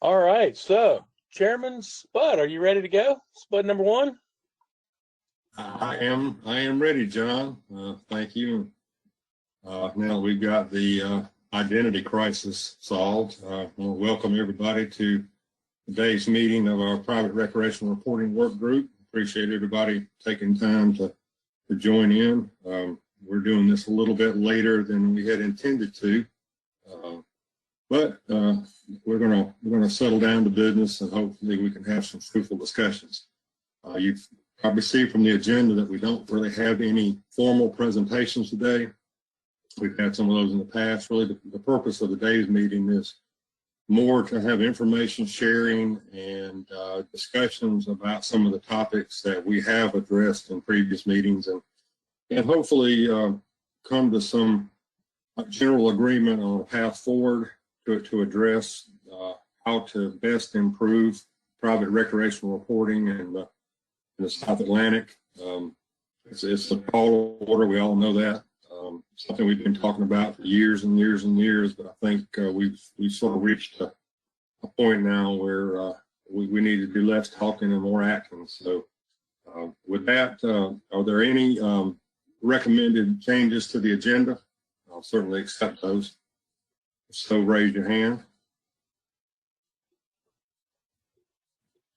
All right, so Chairman Spud, are you ready to go? Spud number one? I am ready, John. Thank you. Now we've got the identity crisis solved. I want to welcome everybody to today's meeting of our private recreational reporting work group. Appreciate everybody taking time to join in. We're doing this a little bit later than we had intended to, but we're gonna settle down to business, and hopefully we can have some fruitful discussions. You've probably seen from the agenda that we don't really have any formal presentations today. We've had some of those in the past. Really, the purpose of today's meeting is more to have information sharing and discussions about some of the topics that we have addressed in previous meetings, and hopefully come to some general agreement on a path forward to address how to best improve private recreational reporting in the South Atlantic. It's a tall order, we all know that. Something we've been talking about for years and years and years, but I think we've sort of reached a point now where we need to do less talking and more acting. So with that, are there any recommended changes to the agenda? I'll certainly accept those. So raise your hand.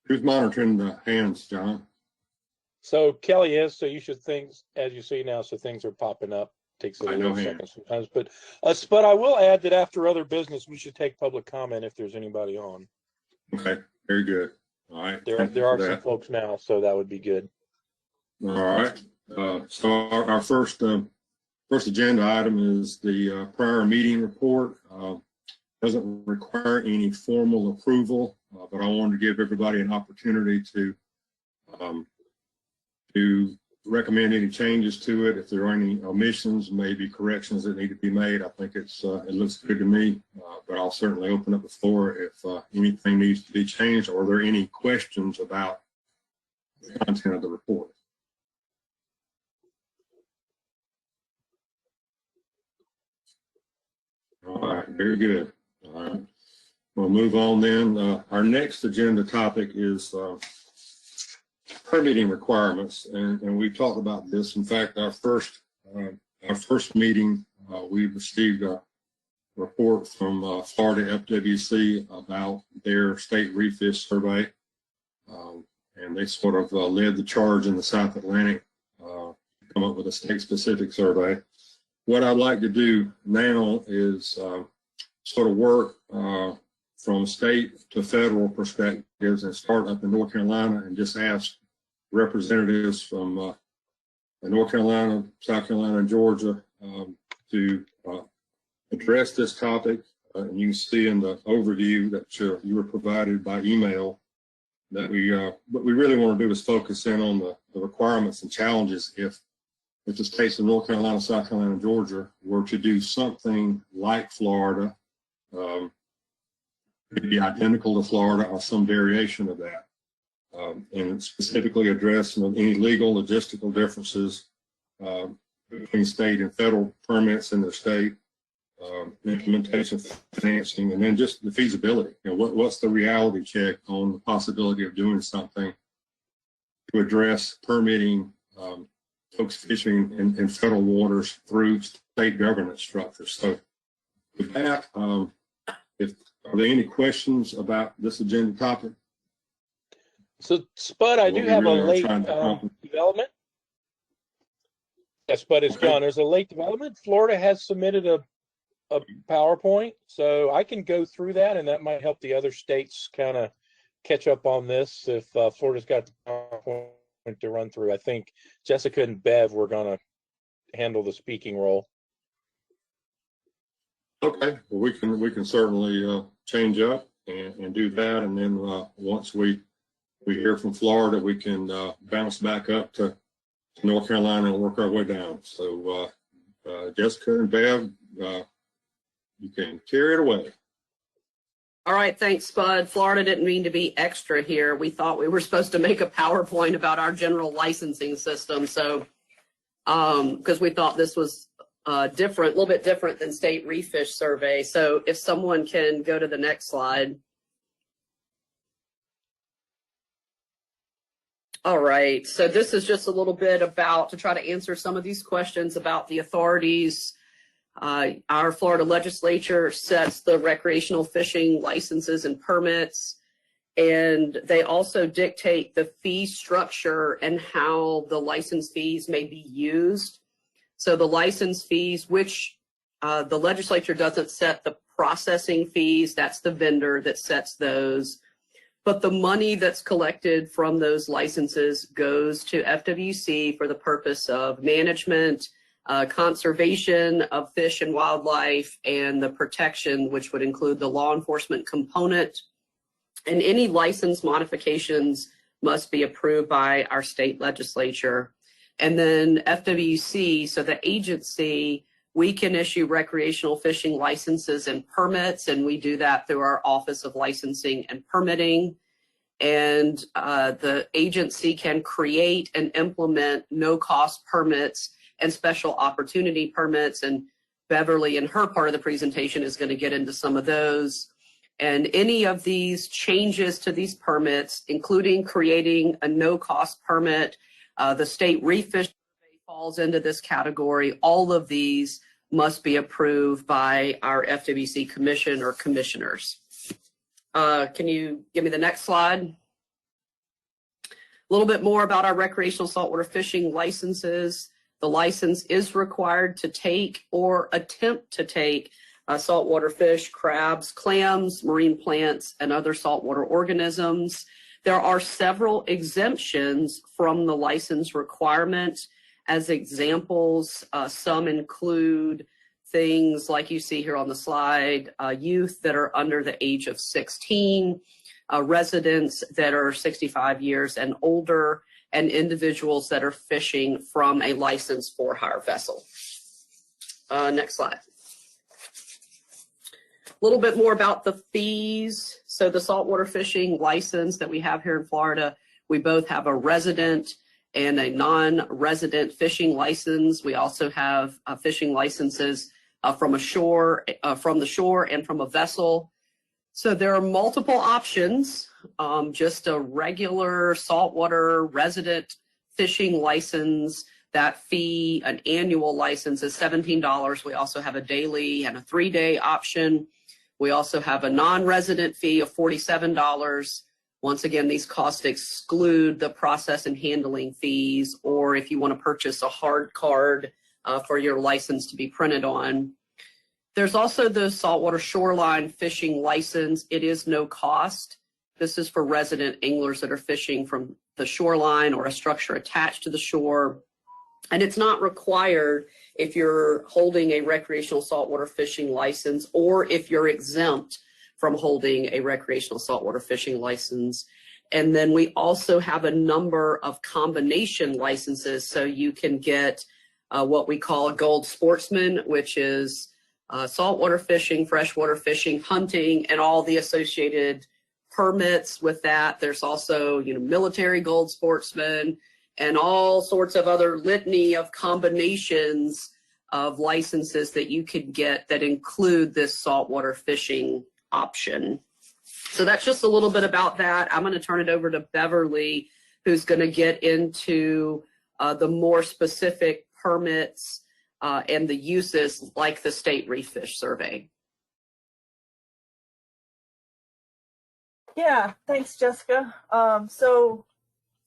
Who's monitoring the hands, John? So Kelly is, so you should think, as you see now, so things are popping up. Takes a little second sometimes, but I will add that after other business, we should take public comment if there's anybody on. Okay, very good. All right. There are some folks now, so that would be good. All right. So our first agenda item is the prior meeting report. Doesn't require any formal approval, but I wanted to give everybody an opportunity to recommend any changes to it. If there are any omissions, maybe corrections that need to be made, I think it looks good to me, but I'll certainly open up the floor if anything needs to be changed, or are there any questions about the content of the report. All right, very good. All right, we'll move on then. Our next agenda topic is permitting requirements, and we talked about this. In fact, our first meeting, we received a report from Florida FWC about their state refish survey, and they sort of led the charge in the South Atlantic to come up with a state-specific survey. What I'd like to do now is sort of work from state to federal perspectives and start up in North Carolina and just ask representatives from North Carolina, South Carolina, and Georgia to address this topic. And you can see in the overview that you were provided by email that what we really want to do is focus in on the requirements and challenges if the states of North Carolina, South Carolina, and Georgia were to do something like Florida, maybe identical to Florida or some variation of that. And specifically address any legal logistical differences between state and federal permits in their state, implementation, financing, and then just the feasibility. What's the reality check on the possibility of doing something to address permitting folks fishing in federal waters through state governance structures. So with that, are there any questions about this agenda topic? So, Spud, I do have a late development. Yes, Spud, it's John. There's a late development. Florida has submitted a PowerPoint, so I can go through that, and that might help the other states kind of catch up on this if Florida's got the PowerPoint to run through. I think Jessica and Bev were going to handle the speaking role. Okay, well, we can certainly change up and do that, and then once we hear from Florida, we can bounce back up to North Carolina and work our way down. So Jessica and Bev, you can carry it away. All right, thanks, Spud. Florida didn't mean to be extra here. We thought we were supposed to make a PowerPoint about our general licensing system. So, because we thought this was different, a little bit different than state refish survey. So if someone can go to the next slide. All right, so this is just a little bit about to try to answer some of these questions about the authorities. Our Florida legislature sets the recreational fishing licenses and permits, and they also dictate the fee structure and how the license fees may be used. So the license fees, which the legislature doesn't set the processing fees, that's the vendor that sets those. But the money that's collected from those licenses goes to FWC for the purpose of management, conservation of fish and wildlife, and the protection, which would include the law enforcement component. And any license modifications must be approved by our state legislature. And then FWC, so the agency, we can issue recreational fishing licenses and permits, and we do that through our Office of Licensing and Permitting. And the agency can create and implement no-cost permits and special opportunity permits. And Beverly, in her part of the presentation, is going to get into some of those. And any of these changes to these permits, including creating a no-cost permit, the state Refish survey falls into this category. All of these must be approved by our FWC commission or commissioners. Can you give me the next slide? A little bit more about our recreational saltwater fishing licenses. The license is required to take or attempt to take saltwater fish, crabs, clams, marine plants, and other saltwater organisms. There are several exemptions from the license requirement. As examples, some include things like you see here on the slide, youth that are under the age of 16, residents that are 65 years and older, and individuals that are fishing from a licensed for-hire vessel. Next slide. A little bit more about the fees. So the saltwater fishing license that we have here in Florida, we both have a resident and a non-resident fishing license. We also have fishing licenses from the shore and from a vessel. So there are multiple options. Just a regular saltwater resident fishing license, that fee, an annual license is $17. We also have a daily and a 3-day option. We also have a non-resident fee of $47. Once again, these costs exclude the process and handling fees, or if you want to purchase a hard card for your license to be printed on. There's also the saltwater shoreline fishing license. It is no cost. This is for resident anglers that are fishing from the shoreline or a structure attached to the shore. And it's not required if you're holding a recreational saltwater fishing license or if you're exempt from holding a recreational saltwater fishing license. And then we also have a number of combination licenses. So you can get what we call a gold sportsman, which is saltwater fishing, freshwater fishing, hunting, and all the associated permits with that. There's also, military gold sportsman and all sorts of other litany of combinations of licenses that you could get that include this saltwater fishing option. So that's just a little bit about that. I'm going to turn it over to Beverly, who's going to get into the more specific permits and the uses like the state Refish survey. Yeah, thanks, Jessica. So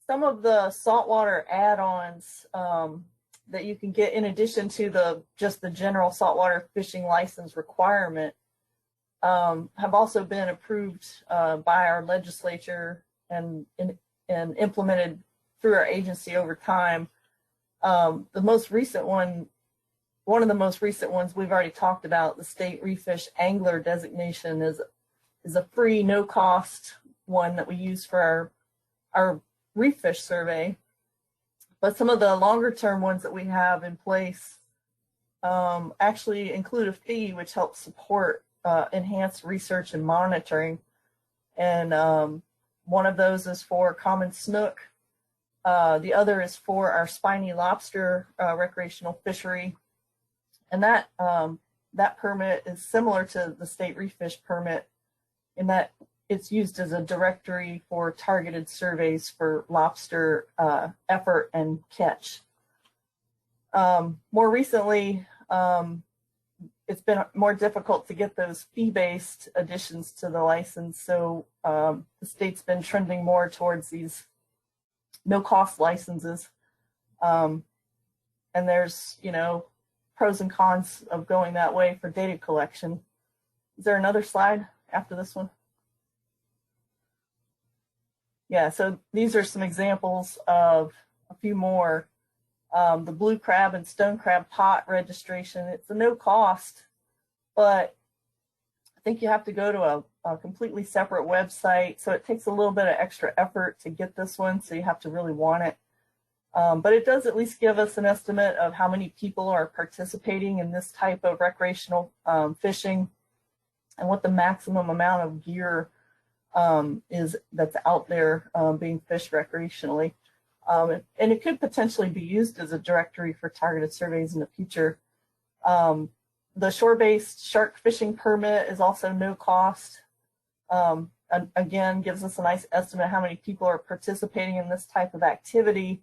some of the saltwater add-ons that you can get in addition to just the general saltwater fishing license requirement have also been approved by our legislature and implemented through our agency over time. The most recent one of the most recent ones we've already talked about, the state Refish angler designation, is a free, no-cost one that we use for our Refish survey. But some of the longer-term ones that we have in place actually include a fee which helps support enhanced research and monitoring. And one of those is for common snook. The other is for our spiny lobster recreational fishery. And that permit is similar to the state Refish permit in that it's used as a directory for targeted surveys for lobster effort and catch. More recently, it's been more difficult to get those fee-based additions to the license. So the state's been trending more towards these no-cost licenses. And there's, you know, pros and cons of going that way for data collection. Is there another slide after this one? Yeah, so these are some examples of a few more. The blue crab and stone crab pot registration, it's a no cost, but I think you have to go to a completely separate website. So it takes a little bit of extra effort to get this one. So you have to really want it. But it does at least give us an estimate of how many people are participating in this type of recreational fishing and what the maximum amount of gear is that's out there being fished recreationally. And it could potentially be used as a directory for targeted surveys in the future. The shore-based shark fishing permit is also no cost. And again, gives us a nice estimate of how many people are participating in this type of activity.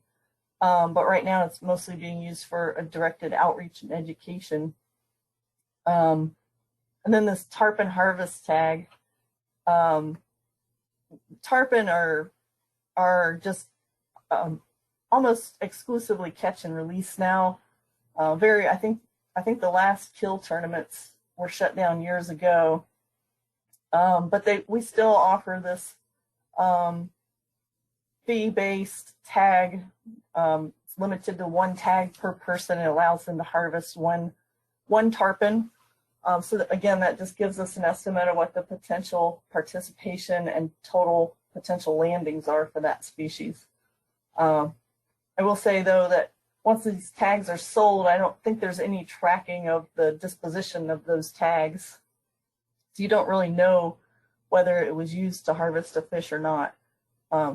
But right now it's mostly being used for a directed outreach and education. And then this tarpon harvest tag. Tarpon are just almost exclusively catch and release now. I think the last kill tournaments were shut down years ago, but we still offer this fee-based tag. It's limited to one tag per person. It allows them to harvest one tarpon. So that, again, that just gives us an estimate of what the potential participation and total potential landings are for that species. I will say, though, that once these tags are sold, I don't think there's any tracking of the disposition of those tags. So you don't really know whether it was used to harvest a fish or not.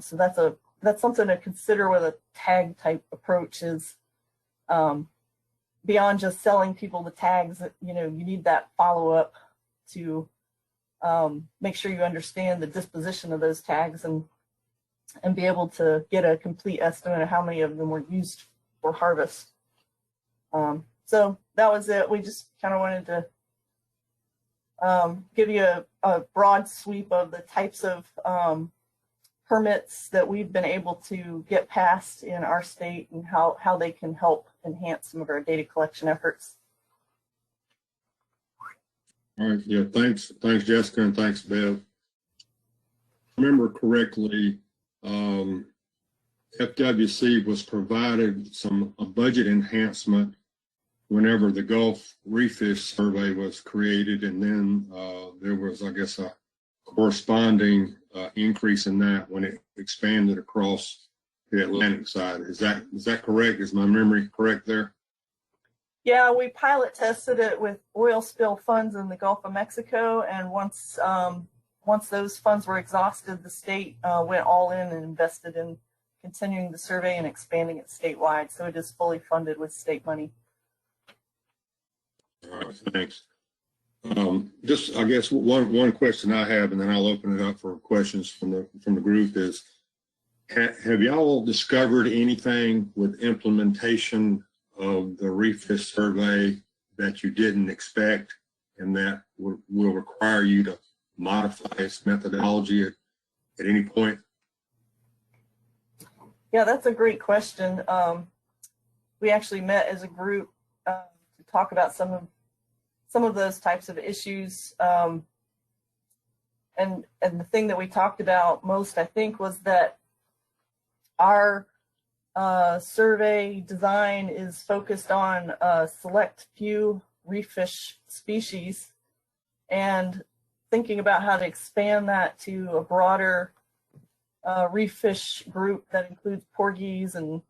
So that's something to consider with a tag type approach is beyond just selling people the tags, you know, you need that follow-up to make sure you understand the disposition of those tags and be able to get a complete estimate of how many of them were used for harvest. So that was it. We just kind of wanted to give you a broad sweep of the types of permits that we've been able to get passed in our state and how they can help enhance some of our data collection efforts. All right, yeah, thanks Jessica, and thanks Bev. Remember correctly, FWC was provided a budget enhancement whenever the Gulf Refish survey was created, and then there was, I guess, a corresponding increase in that when it expanded across the Atlantic side. Is that correct? Is my memory correct there? Yeah, we pilot tested it with oil spill funds in the Gulf of Mexico, and once those funds were exhausted, the state went all in and invested in continuing the survey and expanding it statewide. So it is fully funded with state money. All right, thanks. Just, I guess, one question I have, and then I'll open it up for questions from the group is, have y'all discovered anything with implementation of the Refish survey that you didn't expect and that will require you to modify its methodology at any point? Yeah, that's a great question. We actually met as a group to talk about some of those types of issues. And the thing that we talked about most, I think, was that our survey design is focused on a select few refish species, and thinking about how to expand that to a broader refish group that includes porgies and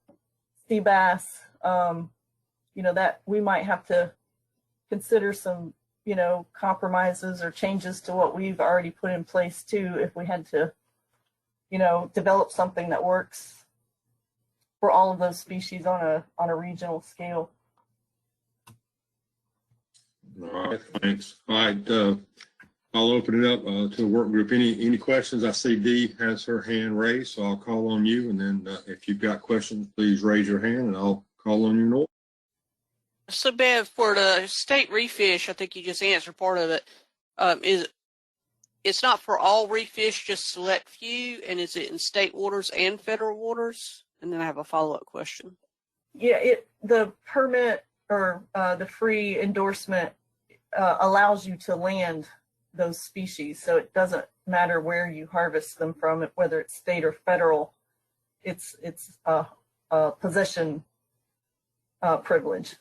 sea bass. You know, that we might have to consider some, you know, compromises or changes to what we've already put in place too, if we had to, you know, develop something that works for all of those species on a regional scale. All right, thanks. All right, I'll open it up to the work group. Any questions? I see Dee has her hand raised, so I'll call on you. And then if you've got questions, please raise your hand and I'll call on you. Nor. So, Bev, for the state refish, I think you just answered part of it. It's not for all refish, just select few, and is it in state waters and federal waters? And then I have a follow-up question. Yeah, the permit or the free endorsement allows you to land those species, so it doesn't matter where you harvest them from, whether it's state or federal. It's a possession privilege.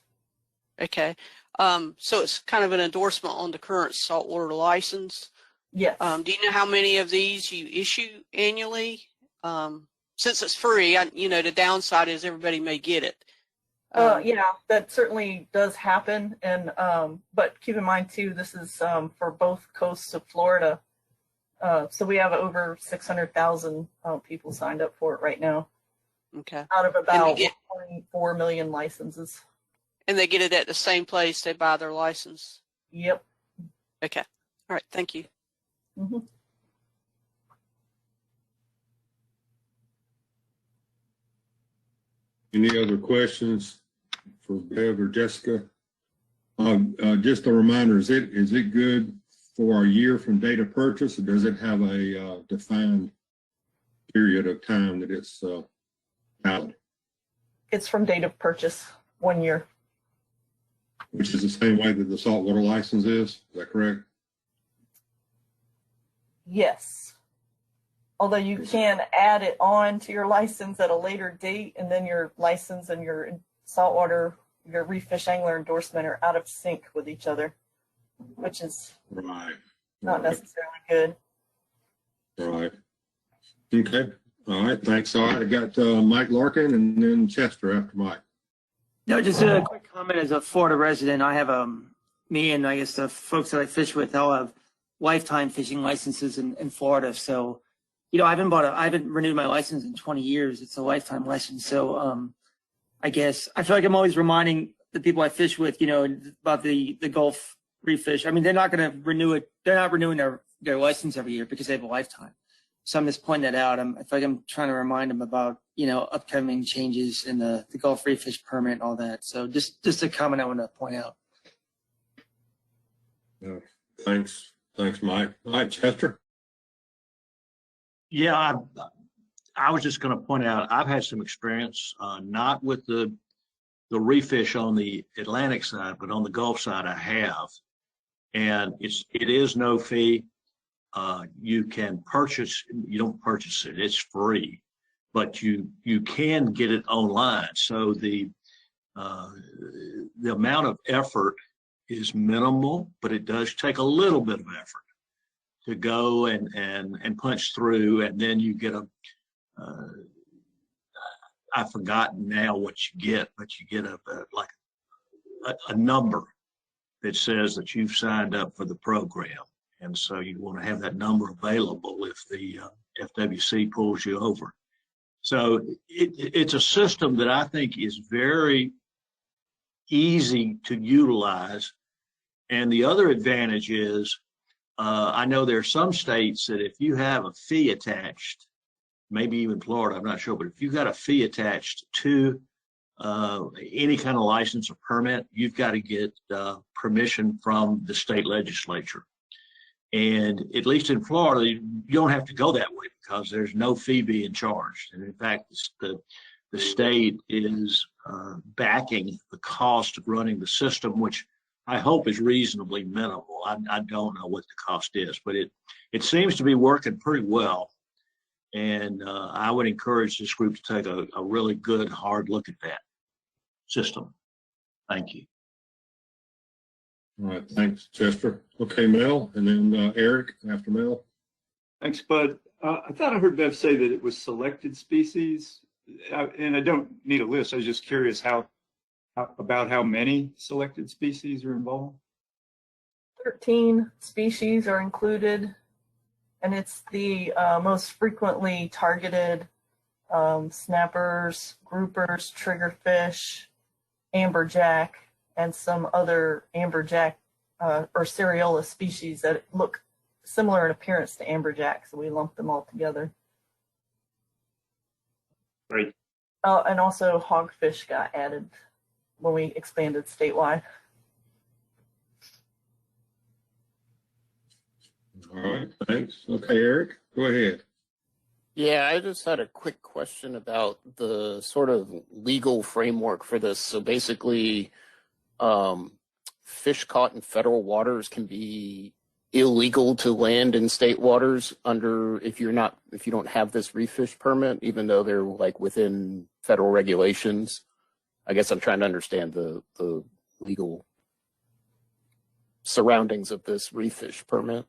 Okay. So it's kind of an endorsement on the current saltwater license. Yes. Do you know how many of these you issue annually? Since it's free, the downside is everybody may get it. Yeah, that certainly does happen. And but keep in mind too, this is for both coasts of Florida. So we have over 600,000 people signed up for it right now. Okay. Out of about 1.4 million licenses. And they get it at the same place they buy their license? Yep. Okay. All right. Thank you. Mm-hmm. Any other questions for Bev or Jessica? Just a reminder, is it good for a year from date of purchase, or does it have a defined period of time that it's valid? It's from date of purchase, 1 year. Which is the same way that the saltwater license is. Is that correct? Yes. Although you can add it on to your license at a later date, and then your license and your saltwater, your Refish angler endorsement are out of sync with each other, which is not necessarily good. Right. Okay. All right. Thanks. All right. I got Mike Larkin and then Chester after Mike. No, just a quick comment. As a Florida resident, I have me and I guess the folks that I fish with all have lifetime fishing licenses in Florida. So, I haven't renewed my license in 20 years. It's a lifetime license. So, I guess I feel like I'm always reminding the people I fish with, about the Gulf Refish. I mean, they're not going to renew it. They're not renewing their license every year because they have a lifetime. So I'm just pointing that out. I feel like I'm trying to remind them about, upcoming changes in the Gulf Refish permit and all that. So just a comment I want to point out. Thanks. Thanks, Mike. All right, Chester. Yeah, I was just going to point out, I've had some experience, not with the refish on the Atlantic side, but on the Gulf side I have. And it is no fee. You can purchase, you don't purchase it, it's free, but you can get it online. So the amount of effort is minimal, but it does take a little bit of effort to go and punch through, and then you get I've forgotten now what you get, but you get a number that says that you've signed up for the program. And so you want to have that number available if the FWC pulls you over. So it's a system that I think is very easy to utilize. And the other advantage is, I know there are some states that if you have a fee attached, maybe even Florida, I'm not sure, but if you've got a fee attached to any kind of license or permit, you've got to get permission from the state legislature. And at least in Florida, you don't have to go that way because there's no fee being charged. And in fact, the state is backing the cost of running the system, which I hope is reasonably minimal. I don't know what the cost is, but it seems to be working pretty well. And I would encourage this group to take a really good, hard look at that system. Thank you. All right, thanks, Chester. Okay, Mel, and then Eric after Mel. Thanks, Bud. I thought I heard Bev say that it was selected species, and I don't need a list. I was just curious about how many selected species are involved. 13 species are included, and it's the most frequently targeted snappers, groupers, triggerfish, amberjack, and some other amberjack or Seriola species that look similar in appearance to amberjack, so we lumped them all together. Great. And also hogfish got added when we expanded statewide. All right, thanks. Okay, Eric, go ahead. Yeah, I just had a quick question about the sort of legal framework for this. So basically, fish caught in federal waters can be illegal to land in state waters if you don't have this refish permit, even though they're like within federal regulations. I guess I'm trying to understand the legal surroundings of this refish permit.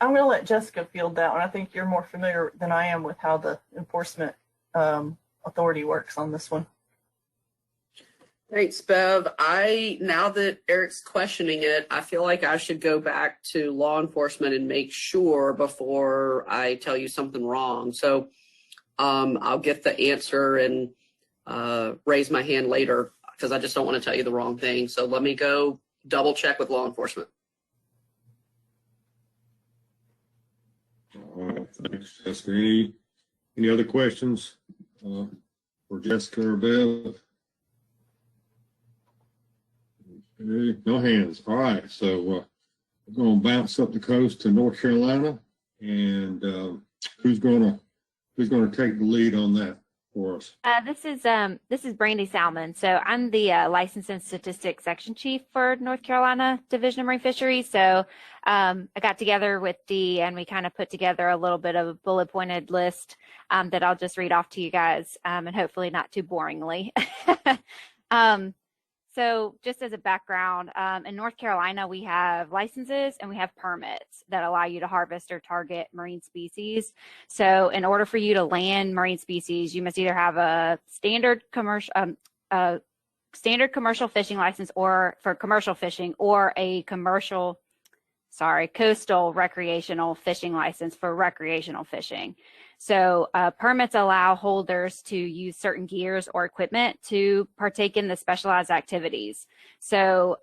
I'm going to let Jessica field that one. I think you're more familiar than I am with how the enforcement authority works on this one. Thanks, Bev. Now that Eric's questioning it, I feel like I should go back to law enforcement and make sure before I tell you something wrong. So I'll get the answer and raise my hand later because I just don't want to tell you the wrong thing. So let me go double check with law enforcement. All right, thanks, Jessica. Any other questions for Jessica or Bev? Okay, no hands. All right, so we're going to bounce up the coast to North Carolina, and who's going to take the lead on that for us? This is Brandy Salmon. So I'm the License and Statistics Section Chief for North Carolina Division of Marine Fisheries. So I got together with Dee and we kind of put together a little bit of a bullet pointed list that I'll just read off to you guys, and hopefully not too boringly. So just as a background, in North Carolina, we have licenses and we have permits that allow you to harvest or target marine species. So in order for you to land marine species, you must either have a standard commercial fishing license or for commercial fishing, or a coastal recreational fishing license for recreational fishing. So permits allow holders to use certain gears or equipment to partake in the specialized activities. So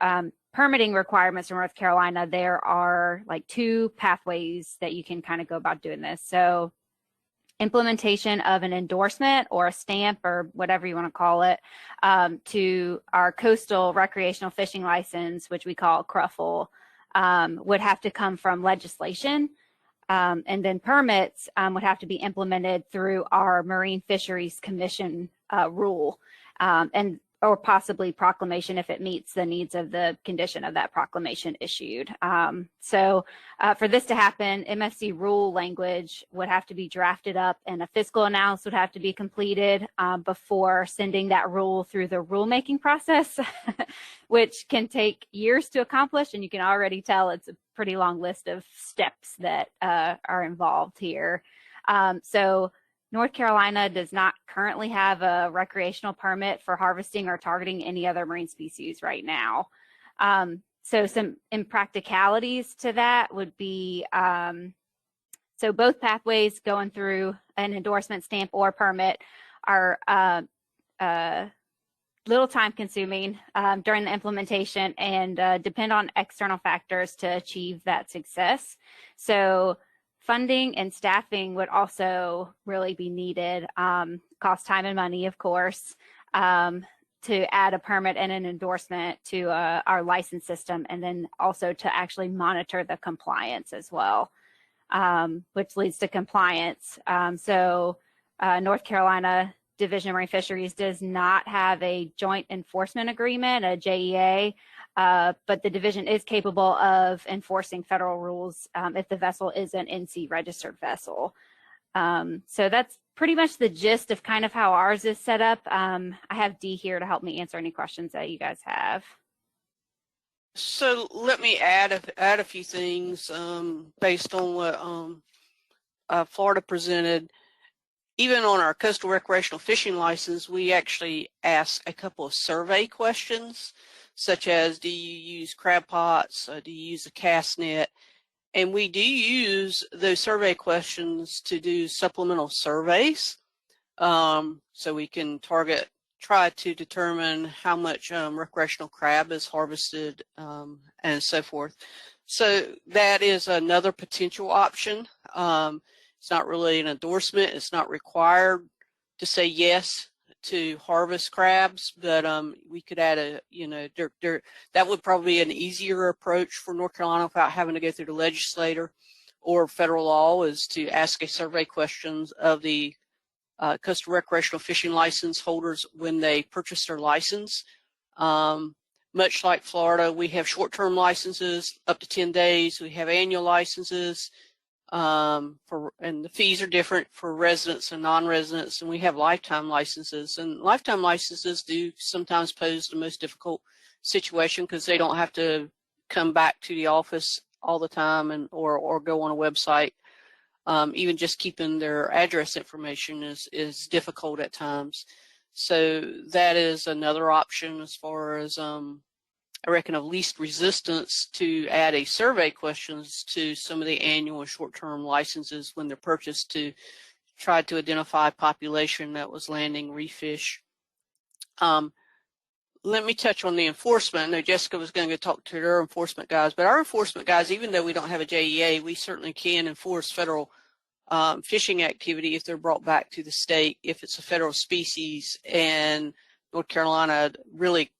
permitting requirements for North Carolina, there are like 2 pathways that you can kind of go about doing this. So implementation of an endorsement or a stamp or whatever you want to call it to our coastal recreational fishing license, which we call CRUFL, would have to come from legislation. And then permits would have to be implemented through our Marine Fisheries Commission rule, or possibly proclamation if it meets the needs of the condition of that proclamation issued. So for this to happen, MFC rule language would have to be drafted up and a fiscal analysis would have to be completed before sending that rule through the rulemaking process, which can take years to accomplish. And you can already tell it's a pretty long list of steps that are involved here. So North Carolina does not currently have a recreational permit for harvesting or targeting any other marine species right now. So some impracticalities to that would be, so both pathways going through an endorsement stamp or permit are little time consuming during the implementation and depend on external factors to achieve that success. So funding and staffing would also really be needed, cost time and money, of course, to add a permit and an endorsement to our license system, and then also to actually monitor the compliance as well, which leads to compliance. So North Carolina Division of Marine Fisheries does not have a joint enforcement agreement, a JEA, but the division is capable of enforcing federal rules if the vessel is an NC registered vessel. So that's pretty much the gist of kind of how ours is set up. I have Dee here to help me answer any questions that you guys have. So let me add a few things based on what Florida presented. Even on our coastal recreational fishing license, we actually ask a couple of survey questions, such as, do you use crab pots? Do you use a cast net? And we do use those survey questions to do supplemental surveys. So we can target try to determine how much recreational crab is harvested and so forth. So that is another potential option. It's not really an endorsement. It's not required to say yes to harvest crabs, but we could add a, that would probably be an easier approach for North Carolina without having to go through the legislator or federal law, is to ask a survey questions of the coastal recreational fishing license holders when they purchase their license. Much like Florida, we have short-term licenses up to 10 days. We have annual licenses, and the fees are different for residents and non-residents, and we have lifetime licenses. And lifetime licenses do sometimes pose the most difficult situation because they don't have to come back to the office all the time or go on a website. Even just keeping their address information is difficult at times. So that is another option as far as I reckon of least resistance, to add a survey questions to some of the annual and short-term licenses when they're purchased, to try to identify a population that was landing refish. Let me touch on the enforcement. I know Jessica was going to talk to their enforcement guys, but our enforcement guys, even though we don't have a JEA, we certainly can enforce federal fishing activity if they're brought back to the state, if it's a federal species and North Carolina really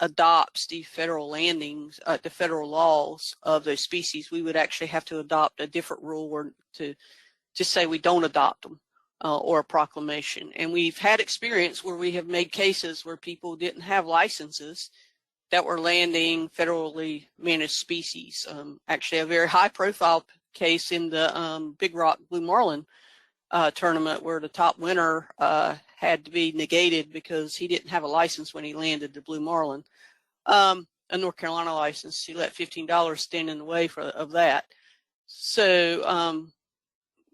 adopts the federal landings, the federal laws of those species. We would actually have to adopt a different rule or to say we don't adopt them. Or a proclamation. And we've had experience where we have made cases where people didn't have licenses that were landing federally managed species. Actually, a very high profile case in the Big Rock Blue Marlin tournament, where the top winner had to be negated because he didn't have a license when he landed the Blue Marlin. A North Carolina license. He let $15 stand in the way of that. So,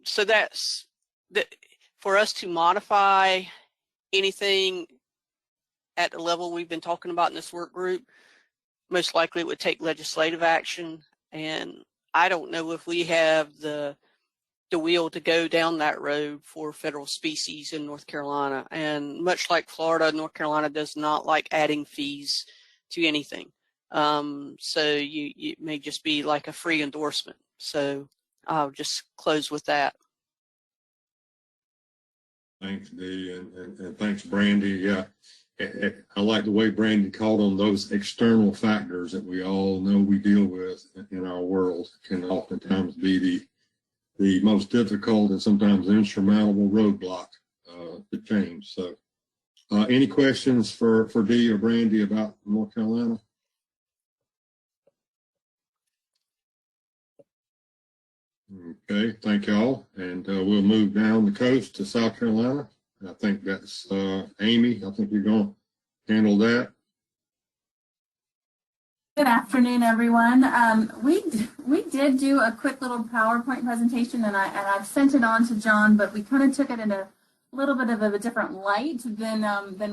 so that's that. For us to modify anything at the level we've been talking about in this work group, most likely it would take legislative action. And I don't know if we have the will to go down that road for federal species in North Carolina. And much like Florida, North Carolina does not like adding fees to anything. So it may just be like a free endorsement. So I'll just close with that. Thanks, Dee, and thanks, Brandy. Yeah, I like the way Brandy called on those external factors that we all know we deal with in our world. It can oftentimes be the most difficult and sometimes insurmountable roadblock to change. So, any questions for Dee or Brandy about North Carolina? Okay, thank y'all. And we'll move down the coast to South Carolina. I think that's Amy. I think you're going to handle that. Good afternoon, everyone. We did do a quick little PowerPoint presentation, and I've sent it on to John, but we kind of took it in a little bit of a different light than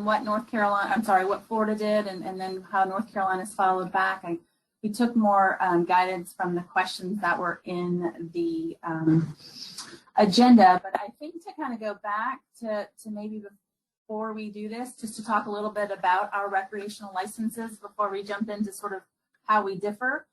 what what Florida did, and then how North Carolina's followed back. We took more guidance from the questions that were in the agenda, but I think to kind of go back to maybe before we do this, just to talk a little bit about our recreational licenses before we jump into sort of how we differ.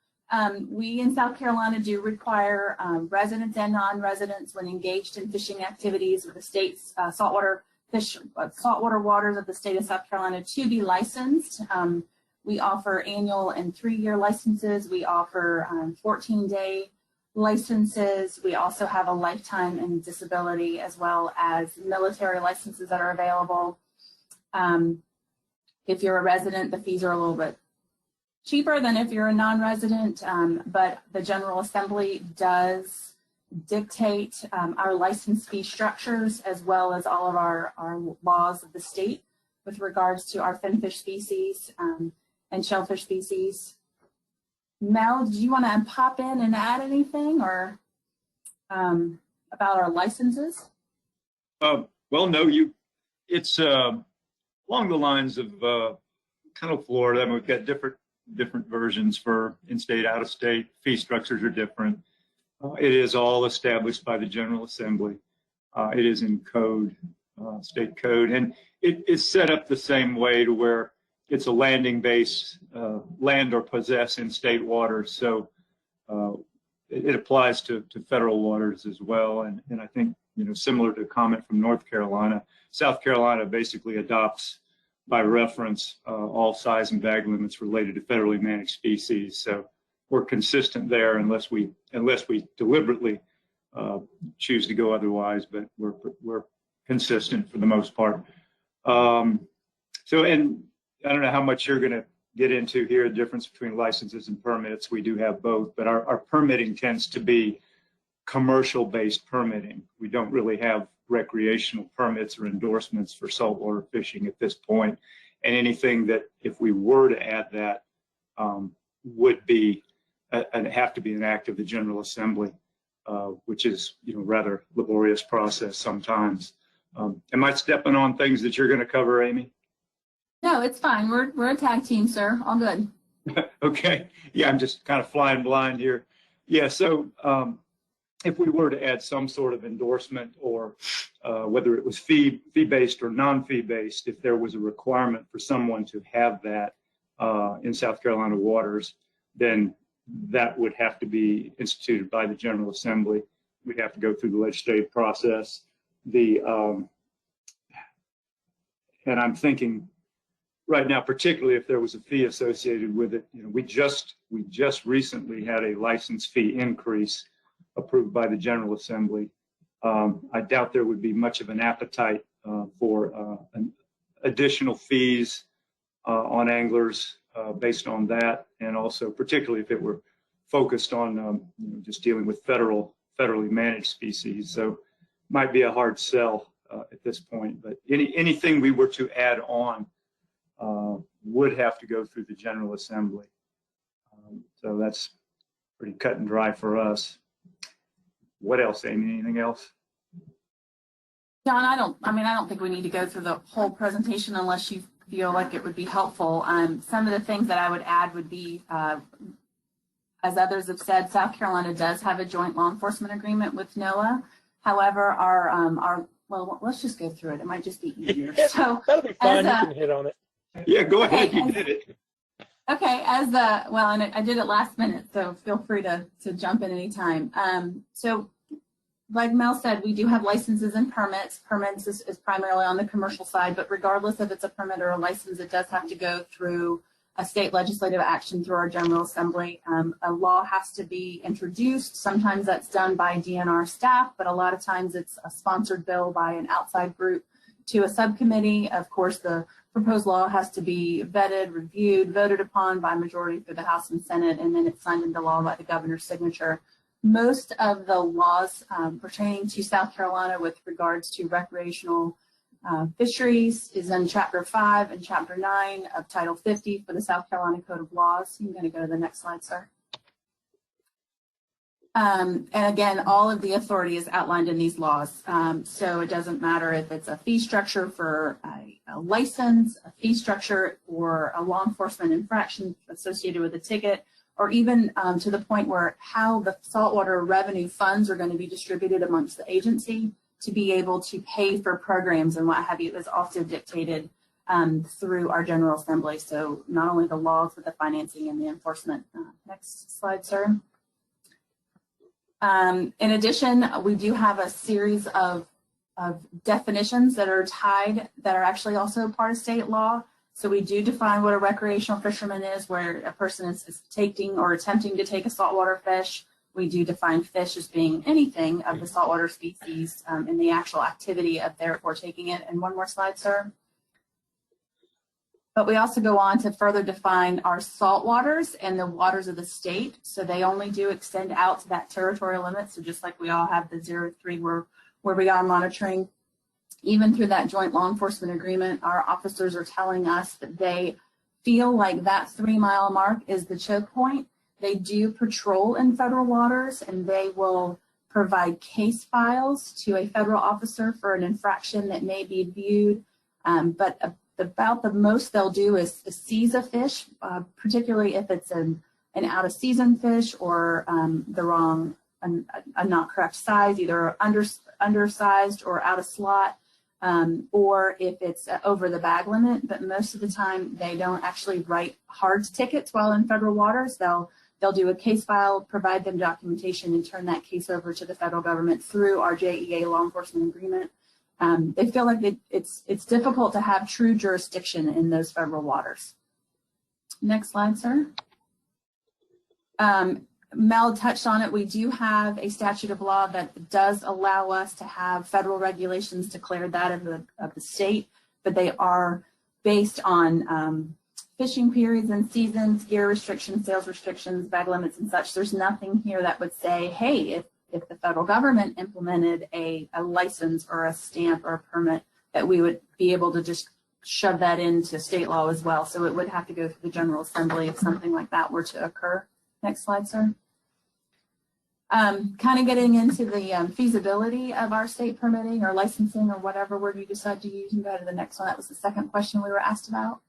We in South Carolina do require residents and non-residents, when engaged in fishing activities with the state's saltwater waters of the state of South Carolina, to be licensed. We offer annual and 3-year licenses. We offer 14-day licenses. We also have a lifetime and disability, as well as military licenses that are available. If you're a resident, the fees are a little bit cheaper than if you're a non-resident, but the General Assembly does dictate our license fee structures, as well as all of our laws of the state with regards to our finfish species and shellfish species. Mel, do you want to pop in and add anything or about our licenses? Well, no, it's along the lines of kind of Florida. I mean, we've got different versions for in-state, out-of-state. Fee structures are different. It is all established by the General Assembly. It is in code, state code, and it is set up the same way to where it's a landing base, land or possess in state waters. So it applies to federal waters as well. And I think, similar to a comment from North Carolina, South Carolina basically adopts by reference all size and bag limits related to federally managed species. So we're consistent there unless we deliberately choose to go otherwise, but we're consistent for the most part. And I don't know how much you're going to get into here, the difference between licenses and permits. We do have both, but our permitting tends to be commercial-based permitting. We don't really have recreational permits or endorsements for saltwater fishing at this point. And anything that, if we were to add that, would be have to be an act of the General Assembly, which is rather laborious process sometimes. Am I stepping on things that you're going to cover, Amy? No, it's fine. We're a tag team, sir. All good. Okay. Yeah, I'm just kind of flying blind here. Yeah. So if we were to add some sort of endorsement, or whether it was fee-based or non-fee-based, if there was a requirement for someone to have that in South Carolina waters, then that would have to be instituted by the General Assembly. We'd have to go through the legislative process. And I'm thinking right now, particularly if there was a fee associated with it, we just recently had a license fee increase approved by the General Assembly. I doubt there would be much of an appetite for additional fees on anglers based on that, and also particularly if it were focused on just dealing with federally managed species. So might be a hard sell at this point, but anything we were to add on would have to go through the General Assembly. So that's pretty cut and dry for us. What else, Amy? Anything else? John, I don't think we need to go through the whole presentation unless you feel like it would be helpful. Some of the things that I would add would be, as others have said, South Carolina does have a joint law enforcement agreement with NOAA. However, well, let's just go through it. It might just be easier. So that'll be fine. You can hit on it. Yeah, go ahead. You did it. Okay, and I did it last minute, so feel free to jump in anytime. So like Mel said, we do have licenses and permits. Permits is primarily on the commercial side, but regardless if it's a permit or a license, it does have to go through a state legislative action through our General Assembly. A law has to be introduced. Sometimes that's done by DNR staff, but a lot of times it's a sponsored bill by an outside group to a subcommittee. Of course, the proposed law has to be vetted, reviewed, voted upon by majority through the House and Senate, and then it's signed into law by the governor's signature. Most of the laws pertaining to South Carolina with regards to recreational fisheries is in Chapter 5 and Chapter 9 of Title 50 for the South Carolina Code of Laws. I'm going to go to the next slide, sir. And again, all of the authority is outlined in these laws. So it doesn't matter if it's a fee structure for a license, a fee structure or a law enforcement infraction associated with a ticket, or even to the point where how the saltwater revenue funds are going to be distributed amongst the agency to be able to pay for programs and what have you is also dictated through our General Assembly. So not only the laws, but the financing and the enforcement. Next slide, sir. In addition, we do have a series of definitions that are tied, that are actually also part of state law. So we do define what a recreational fisherman is, where a person is taking or attempting to take a saltwater fish. We do define fish as being anything of the saltwater species in the actual activity of therefore taking it. And one more slide, sir. But we also go on to further define our salt waters and the waters of the state. So they only do extend out to that territorial limit. So just like we all have the 0-3 where we are monitoring, even through that joint law enforcement agreement, our officers are telling us that they feel like that 3-mile mark is the choke point. They do patrol in federal waters, and they will provide case files to a federal officer for an infraction that may be viewed. But about the most they'll do is seize a fish, particularly if it's an out-of-season fish or the wrong, a not correct size, either undersized or out of slot. or if it's over the bag limit. But most of the time, they don't actually write hard tickets while in federal waters. They'll do a case file, provide them documentation, and turn that case over to the federal government through our JEA law enforcement agreement. They feel like it's difficult to have true jurisdiction in those federal waters. Next slide, sir. Mel touched on it. We do have a statute of law that does allow us to have federal regulations declared that of the state, but they are based on fishing periods and seasons, gear restrictions, sales restrictions, bag limits, and such. There's nothing here that would say, hey, if the federal government implemented a license or a stamp or a permit, that we would be able to just shove that into state law as well. So it would have to go through the General Assembly if something like that were to occur. Next slide, sir. Kind of getting into the feasibility of our state permitting or licensing or whatever word you decide to use. And go to the next one. That was the second question we were asked about.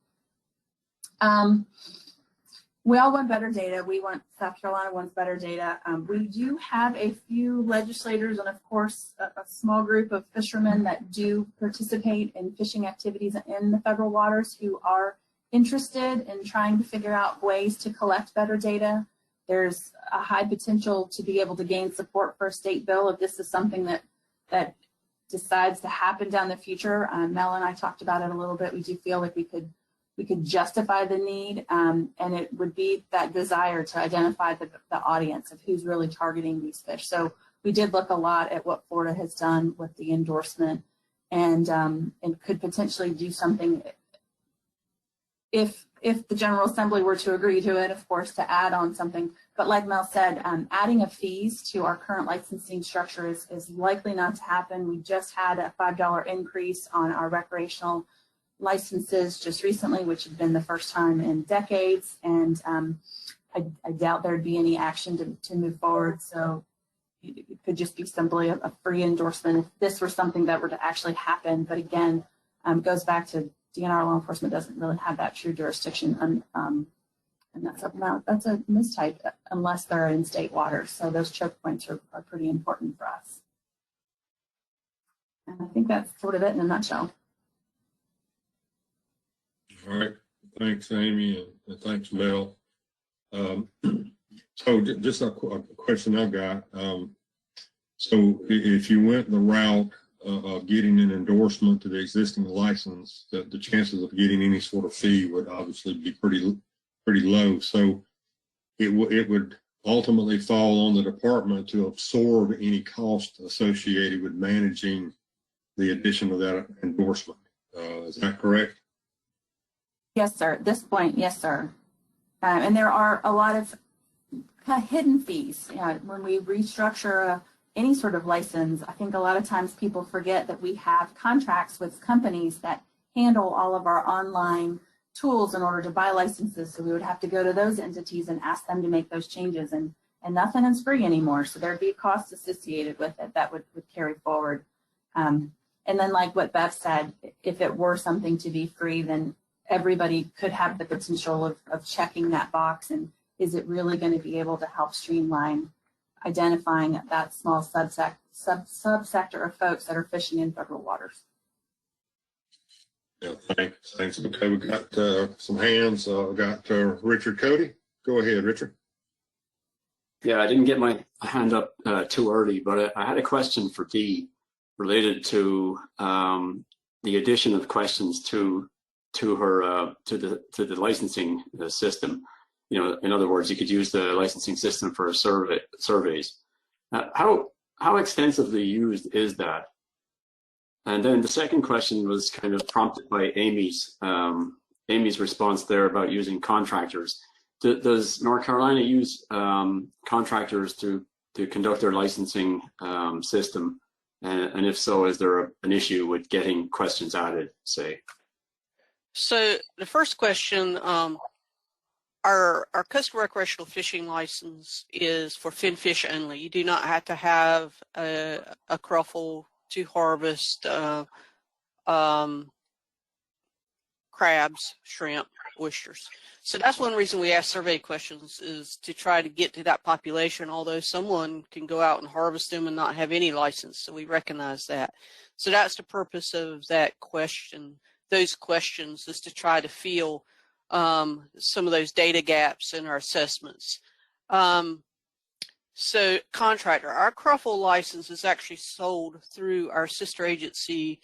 We all want better data. We want, South Carolina wants better data. We do have a few legislators and, of course, a small group of fishermen that do participate in fishing activities in the federal waters who are interested in trying to figure out ways to collect better data. There's a high potential to be able to gain support for a state bill if this is something that decides to happen down the future. Mel and I talked about it a little bit. We do feel like we could justify the need, and it would be that desire to identify the audience of who's really targeting these fish. So we did look a lot at what Florida has done with the endorsement, and could potentially do something if the General Assembly were to agree to it, of course, to add on something. But like Mel said, adding a fees to our current licensing structure is likely not to happen. We just had a $5 increase on our recreational licenses just recently, which had been the first time in decades, and I doubt there'd be any action to move forward. So it could just be simply a free endorsement if this were something that were to actually happen. But again, it goes back to DNR law enforcement doesn't really have that true jurisdiction, and that's a mistype unless they're in state waters. So those choke points are pretty important for us. And I think that's sort of it in a nutshell. All right, thanks, Amy, and thanks, Mel. So just a question I've got. So if you went the route of getting an endorsement to the existing license, the chances of getting any sort of fee would obviously be pretty low. So it would ultimately fall on the department to absorb any cost associated with managing the addition of that endorsement. Is that correct? Yes, sir. At this point, yes, sir. And there are a lot of hidden fees. When we restructure any sort of license, I think a lot of times people forget that we have contracts with companies that handle all of our online tools in order to buy licenses. So we would have to go to those entities and ask them to make those changes, and nothing is free anymore. So there'd be a cost associated with it that would carry forward. And then like what Bev said, if it were something to be free, then everybody could have the potential of checking that box, and is it really going to be able to help streamline identifying that small subsector of folks that are fishing in federal waters. Yeah, thanks. Okay, we got some hands. We got Richard Cody. Go ahead, Richard. Yeah, I didn't get my hand up too early, but I had a question for Dee related to the addition of questions to the licensing system. You know, in other words, you could use the licensing system for surveys. How extensively used is that? And then the second question was kind of prompted by Amy's response there about using contractors. Does North Carolina use contractors to conduct their licensing system? And if so, is there an issue with getting questions added, say? So the first question, our coastal recreational fishing license is for fin fish only. You do not have to have a cruffle to harvest crabs, shrimp, oysters. So that's one reason we ask survey questions, is to try to get to that population, although someone can go out and harvest them and not have any license. So we recognize that. So that's the purpose of that question. Those questions is to try to fill some of those data gaps in our assessments. So contractor, our Cruffle license is actually sold through our sister agency,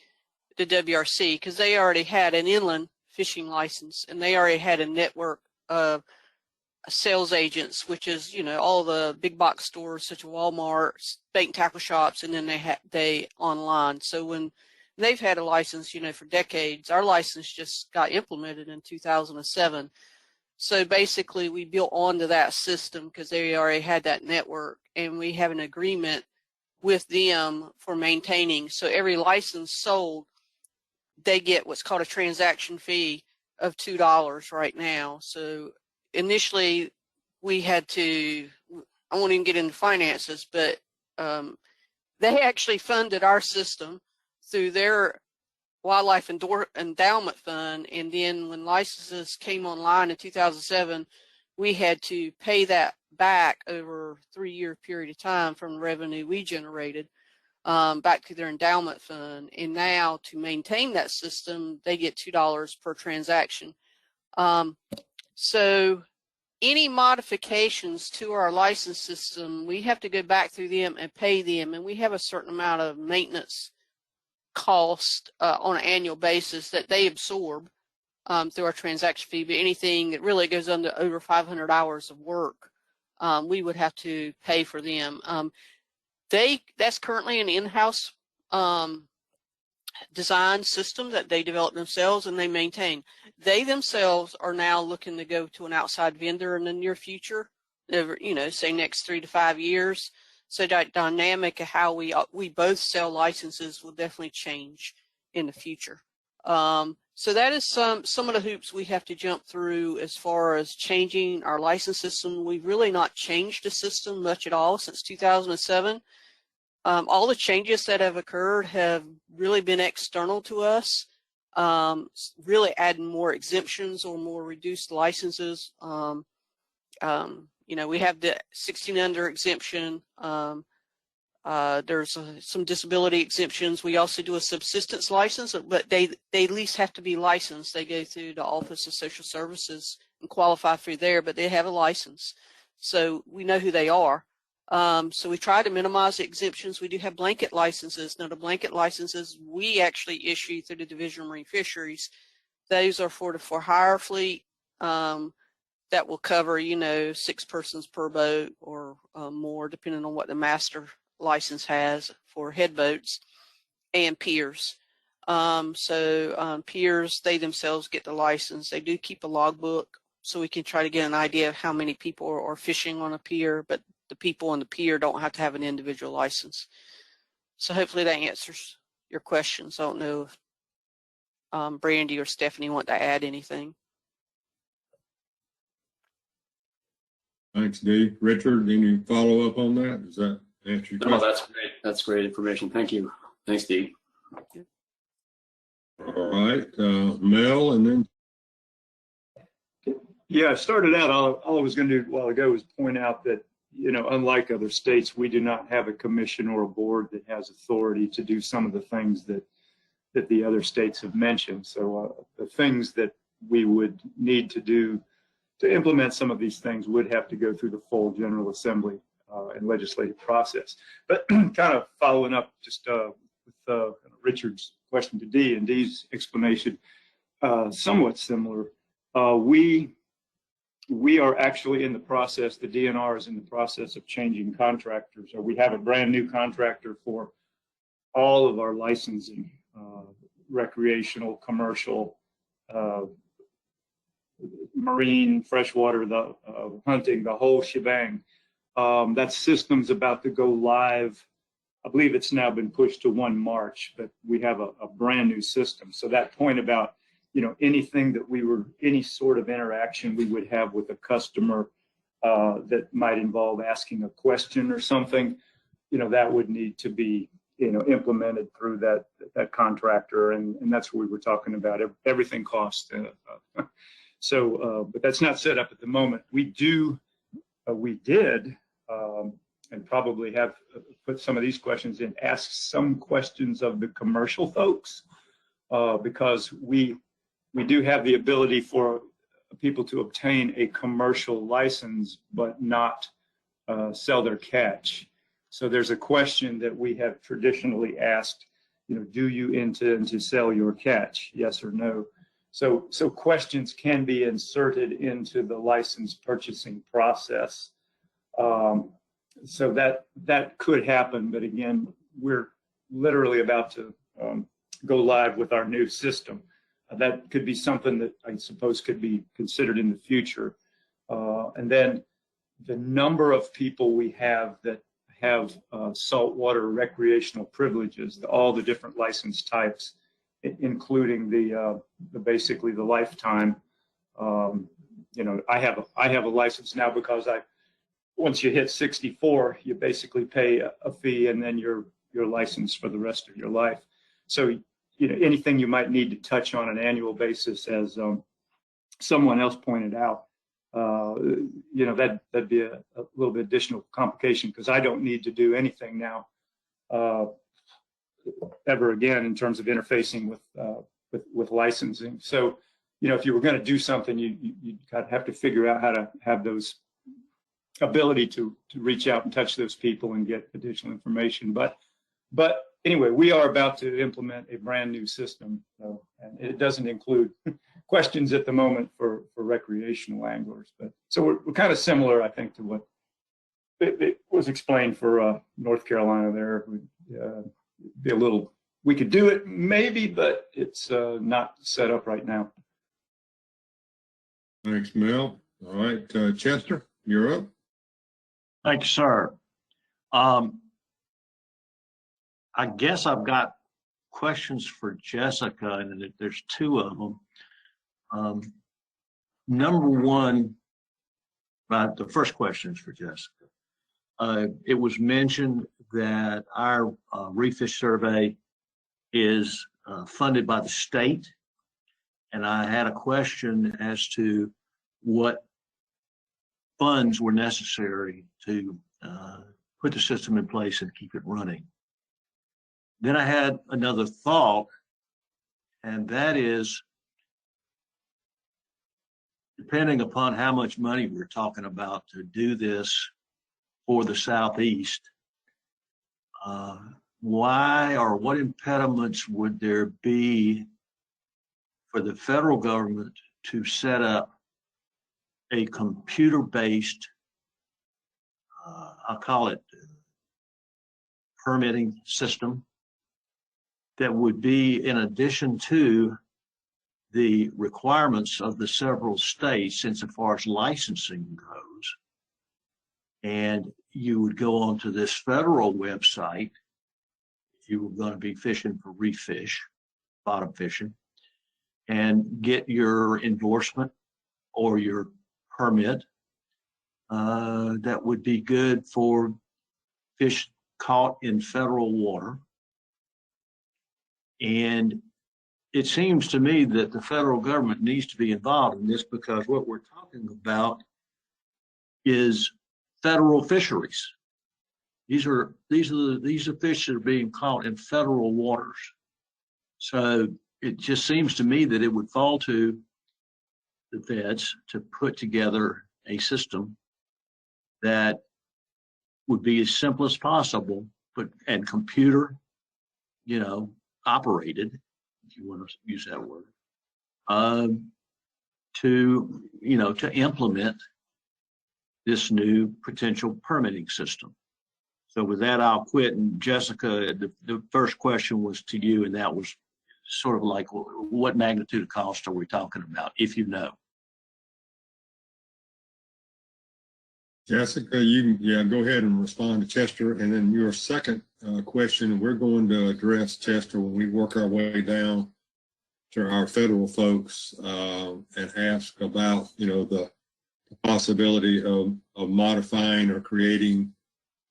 the WRC, because they already had an inland fishing license and they already had a network of sales agents, which is, you know, all the big box stores such as Walmart, bait and tackle shops, and then they online. So when they've had a license, you know, for decades, our license just got implemented in 2007. So basically we built onto that system because they already had that network, and we have an agreement with them for maintaining. So every license sold, they get what's called a transaction fee of $2 right now. So initially we had to, I won't even get into finances, but they actually funded our system through their Wildlife Endowment Fund, and then when licenses came online in 2007, we had to pay that back over a 3-year period of time from the revenue we generated back to their endowment fund. And now to maintain that system, they get $2 per transaction. So any modifications to our license system, we have to go back through them and pay them, and we have a certain amount of maintenance cost on an annual basis that they absorb through our transaction fee. But anything that really goes under over 500 hours of work, we would have to pay for them. That's currently an in-house design system that they develop themselves and they maintain. They themselves are now looking to go to an outside vendor in the near future, you know, say next 3 to 5 years. So that dynamic of how we both sell licenses will definitely change in the future. So that is some of the hoops we have to jump through as far as changing our license system. We've really not changed the system much at all since 2007. All the changes that have occurred have really been external to us, really adding more exemptions or more reduced licenses. You know, we have the 16 under exemption. There's some disability exemptions. We also do a subsistence license, but they at least have to be licensed. They go through the Office of Social Services and qualify through there, but they have a license. So we know who they are. So we try to minimize the exemptions. We do have blanket licenses. Now the blanket licenses we actually issue through the Division of Marine Fisheries. Those are for the for-hire fleet. That will cover, you know, 6 persons per boat or more, depending on what the master license has for head boats, and piers. Piers, they themselves get the license. They do keep a logbook, so we can try to get an idea of how many people are fishing on a pier, but the people on the pier don't have to have an individual license. So hopefully that answers your questions. I don't know if Brandy or Stephanie want to add anything. Thanks, Dee. Richard, any follow up on that? Does that answer your question? No, that's great. That's great information. Thank you. Thanks, Dee. All right, Mel, and then. Yeah, I started out, all I was going to do a while ago was point out that, you know, unlike other states, we do not have a commission or a board that has authority to do some of the things that the other states have mentioned. So the things that we would need to do to implement some of these things would have to go through the full General Assembly and legislative process. But kind of following up just with Richard's question to Dee and Dee's explanation, somewhat similar. We are actually in the process, the DNR is in the process of changing contractors. So we have a brand new contractor for all of our licensing, recreational, commercial, marine, freshwater, the hunting, the whole shebang. That system's about to go live. I believe it's now been pushed to 1 March, but we have a brand new system. So that point about, you know, anything that any sort of interaction we would have with a customer that might involve asking a question or something, you know, that would need to be implemented through that contractor, and that's what we were talking about. Everything costs. But that's not set up at the moment. We did, and probably have put some of these questions in, ask some questions of the commercial folks, because we do have the ability for people to obtain a commercial license, but not sell their catch. So there's a question that we have traditionally asked, do you intend to sell your catch? Yes or no? So questions can be inserted into the license purchasing process. So that could happen, but again, we're literally about to go live with our new system. That could be something that I suppose could be considered in the future. And then the number of people we have that have saltwater recreational privileges, all the different license types, including basically the lifetime. I have a license now because once you hit 64, you basically pay a fee, and then you're licensed for the rest of your life. So anything you might need to touch on an annual basis, as someone else pointed out, that'd be a little bit additional complication, because I don't need to do anything now ever again in terms of interfacing with licensing. So, if you were going to do something, you have to figure out how to have those ability to reach out and touch those people and get additional information. But anyway, we are about to implement a brand new system, and it doesn't include questions at the moment for recreational anglers. But so we're kind of similar, I think, to what it was explained for North Carolina. There, be a little. We could do it maybe, but it's not set up right now. Thanks, Mel. All right, Chester, you're up. Thank you, sir. I guess I've got questions for Jessica, and there's two of them. Number one, the first question is for Jessica. It was mentioned that our Refish survey is funded by the state, and I had a question as to what funds were necessary to put the system in place and keep it running. Then I had another thought, and that is, depending upon how much money we're talking about to do this for the Southeast, why or what impediments would there be for the federal government to set up a computer-based, I'll call it permitting system, that would be in addition to the requirements of the several states insofar as licensing goes? And you would go onto this federal website if you were going to be fishing for refish, bottom fishing, and get your endorsement or your permit that would be good for fish caught in federal water. And it seems to me that the federal government needs to be involved in this, because what we're talking about is federal fisheries. These are fish that are being caught in federal waters. So it just seems to me that it would fall to the feds to put together a system that would be as simple as possible, and computer, operated, if you want to use that word, to implement this new potential permitting system. So with that, I'll quit. And Jessica, the first question was to you, and that was sort of like, what magnitude of cost are we talking about, if you know? Jessica, go ahead and respond to Chester. And then your second question, we're going to address, Chester, when we work our way down to our federal folks and ask about, the possibility of modifying or creating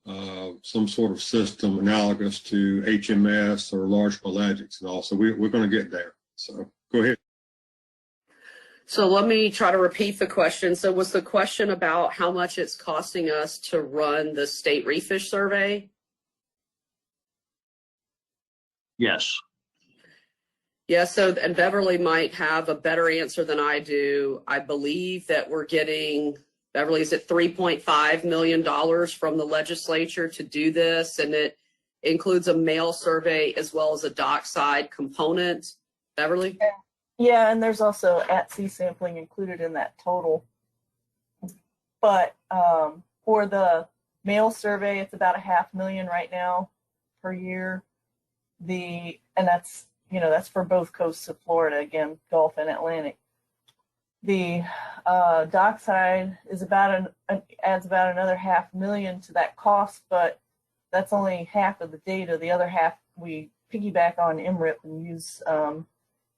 some sort of system analogous to HMS or large pelagics and all. So we're going to get there. So go ahead. So let me try to repeat the question. So was the question about how much it's costing us to run the state refish survey? Yes. Yeah, so, and Beverly might have a better answer than I do. I believe that we're getting, Beverly's at $3.5 million from the legislature to do this, and it includes a mail survey as well as a dockside component. Beverly? Yeah, and there's also at-sea sampling included in that total. But for the mail survey, it's about $500,000 right now per year. And that's, you know, that's for both coasts of Florida, again, Gulf and Atlantic. The dockside is adds about another $500,000 to that cost, but that's only half of the data. The other half we piggyback on MRIP and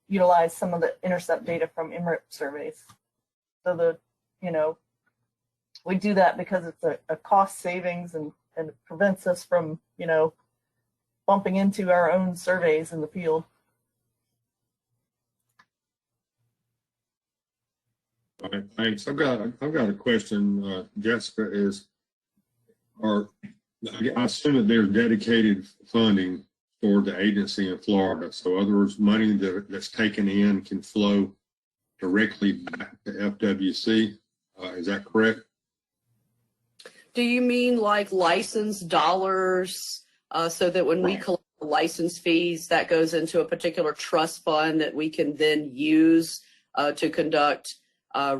utilize some of the intercept data from MRIP surveys. So we do that because it's a cost savings and it prevents us from, bumping into our own surveys in the field. All right, thanks. I've got a question, Jessica, I assume that there's dedicated funding for the agency in Florida. So in other words, money that's taken in can flow directly back to FWC. Is that correct? Do you mean like license dollars, so that when we collect license fees, that goes into a particular trust fund that we can then use to conduct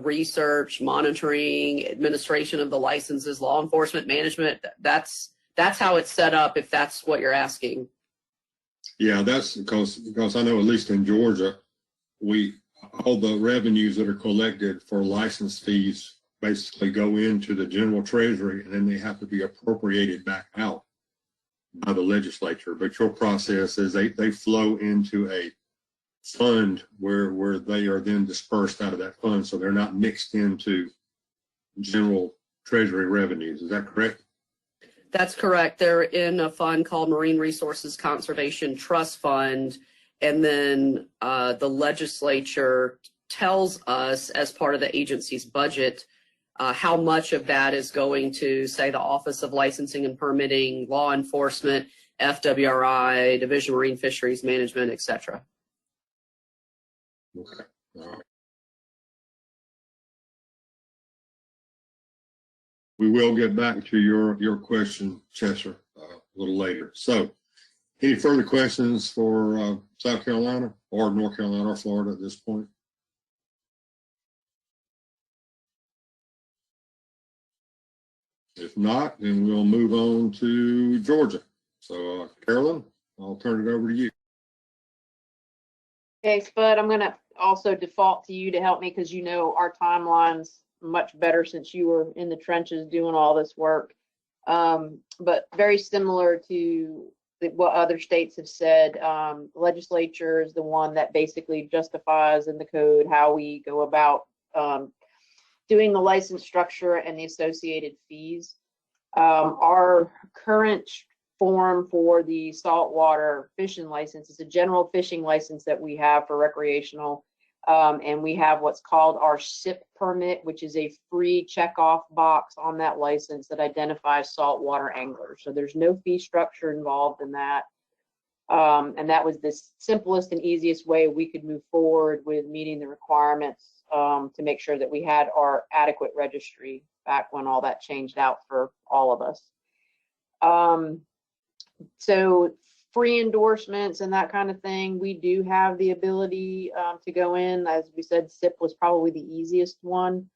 research, monitoring, administration of the licenses, law enforcement, management? That's how it's set up, if that's what you're asking. Yeah, that's because I know at least in Georgia, all the revenues that are collected for license fees basically go into the general treasury, and then they have to be appropriated back out by the legislature. But your process is they flow into a fund where they are then dispersed out of that fund, so they're not mixed into general treasury revenues. Is that correct? That's correct. They're in a fund called Marine Resources Conservation Trust Fund, and then the legislature tells us as part of the agency's budget how much of that is going to, say, the Office of Licensing and Permitting, law enforcement, FWRI, Division of Marine Fisheries Management, etc. Okay. All right. We will get back to your question, Cheshire, a little later. So, any further questions for South Carolina or North Carolina or Florida at this point? If not, then we'll move on to Georgia. So, Carolyn, I'll turn it over to you. Okay, Spud, I'm going to also default to you to help me because you know our timeline's much better since you were in the trenches doing all this work. But very similar to what other states have said, the legislature is the one that basically justifies in the code how we go about doing the license structure and the associated fees. Our current form for the saltwater fishing license is a general fishing license that we have for recreational. And we have what's called our SIP permit, which is a free checkoff box on that license that identifies saltwater anglers. So there's no fee structure involved in that. And that was the simplest and easiest way we could move forward with meeting the requirements to make sure that we had our adequate registry back when all that changed out for all of us. So free endorsements and that kind of thing, we do have the ability to go in. As we said, SIP was probably the easiest one.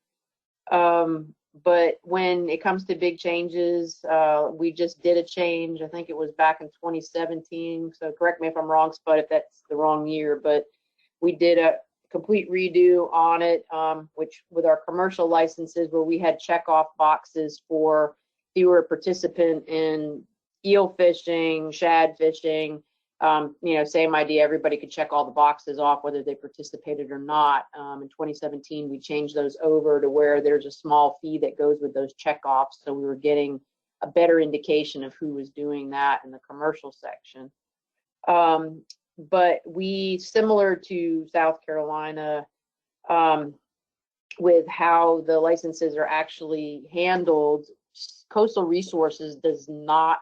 But when it comes to big changes, we just did a change. I think it was back in 2017. So correct me if I'm wrong, Spud, if that's the wrong year, but we did a complete redo on it, which with our commercial licenses where we had checkoff boxes for if you were a participant in eel fishing, shad fishing, same idea. Everybody could check all the boxes off whether they participated or not. In 2017, we changed those over to where there's a small fee that goes with those checkoffs. So we were getting a better indication of who was doing that in the commercial section. But we, similar to South Carolina, with how the licenses are actually handled, Coastal Resources does not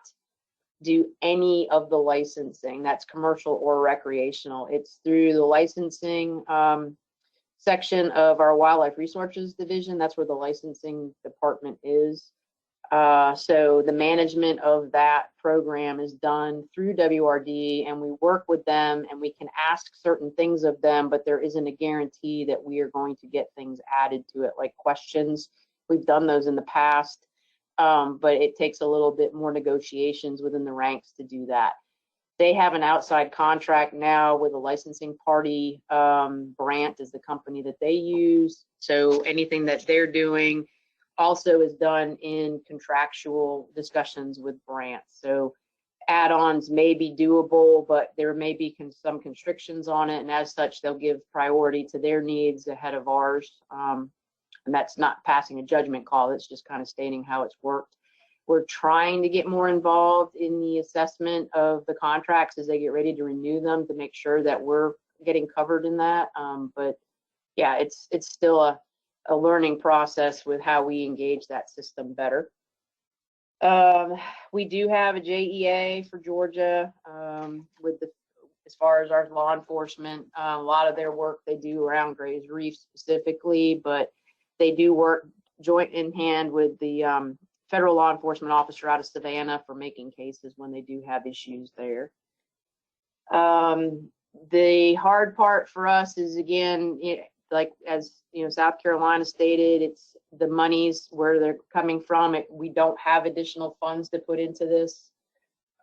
do any of the licensing that's commercial or recreational. It's through the licensing section of our Wildlife Resources Division. That's where the licensing department is. So the management of that program is done through WRD, and we work with them, and we can ask certain things of them, but there isn't a guarantee that we are going to get things added to it, like questions. We've done those in the past, but it takes a little bit more negotiations within the ranks to do that. They have an outside contract now with a licensing party. Brandt is the company that they use. So anything that they're doing also is done in contractual discussions with Brandt. So add-ons may be doable, but there may be some constrictions on it. And as such, they'll give priority to their needs ahead of ours. And that's not passing a judgment call. It's just kind of stating how it's worked. We're trying to get more involved in the assessment of the contracts as they get ready to renew them to make sure that we're getting covered in that. But yeah, it's still a learning process with how we engage that system better. We do have a JEA for Georgia with as far as our law enforcement. A lot of their work they do around Grays Reef specifically, but they do work joint in hand with the federal law enforcement officer out of Savannah for making cases when they do have issues there. The hard part for us is, again, like as you know, South Carolina stated, it's the monies where they're coming from. We don't have additional funds to put into this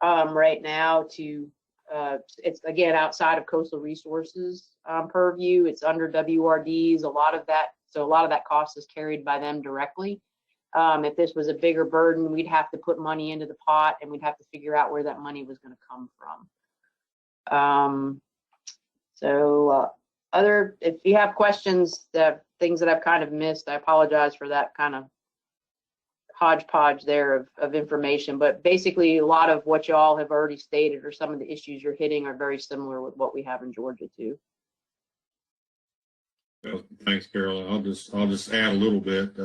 right now. It's again outside of Coastal Resources purview. It's under WRD's. A lot of that cost is carried by them directly. If this was a bigger burden, we'd have to put money into the pot, and we'd have to figure out where that money was going to come from. If you have questions, things that I've kind of missed, I apologize for that kind of hodgepodge there of information. But basically, a lot of what y'all have already stated or some of the issues you're hitting are very similar with what we have in Georgia too. Well, thanks, Carolyn. I'll just add a little bit.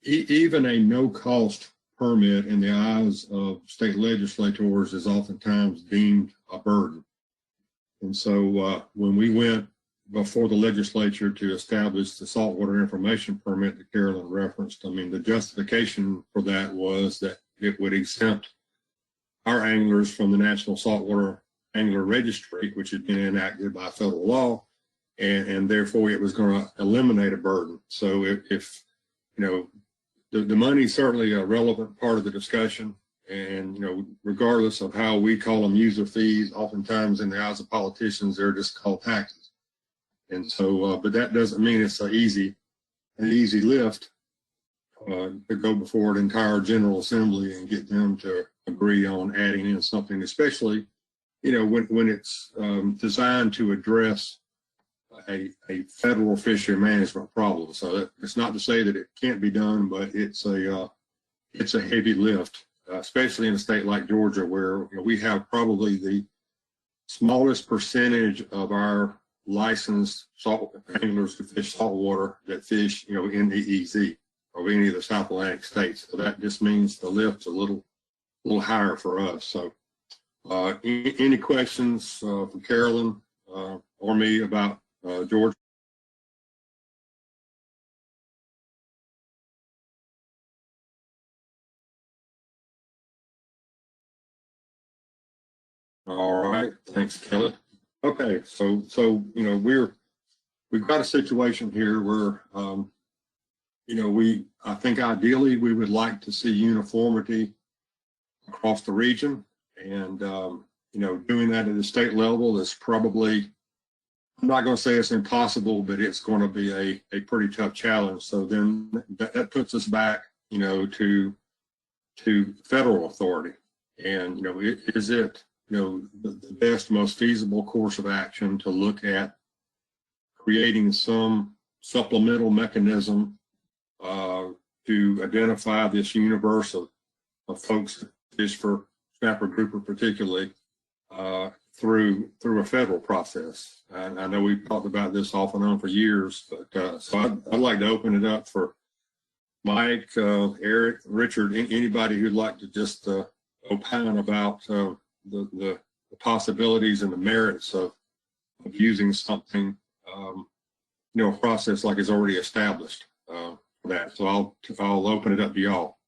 Even a no-cost permit in the eyes of state legislators is oftentimes deemed a burden. And so when we went before the legislature to establish the saltwater information permit that Carolyn referenced, I mean, the justification for that was that it would exempt our anglers from the National Saltwater Angler Registry, which had been enacted by federal law, and therefore it was going to eliminate a burden. So if the money is certainly a relevant part of the discussion. And, regardless of how we call them user fees, oftentimes in the eyes of politicians, they're just called taxes. And so, but that doesn't mean it's an easy lift to go before an entire General Assembly and get them to agree on adding in something, especially, when it's designed to address a federal fishery management problem. So it's not to say that it can't be done, but it's a heavy lift. Especially in a state like Georgia, where we have probably the smallest percentage of our licensed anglers to fish saltwater that fish, in the EEZ or any of the South Atlantic states. So that just means the lift's a little higher for us. So, any questions from Carolyn or me about Georgia? All right, thanks, Kelly. Okay, so we've got a situation here where I think ideally we would like to see uniformity across the region, and doing that at the state level is probably, I'm not going to say it's impossible, but it's going to be a pretty tough challenge. So then that puts us back to federal authority, and is it the best, most feasible course of action to look at creating some supplemental mechanism to identify this universe of folks that fish for snapper grouper particularly through a federal process. And I know we've talked about this off and on for years, but so I'd like to open it up for Mike, Eric, Richard, anybody who'd like to just opine about the possibilities and the merits of using something, a process like is already established for that. So I'll open it up to y'all.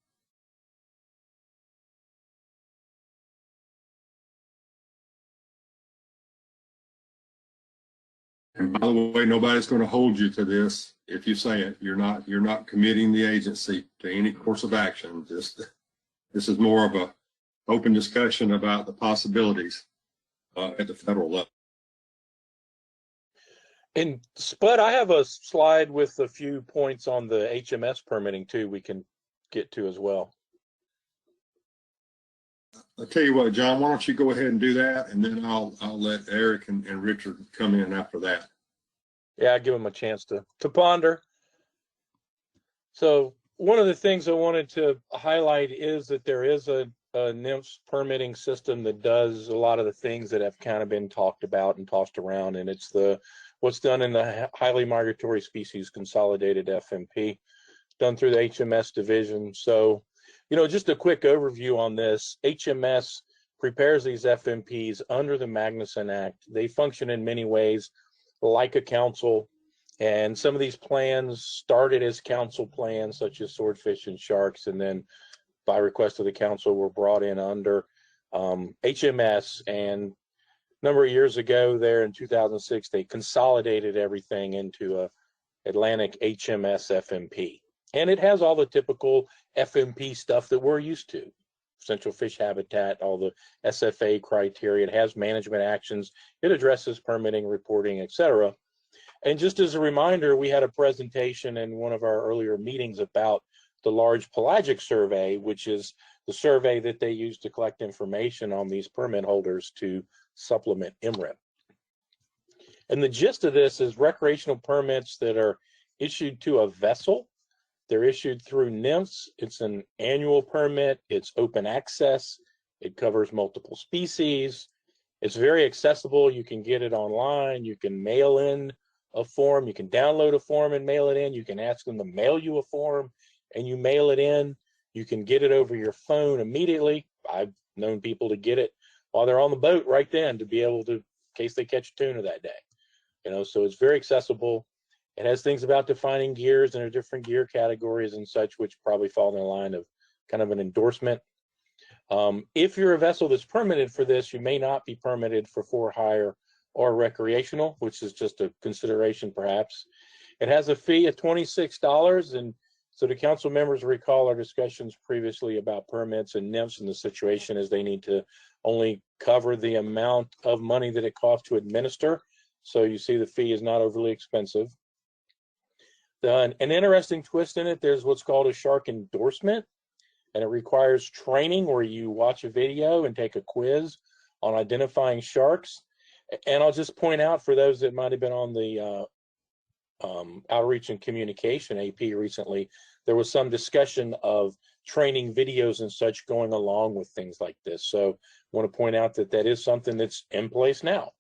And by the way, nobody's going to hold you to this. If you say it, you're not committing the agency to any course of action. Just this is more of a open discussion about the possibilities at the federal level. And Spud, I have a slide with a few points on the HMS permitting too we can get to as well. I'll tell you what, John, why don't you go ahead and do that, and then I'll let Eric and Richard come in after that. Yeah, I'll give them a chance to ponder. So one of the things I wanted to highlight is that there is a NIMS permitting system that does a lot of the things that have kind of been talked about and tossed around, and it's what's done in the highly migratory species consolidated FMP, done through the HMS division. So, just a quick overview on this. HMS prepares these FMPs under the Magnuson Act. They function in many ways like a council, and some of these plans started as council plans, such as swordfish and sharks, and then by request of the council were brought in under HMS. And a number of years ago there in 2006, they consolidated everything into a Atlantic HMS FMP. And it has all the typical FMP stuff that we're used to. Central fish habitat, all the SFA criteria. It has management actions. It addresses permitting, reporting, etc. And just as a reminder, we had a presentation in one of our earlier meetings about the large pelagic survey, which is the survey that they use to collect information on these permit holders to supplement MRIP. And the gist of this is recreational permits that are issued to a vessel. They're issued through NIMS. It's an annual permit. It's open access. It covers multiple species. It's very accessible. You can get it online. You can mail in a form. You can download a form and mail it in. You can ask them to mail you a form and you mail it in. You can get it over your phone immediately. I've known people to get it while they're on the boat right then to be able to, in case they catch a tuna that day. So it's very accessible. It has things about defining gears and there are different gear categories and such, which probably fall in the line of kind of an endorsement. If you're a vessel that's permitted for this, you may not be permitted for hire or recreational, which is just a consideration perhaps. It has a fee of $26, and so the council members recall our discussions previously about permits and NIMS, and the situation is they need to only cover the amount of money that it costs to administer. So you see the fee is not overly expensive. An interesting twist in it, there's what's called a shark endorsement, and it requires training where you watch a video and take a quiz on identifying sharks. And I'll just point out for those that might have been on the outreach and communication AP recently, there was some discussion of training videos and such going along with things like this. So I want to point out that that is something that's in place now.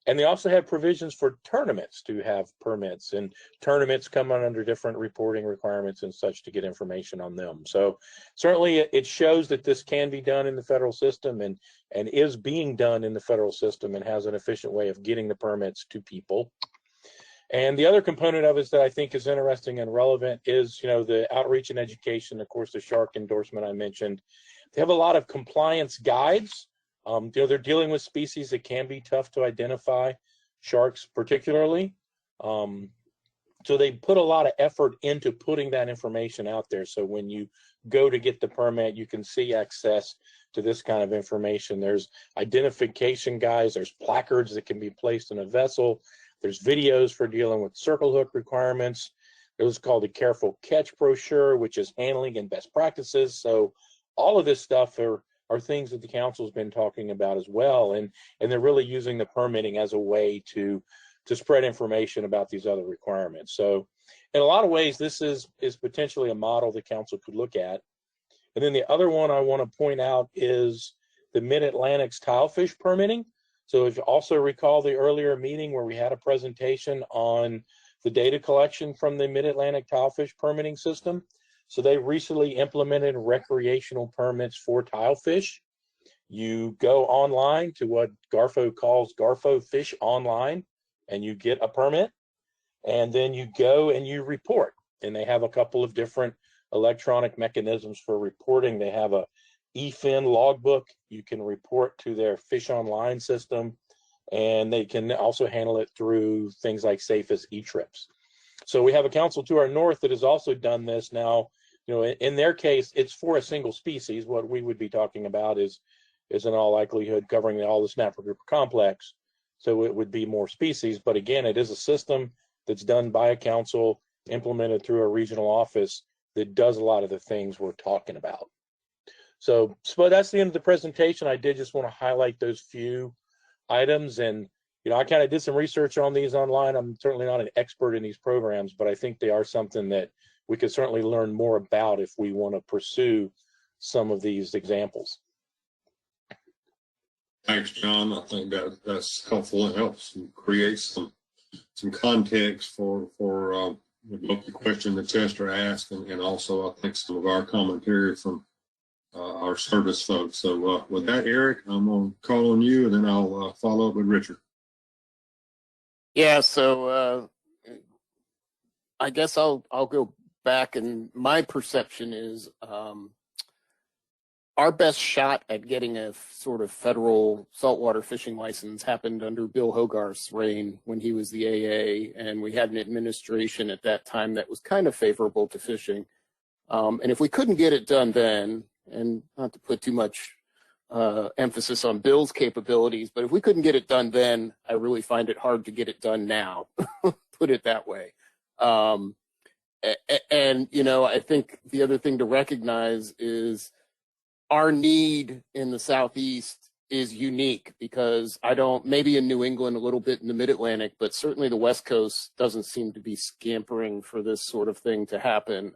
And they also have provisions for tournaments to have permits, and tournaments come under different reporting requirements and such to get information on them. So certainly it shows that this can be done in the federal system and is being done in the federal system and has an efficient way of getting the permits to people. And the other component of it that I think is interesting and relevant is, the outreach and education, of course, the shark endorsement I mentioned. They have a lot of compliance guides. They're dealing with species that can be tough to identify, sharks particularly. So they put a lot of effort into putting that information out there. So when you go to get the permit, you can see access to this kind of information. There's identification guides, there's placards that can be placed in a vessel. There's videos for dealing with circle hook requirements. There's called the Careful Catch brochure, which is handling and best practices. So all of this stuff are things that the council's been talking about as well, and they're really using the permitting as a way to to spread information about these other requirements. So in a lot of ways, this is potentially a model the council could look at. And then the other one I want to point out is the Mid-Atlantic's tilefish permitting. So if you also recall the earlier meeting where we had a presentation on the data collection from the Mid-Atlantic tilefish permitting system. So they recently implemented recreational permits for tilefish. You go online to what Garfo calls Garfo Fish Online, and you get a permit, and then you go and you report. And they have a couple of different electronic mechanisms for reporting. They have a eFin logbook. You can report to their Fish Online system, and they can also handle it through things like SAFMC e-trips. So we have a council to our north that has also done this now. You know, in their case, it's for a single species. What we would be talking about is in all likelihood covering all the snapper grouper complex. So it would be more species, but again, it is a system that's done by a council, implemented through a regional office that does a lot of the things we're talking about. So that's the end of the presentation. I did just want to highlight those few items, and you know, I kind of did some research on these online. I'm certainly not an expert in these programs, but I think they are something that we could certainly learn more about if we want to pursue some of these examples. Thanks, John. I think that's helpful. It helps create some context for both the question the tester asked and also I think some of our commentary from our service folks. So with that, Eric, I'm going to call on you, and then I'll follow up with Richard. Yeah, so I guess I'll go back, and my perception is our best shot at getting a sort of federal saltwater fishing license happened under Bill Hogarth's reign when he was the AA, and we had an administration at that time that was kind of favorable to fishing. And if we couldn't get it done then, and not to put too much emphasis on Bill's capabilities, but if we couldn't get it done then, I really find it hard to get it done now, put it that way. And, you know, I think the other thing to recognize is our need in the Southeast is unique because maybe in New England, a little bit in the Mid-Atlantic, but certainly the West Coast doesn't seem to be scampering for this sort of thing to happen.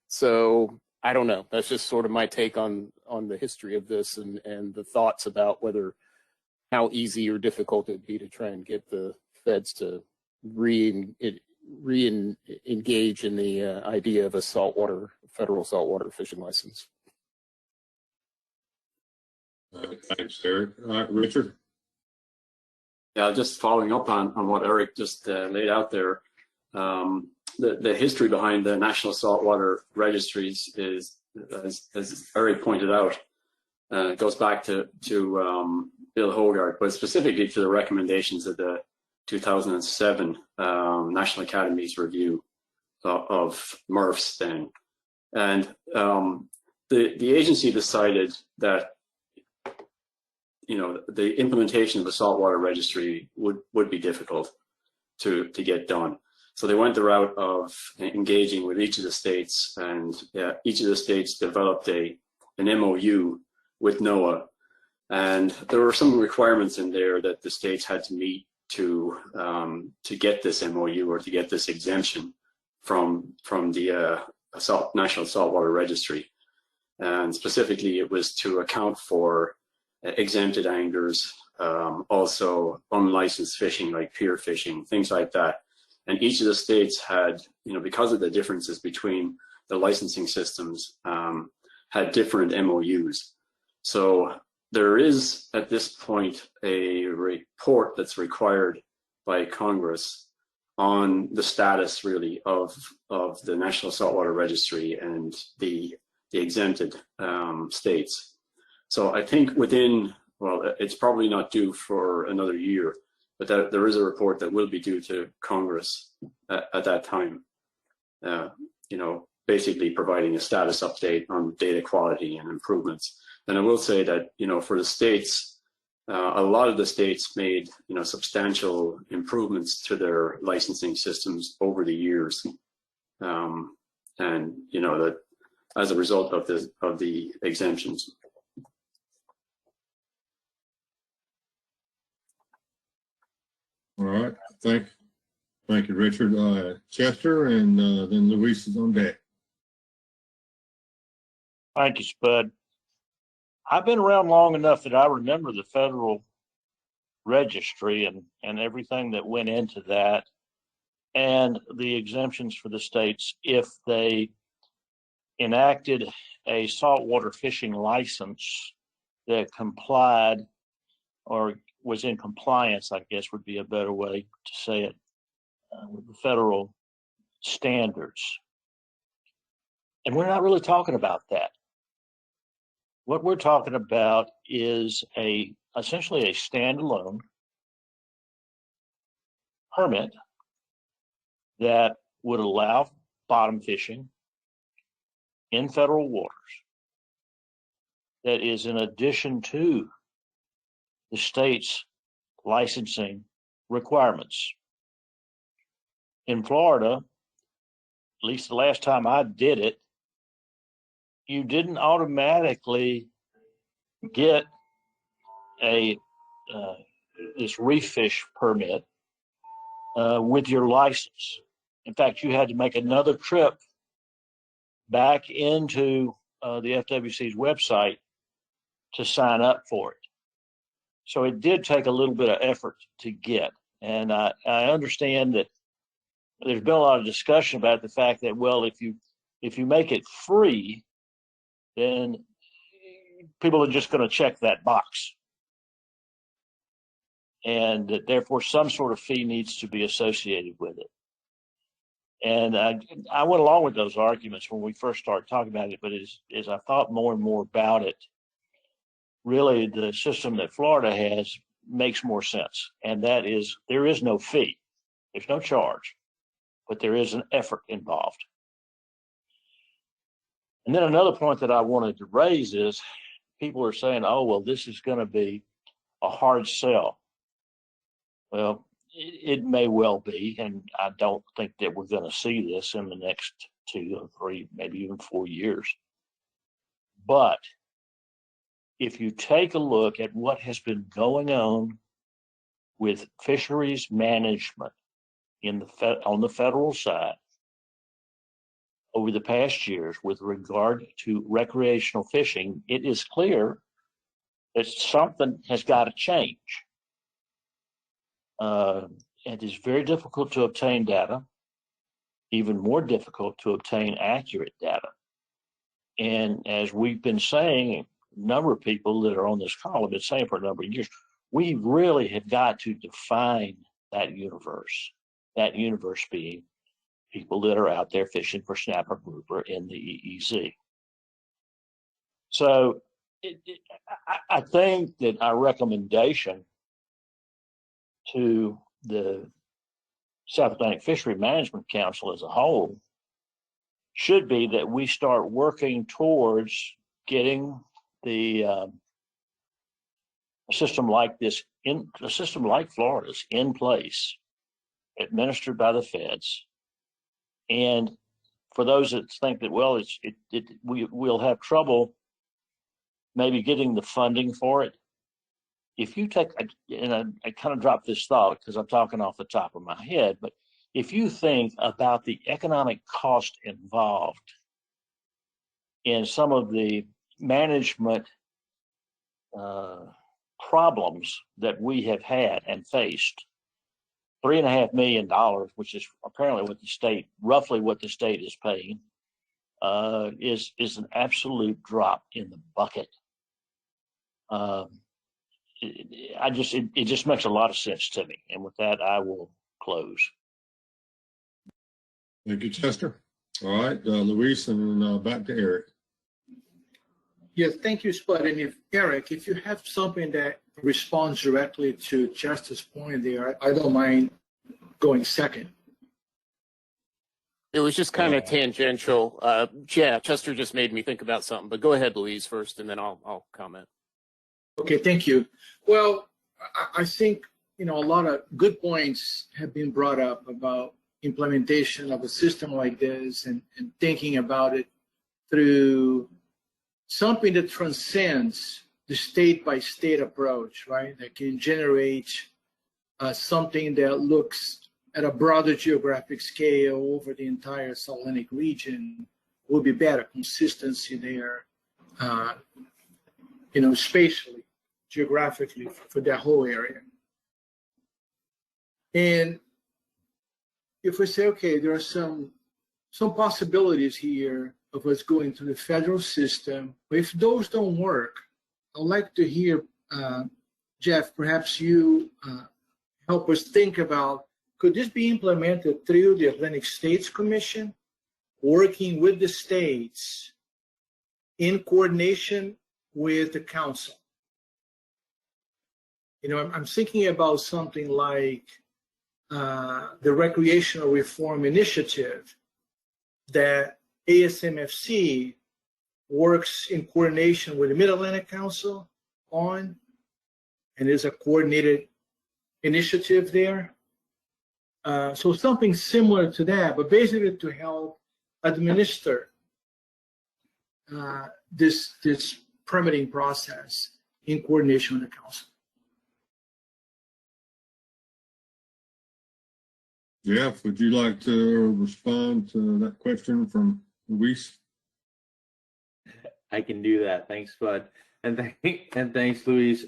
So I don't know. That's just sort of my take on the history of this and the thoughts about how easy or difficult it'd be to try and get the feds to re-engage in the idea of a federal saltwater fishing license. Thanks, Eric. Richard? Yeah, just following up on what Eric just laid out there. The history behind the National Saltwater Registries is, as Eric pointed out, goes back to Bill Hogarth, but specifically to the recommendations of the 2007 National Academy's review of MRFs then. And the agency decided that, you know, the implementation of a saltwater registry would be difficult to get done. So they went the route of engaging with each of the states, and each of the states developed an MOU with NOAA. And there were some requirements in there that the states had to meet to get this MOU or to get this exemption from the National Saltwater Registry. And specifically, it was to account for exempted anglers, also unlicensed fishing like pier fishing, things like that. And each of the states had, you know, because of the differences between the licensing systems, had different MOUs. So there is at this point a report that's required by Congress on the status really of the National Saltwater Registry and the exempted states. So I think it's probably not due for another year, but there is a report that will be due to Congress at that time, you know, basically providing a status update on data quality and improvements. And I will say that, you know, for the states, a lot of the states made, you know, substantial improvements to their licensing systems over the years. And, you know, that as a result of the exemptions. All right. Thank you, Richard. Chester, and then Luis is on deck. Thank you, Spud. I've been around long enough that I remember the federal registry and everything that went into that, and the exemptions for the states if they enacted a saltwater fishing license that complied or was in compliance, I guess would be a better way to say it, with the federal standards. And we're not really talking about that. What we're talking about is essentially a standalone permit that would allow bottom fishing in federal waters that is in addition to the state's licensing requirements. In Florida, at least the last time I did it, you didn't automatically get this Refish permit with your license. In fact, you had to make another trip back into the FWC's website to sign up for it. So it did take a little bit of effort to get. And I understand that there's been a lot of discussion about the fact that, well, if you make it free, then people are just going to check that box. And that therefore some sort of fee needs to be associated with it. And I went along with those arguments when we first started talking about it, but as I thought more and more about it, really the system that Florida has makes more sense. And that is, there is no fee. There's no charge, but there is an effort involved. And then another point that I wanted to raise is people are saying, oh, well, this is going to be a hard sell. Well, it may well be, and I don't think that we're going to see this in the next 2 or 3, maybe even 4 years. But if you take a look at what has been going on with fisheries management on the federal side over the past years with regard to recreational fishing, it is clear that something has got to change. It is very difficult to obtain data, even more difficult to obtain accurate data. And as we've been saying, a number of people that are on this call have been saying for a number of years, we really have got to define that universe being people that are out there fishing for snapper grouper in the EEZ. So I think that our recommendation to the South Atlantic Fishery Management Council as a whole should be that we start working towards getting a system like this, a system like Florida's, in place, administered by the feds. And for those that think that, well, we'll have trouble maybe getting the funding for it, if you take, and I kind of dropped this thought because I'm talking off the top of my head, but if you think about the economic cost involved in some of the management problems that we have had and faced, $3.5 million, which is apparently what the state, roughly what the state is paying, is an absolute drop in the bucket. It just makes a lot of sense to me. And with that, I will close. Thank you, Chester. All right, Luis, and then back to Eric. Yes, thank you, Spud. And Eric, if you have something that responds directly to Chester's point there, I don't mind going second. It was just kind of tangential. Yeah, Chester just made me think about something, but go ahead, Louise, first, and then I'll comment. Okay, thank you. Well, I think, a lot of good points have been brought up about implementation of a system like this and thinking about it through something that transcends the state-by-state approach, right? That can generate something that looks at a broader geographic scale over the entire Salt Atlantic region would be better. Consistency there, spatially, geographically for that whole area. And if we say, okay, there are some possibilities here of us going to the federal system, but if those don't work, I'd like to hear, Jeff, perhaps you help us think about, could this be implemented through the Atlantic States Commission, working with the states in coordination with the council? I'm thinking about something like the Recreational Reform Initiative that ASMFC works in coordination with the Mid-Atlantic Council on, and is a coordinated initiative there. So something similar to that, but basically to help administer this permitting process in coordination with the council. Jeff, would you like to respond to that question from Luis? I can do that. Thanks, Bud. And thanks, Luis.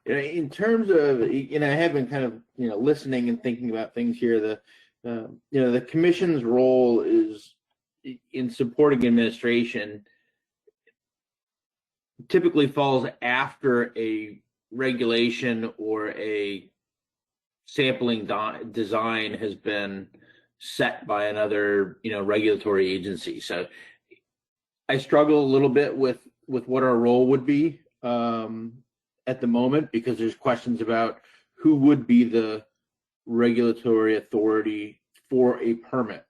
In terms of, I have been kind of, listening and thinking about things here. The commission's role is in supporting administration typically falls after a regulation or a sampling design has been set by another, regulatory agency. So I struggle a little bit with what our role would be at the moment, because there's questions about who would be the regulatory authority for a permit.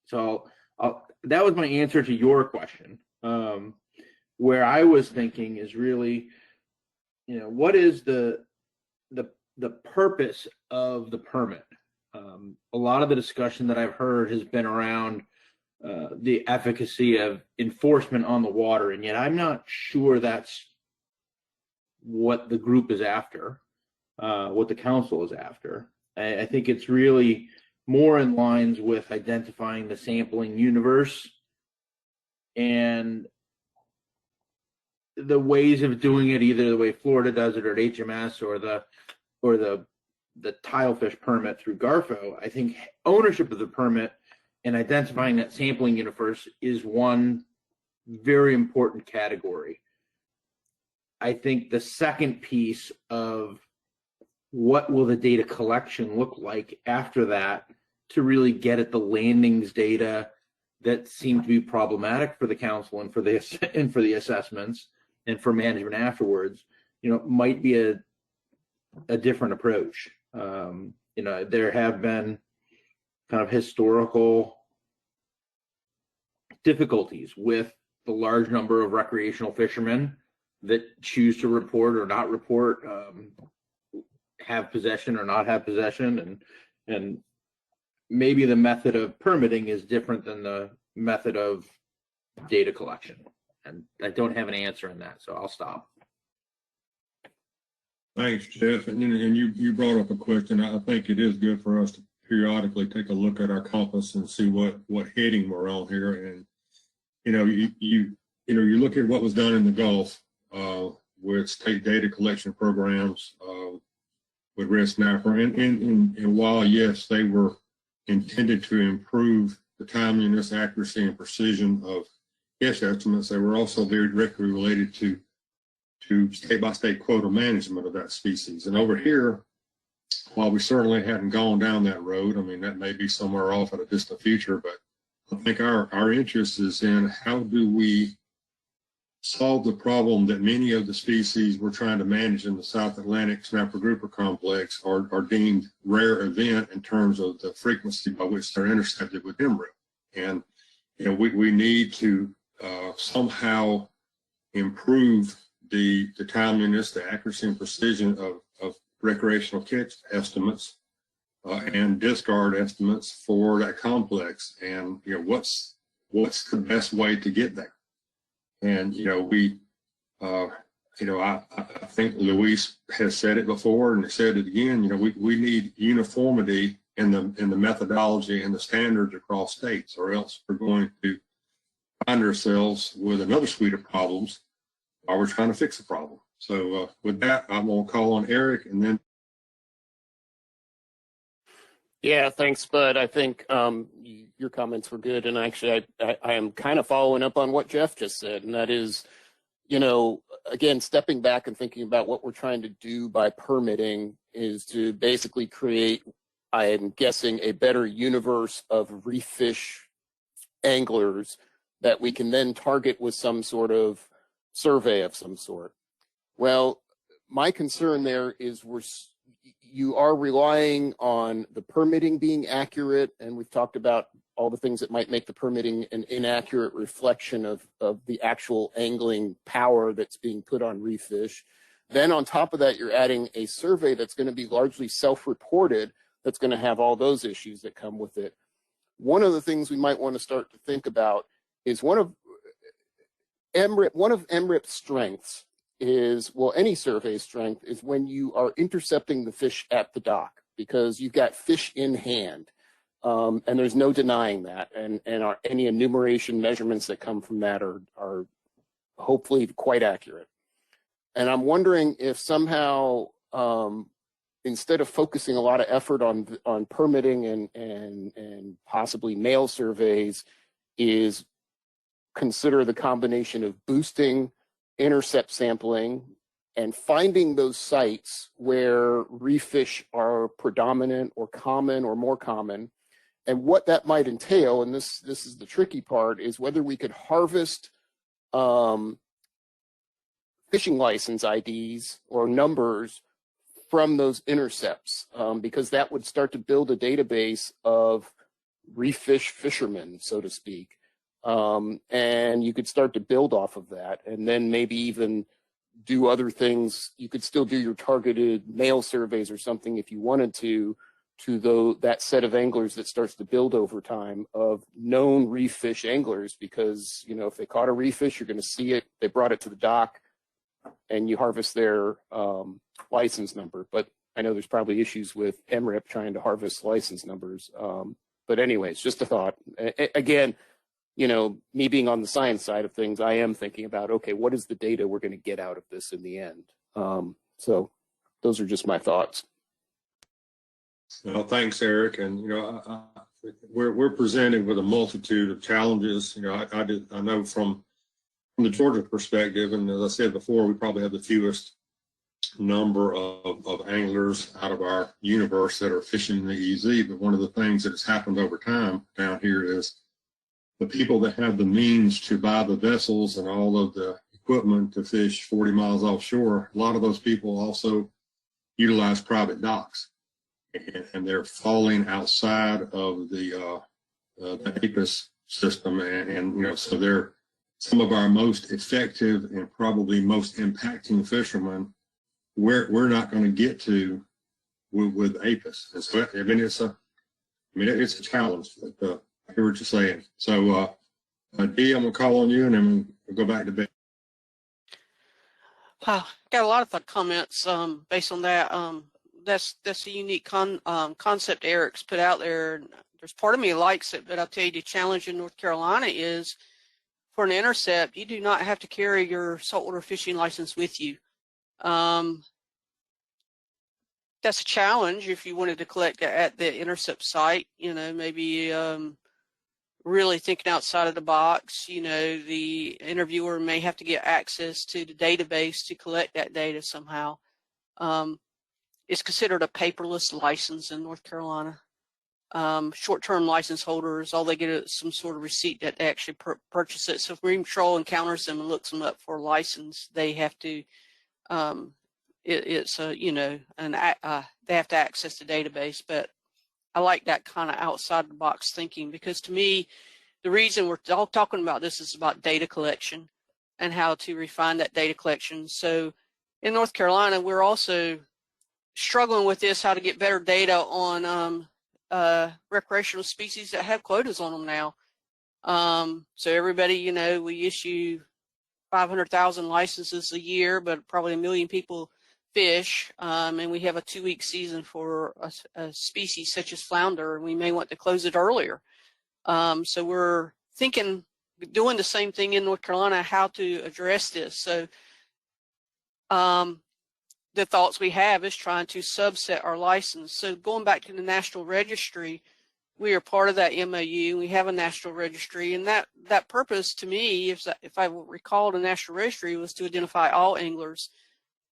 So that was my answer to your question. Where I was thinking is really, what is the purpose of the permit? A lot of the discussion that I've heard has been around the efficacy of enforcement on the water, and yet I'm not sure that's what the group is after, what the council is after. I think it's really more in lines with identifying the sampling universe and the ways of doing it, either the way Florida does it or at HMS or the tilefish permit through Garfo. I think ownership of the permit and identifying that sampling universe is one very important category. I think the second piece of what will the data collection look like after that to really get at the landings data that seem to be problematic for the council and for the assessments and for management afterwards, might be a different approach. There have been kind of historical difficulties with the large number of recreational fishermen that choose to report or not report, have possession or not have possession, and maybe the method of permitting is different than the method of data collection. And I don't have an answer in that, so I'll stop. Thanks, Jeff. And you brought up a question. I think it is good for us to periodically take a look at our compass and see what heading we're on here. And you look at what was done in the Gulf with state data collection programs with red snapper, and while yes, they were intended to improve the timeliness, accuracy, and precision of catch estimates, they were also very directly related to state-by-state quota management of that species. And over here, while we certainly hadn't gone down that road, I mean, that may be somewhere off in a distant future, but I think our interest is in how do we solve the problem that many of the species we're trying to manage in the South Atlantic snapper grouper complex are deemed rare event in terms of the frequency by which they're intercepted with MRIP. And we need to somehow improve the timeliness, the accuracy and precision of recreational catch estimates and discard estimates for that complex. And what's the best way to get there? And we I think Luis has said it before and said it again. We need uniformity in the methodology and the standards across states, or else we're going to find ourselves with another suite of problems while we're trying to fix a problem. So with that, I'm going to call on Eric, and then. Yeah, thanks, Bud. I think your comments were good, and actually, I am kind of following up on what Jeff just said, and that is, again, stepping back and thinking about what we're trying to do by permitting is to basically create, I am guessing, a better universe of reef fish anglers that we can then target with some sort of survey of some sort. Well, my concern there is you are relying on the permitting being accurate, and we've talked about all the things that might make the permitting an inaccurate reflection of the actual angling power that's being put on reef fish. Then on top of that, you're adding a survey that's going to be largely self-reported, that's going to have all those issues that come with it. One of the things we might want to start to think about is one of MRIP's strengths is, well, any survey strength is when you are intercepting the fish at the dock, because you've got fish in hand, and there's no denying that, and any enumeration measurements that come from that are hopefully quite accurate. And I'm wondering if somehow, instead of focusing a lot of effort on permitting and possibly mail surveys, is consider the combination of boosting intercept sampling and finding those sites where reef fish are predominant or common or more common. And what that might entail, and this is the tricky part, is whether we could harvest fishing license IDs or numbers from those intercepts, because that would start to build a database of reef fish fishermen, so to speak. And you could start to build off of that, and then maybe even do other things. You could still do your targeted mail surveys or something if you wanted to that set of anglers that starts to build over time of known reef fish anglers, because, if they caught a reef fish, you're going to see it. They brought it to the dock, and you harvest their license number. But I know there's probably issues with MRIP trying to harvest license numbers. But anyways, just a thought. Again, me being on the science side of things, I am thinking about, okay, what is the data we're going to get out of this in the end? So those are just my thoughts. Well, thanks, Eric. And, we're presented with a multitude of challenges. I know from the Georgia perspective, and as I said before, we probably have the fewest number of anglers out of our universe that are fishing the EZ. But one of the things that has happened over time down here is the people that have the means to buy the vessels and all of the equipment to fish 40 miles offshore, a lot of those people also utilize private docks, and they're falling outside of the APIS system, and so they're some of our most effective and probably most impacting fishermen. We're not going to get to with APIS, and so it's a challenge. But, I hear what you're saying. So, Dee, I'm going to call on you, and then we'll go back to Ben. Got a lot of comments based on that. That's a unique concept Eric's put out there. There's part of me likes it, but I'll tell you, the challenge in North Carolina is, for an intercept, you do not have to carry your saltwater fishing license with you. That's a challenge if you wanted to collect at the intercept site, maybe really thinking outside of the box. The interviewer may have to get access to the database to collect that data somehow. It's considered a paperless license in North Carolina. Short-term license holders, all they get is some sort of receipt that they actually purchase it. So if Marine Patrol encounters them and looks them up for a license, they have to, they have to access the database. But I like that kind of outside the box thinking, because to me, the reason we're all talking about this is about data collection and how to refine that data collection. So in North Carolina, we're also struggling with this, how to get better data on recreational species that have quotas on them now. So everybody, we issue 500,000 licenses a year, but probably 1 million people fish. And we have a 2-week season for a species such as flounder, and we may want to close it earlier. So we're thinking, doing the same thing in North Carolina, how to address this. So the thoughts we have is trying to subset our license. So going back to the National Registry, we are part of that MOU. We have a national registry, and that purpose to me, if I recall, the National Registry was to identify all anglers.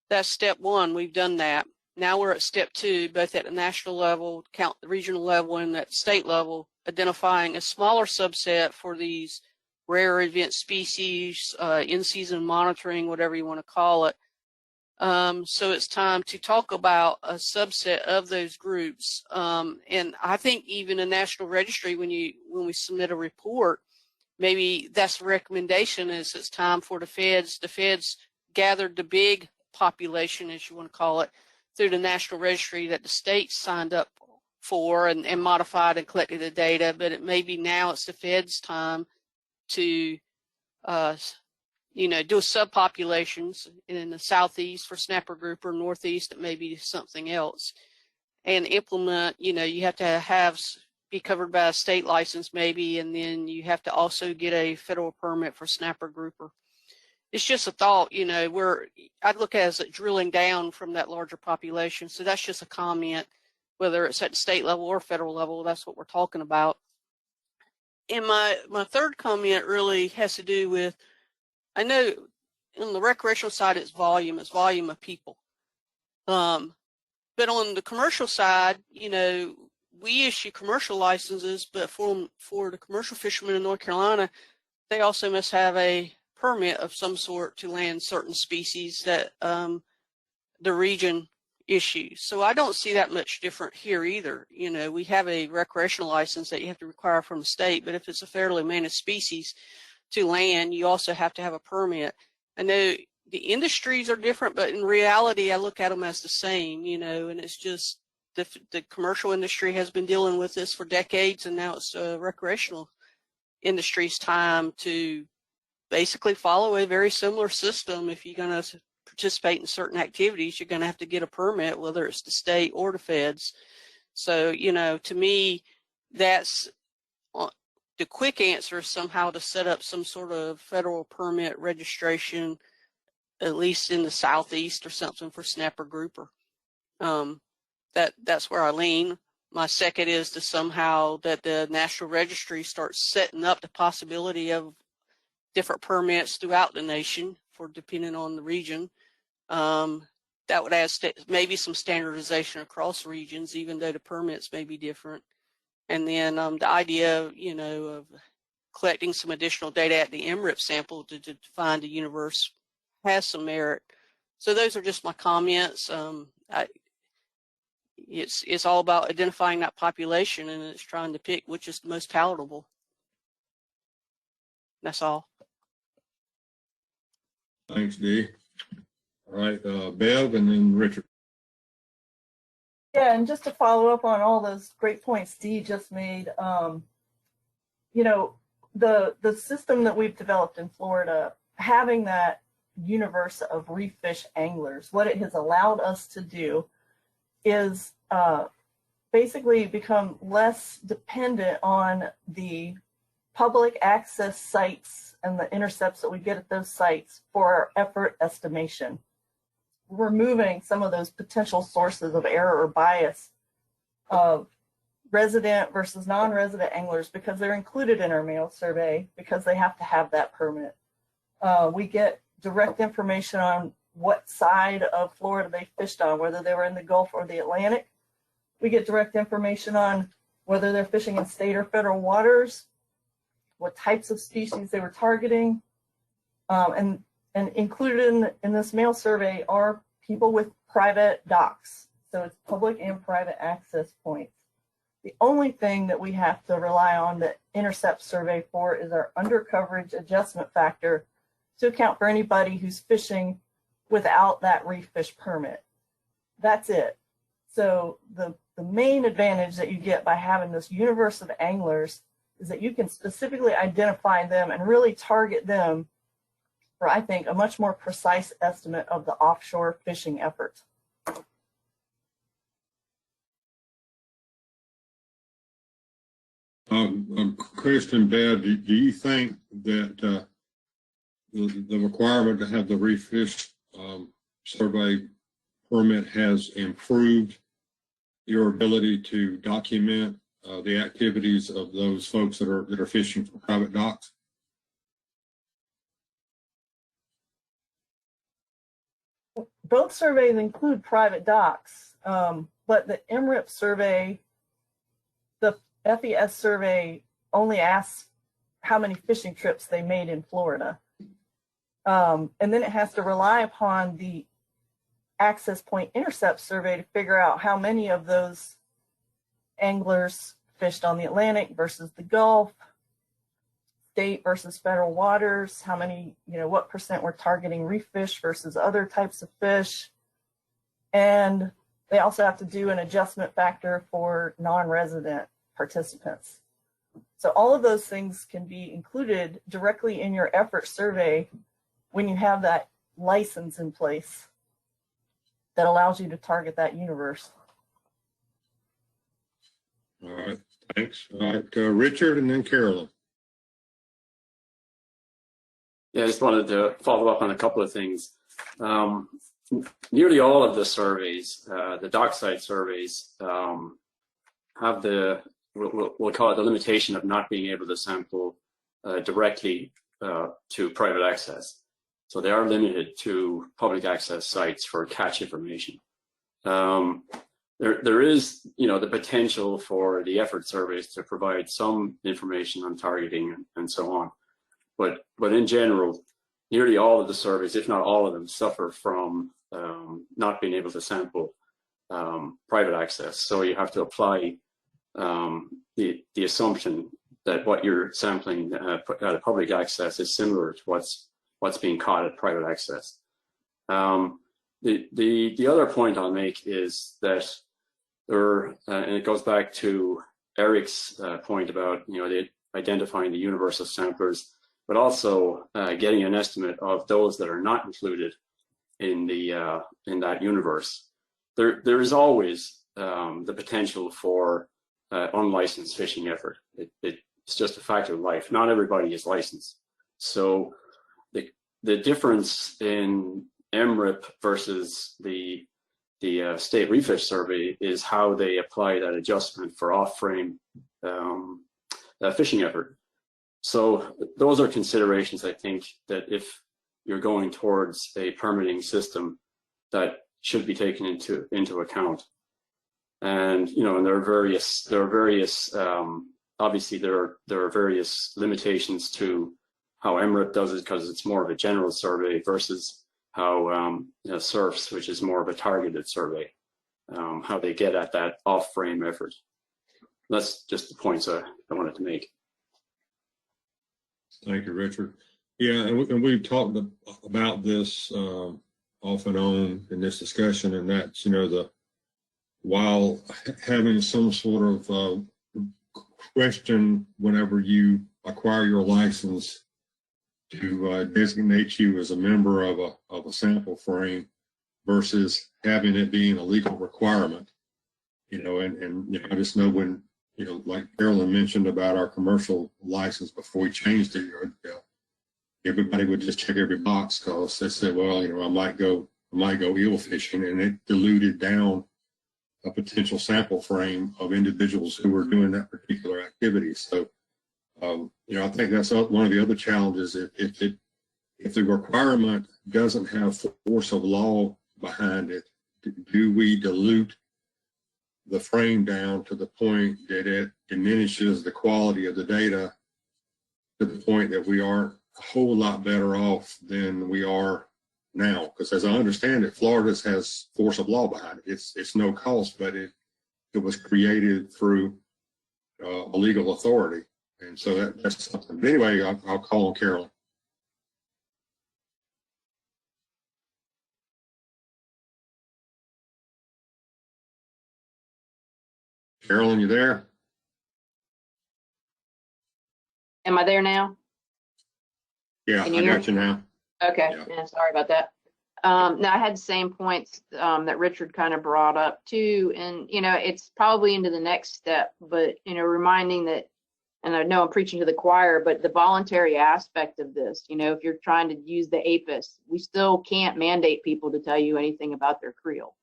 That's step one. We've done that. Now we're at step two, both at the national level, the regional level, and at state level, identifying a smaller subset for these rare event species, in-season monitoring, whatever you want to call it. So it's time to talk about a subset of those groups. And I think even a national registry, when we submit a report, maybe that's the recommendation, is it's time for the feds gathered the big population, as you want to call it, through the national registry that the states signed up for and modified and collected the data. But maybe now it's the feds' time to do subpopulations in the southeast for snapper grouper, northeast it may be something else, and implement. You have to be covered by a state license maybe, and then you have to also get a federal permit for snapper grouper. It's just a thought. I'd look at it as drilling down from that larger population. So that's just a comment, whether it's at the state level or federal level. That's what we're talking about. And my third comment really has to do with, I know on the recreational side, it's volume of people. But on the commercial side, we issue commercial licenses, but for the commercial fishermen in North Carolina, they also must have a permit of some sort to land certain species that the region issues. So I don't see that much different here either. We have a recreational license that you have to require from the state, but if it's a federally managed species to land, you also have to have a permit. I know the industries are different, but in reality, I look at them as the same, and it's just the commercial industry has been dealing with this for decades, and now it's recreational industry's time to basically follow a very similar system. If you're going to participate in certain activities, you're going to have to get a permit, whether it's the state or the feds. So, to me, that's the quick answer is somehow to set up some sort of federal permit registration, at least in the southeast or something, for snapper grouper. That's where I lean. My second is to somehow that the National Registry starts setting up the possibility of different permits throughout the nation for depending on the region. That would add maybe some standardization across regions, even though the permits may be different. And then the idea of collecting some additional data at the MRIP sample to find a universe has some merit. So those are just my comments. It's all about identifying that population, and it's trying to pick which is the most palatable. That's all. Thanks, Dee. All right, Bev, and then Richard. Yeah, and just to follow up on all those great points Dee just made, the system that we've developed in Florida, having that universe of reef fish anglers, what it has allowed us to do is basically become less dependent on the public access sites and the intercepts that we get at those sites for our effort estimation. Removing some of those potential sources of error or bias of resident versus non-resident anglers, because they're included in our mail survey because they have to have that permit. We get direct information on what side of Florida they fished on, whether they were in the Gulf or the Atlantic. We get direct information on whether they're fishing in state or federal waters, what types of species they were targeting, and included in this mail survey are people with private docks. So it's public and private access points. The only thing that we have to rely on the intercept survey for is our undercoverage adjustment factor to account for anybody who's fishing without that reef fish permit. That's it. So the main advantage that you get by having this universe of anglers is that you can specifically identify them and really target them for, I think, a much more precise estimate of the offshore fishing effort. Kristen, Bev, do you think that the requirement to have the Refish survey permit has improved your ability to document the activities of those folks that are fishing for private docks? Both surveys include private docks, but the MRIP survey, the FES survey only asks how many fishing trips they made in Florida. And then it has to rely upon the access point intercept survey to figure out how many of those anglers fished on the Atlantic versus the Gulf, state versus federal waters, how many, what percent were targeting reef fish versus other types of fish. And they also have to do an adjustment factor for non-resident participants. So all of those things can be included directly in your effort survey when you have that license in place that allows you to target that universe. All right, thanks. All right, Richard and then Carolyn. Yeah, I just wanted to follow up on a couple of things. Nearly all of the surveys, the dockside surveys, have we'll call it the limitation of not being able to sample directly to private access. So they are limited to public access sites for catch information. There is, the potential for the effort surveys to provide some information on targeting and so on. But in general, nearly all of the surveys, if not all of them, suffer from not being able to sample private access. So you have to apply the assumption that what you're sampling at a public access is similar to what's being caught at private access. The other point I'll make is that and it goes back to Eric's point about identifying the universe of samplers, but also getting an estimate of those that are not included in that universe. There is always the potential for unlicensed fishing effort. It's just a fact of life. Not everybody is licensed. So the difference in MRIP versus the state Refish survey is how they apply that adjustment for off-frame fishing effort. So those are considerations, I think, that if you're going towards a permitting system, that should be taken into account. And and there are various obviously there are various limitations to how MRIP does it, because it's more of a general survey versus how SURFs, which is more of a targeted survey, how they get at that off-frame effort. That's just the points I wanted to make. Thank you, Richard. Yeah, and we've talked about this off and on in this discussion, and that's, while having some sort of question whenever you acquire your license to designate you as a member of a sample frame versus having it being a legal requirement, and I just know when, like Carolyn mentioned about our commercial license before we changed it, everybody would just check every box because they said, well, I might go eel fishing, and it diluted down a potential sample frame of individuals who were doing that particular activity. So, I think that's one of the other challenges. If the requirement doesn't have force of law behind it, do we dilute the frame down to the point that it diminishes the quality of the data to the point that we are a whole lot better off than we are now? Because as I understand it, Florida has force of law behind it. It's no cost, but it was created through a legal authority. And so that's something. But anyway, I'll call on Carolyn. Carolyn, you there? Am I there now? Yeah, I got you now. Okay, Yeah. yeah, sorry about that. Now I had the same points that Richard kind of brought up too, and it's probably into the next step, but reminding that, and I know I'm preaching to the choir, but the voluntary aspect of this, if you're trying to use the APIS, we still can't mandate people to tell you anything about their creel.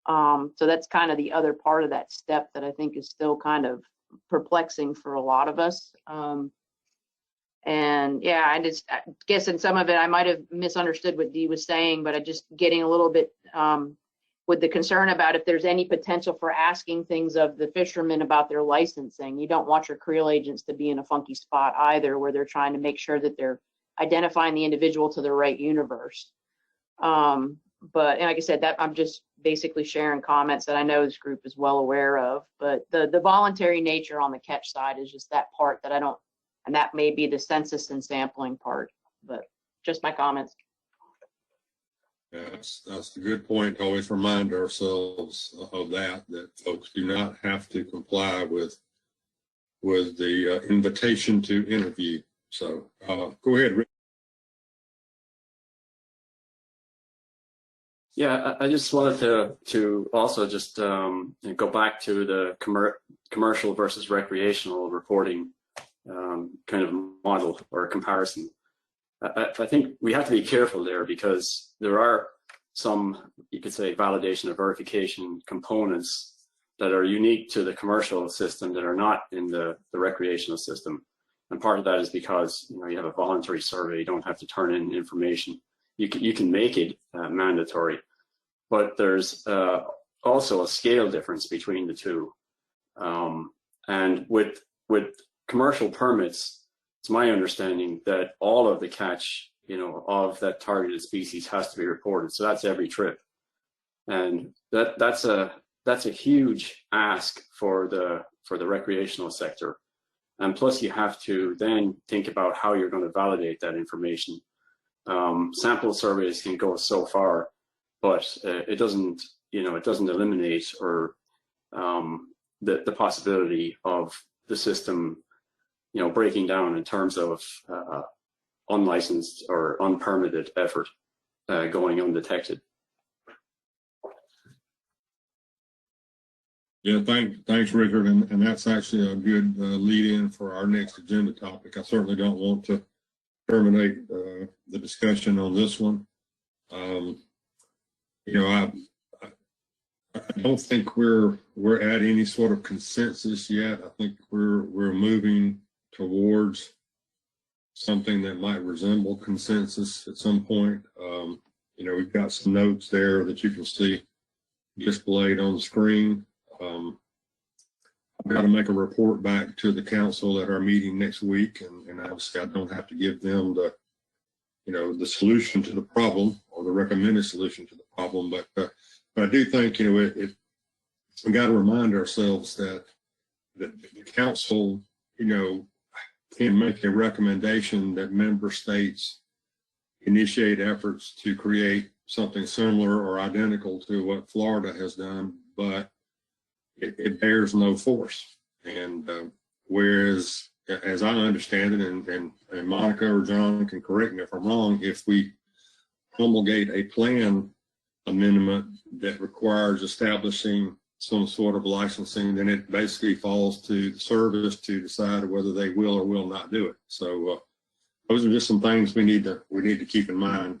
So that's kind of the other part of that step that I think is still kind of perplexing for a lot of us. And yeah, I guess in some of it, I might have misunderstood what Dee was saying, but I just getting a little bit with the concern about if there's any potential for asking things of the fishermen about their licensing. You don't want your creel agents to be in a funky spot either, where they're trying to make sure that they're identifying the individual to the right universe. But and like I said, that I'm just basically sharing comments that I know this group is well aware of. But the voluntary nature on the catch side is just that part that I don't. And that may be the census and sampling part, but just my comments. Yeah, that's a good point. Always remind ourselves of that folks do not have to comply with the invitation to interview. So go ahead, Rick. Yeah, I just wanted to also just go back to the commercial versus recreational reporting kind of model or comparison. I think we have to be careful there, because there are some, you could say, validation or verification components that are unique to the commercial system that are not in the recreational system. And part of that is because you have a voluntary survey, you don't have to turn in information. You can make it mandatory, but there's also a scale difference between the two. And with commercial permits, it's my understanding that all of the catch, of that targeted species has to be reported. So that's every trip, and that's a huge ask for the recreational sector. And plus, you have to then think about how you're going to validate that information. Sample surveys can go so far, but it doesn't eliminate or the possibility of the system breaking down in terms of unlicensed or unpermitted effort going undetected. Yeah, thanks, Richard, and that's actually a good lead-in for our next agenda topic. I certainly don't want to terminate the discussion on this one. I don't think we're at any sort of consensus yet. I think we're moving towards something that might resemble consensus at some point. We've got some notes there that you can see displayed on the screen. I've got to make a report back to the council at our meeting next week, and obviously I don't have to give them the solution to the problem or the recommended solution to the problem, but I do think we got to remind ourselves that the council can make a recommendation that member states initiate efforts to create something similar or identical to what Florida has done, but it bears no force. And whereas, as I understand it, and Monica or John can correct me if I'm wrong, if we promulgate a plan amendment that requires establishing some sort of licensing, then it basically falls to the service to decide whether they will or will not do it. So those are just some things we need to keep in mind.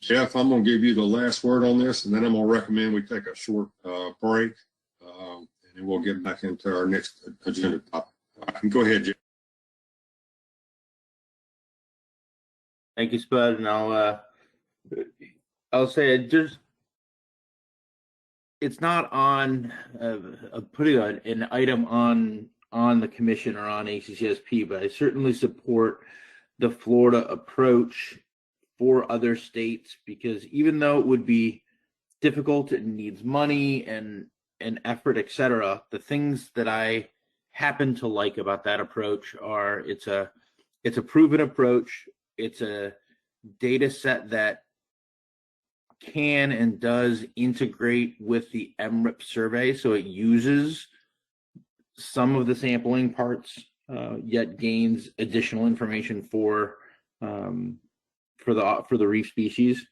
Jeff, I'm going to give you the last word on this, and then I'm going to recommend we take a short break, and then we'll get back into our next agenda topic. Go ahead, Jeff. Thank you, Spud, and I'll say it's not on putting an item on the commission or on ACCSP, but I certainly support the Florida approach for other states, because even though it would be difficult and needs money and effort, etc., the things that I happen to like about that approach are it's a proven approach. It's a data set that can and does integrate with the MRIP survey, so it uses some of the sampling parts, yet gains additional information for for the reef species,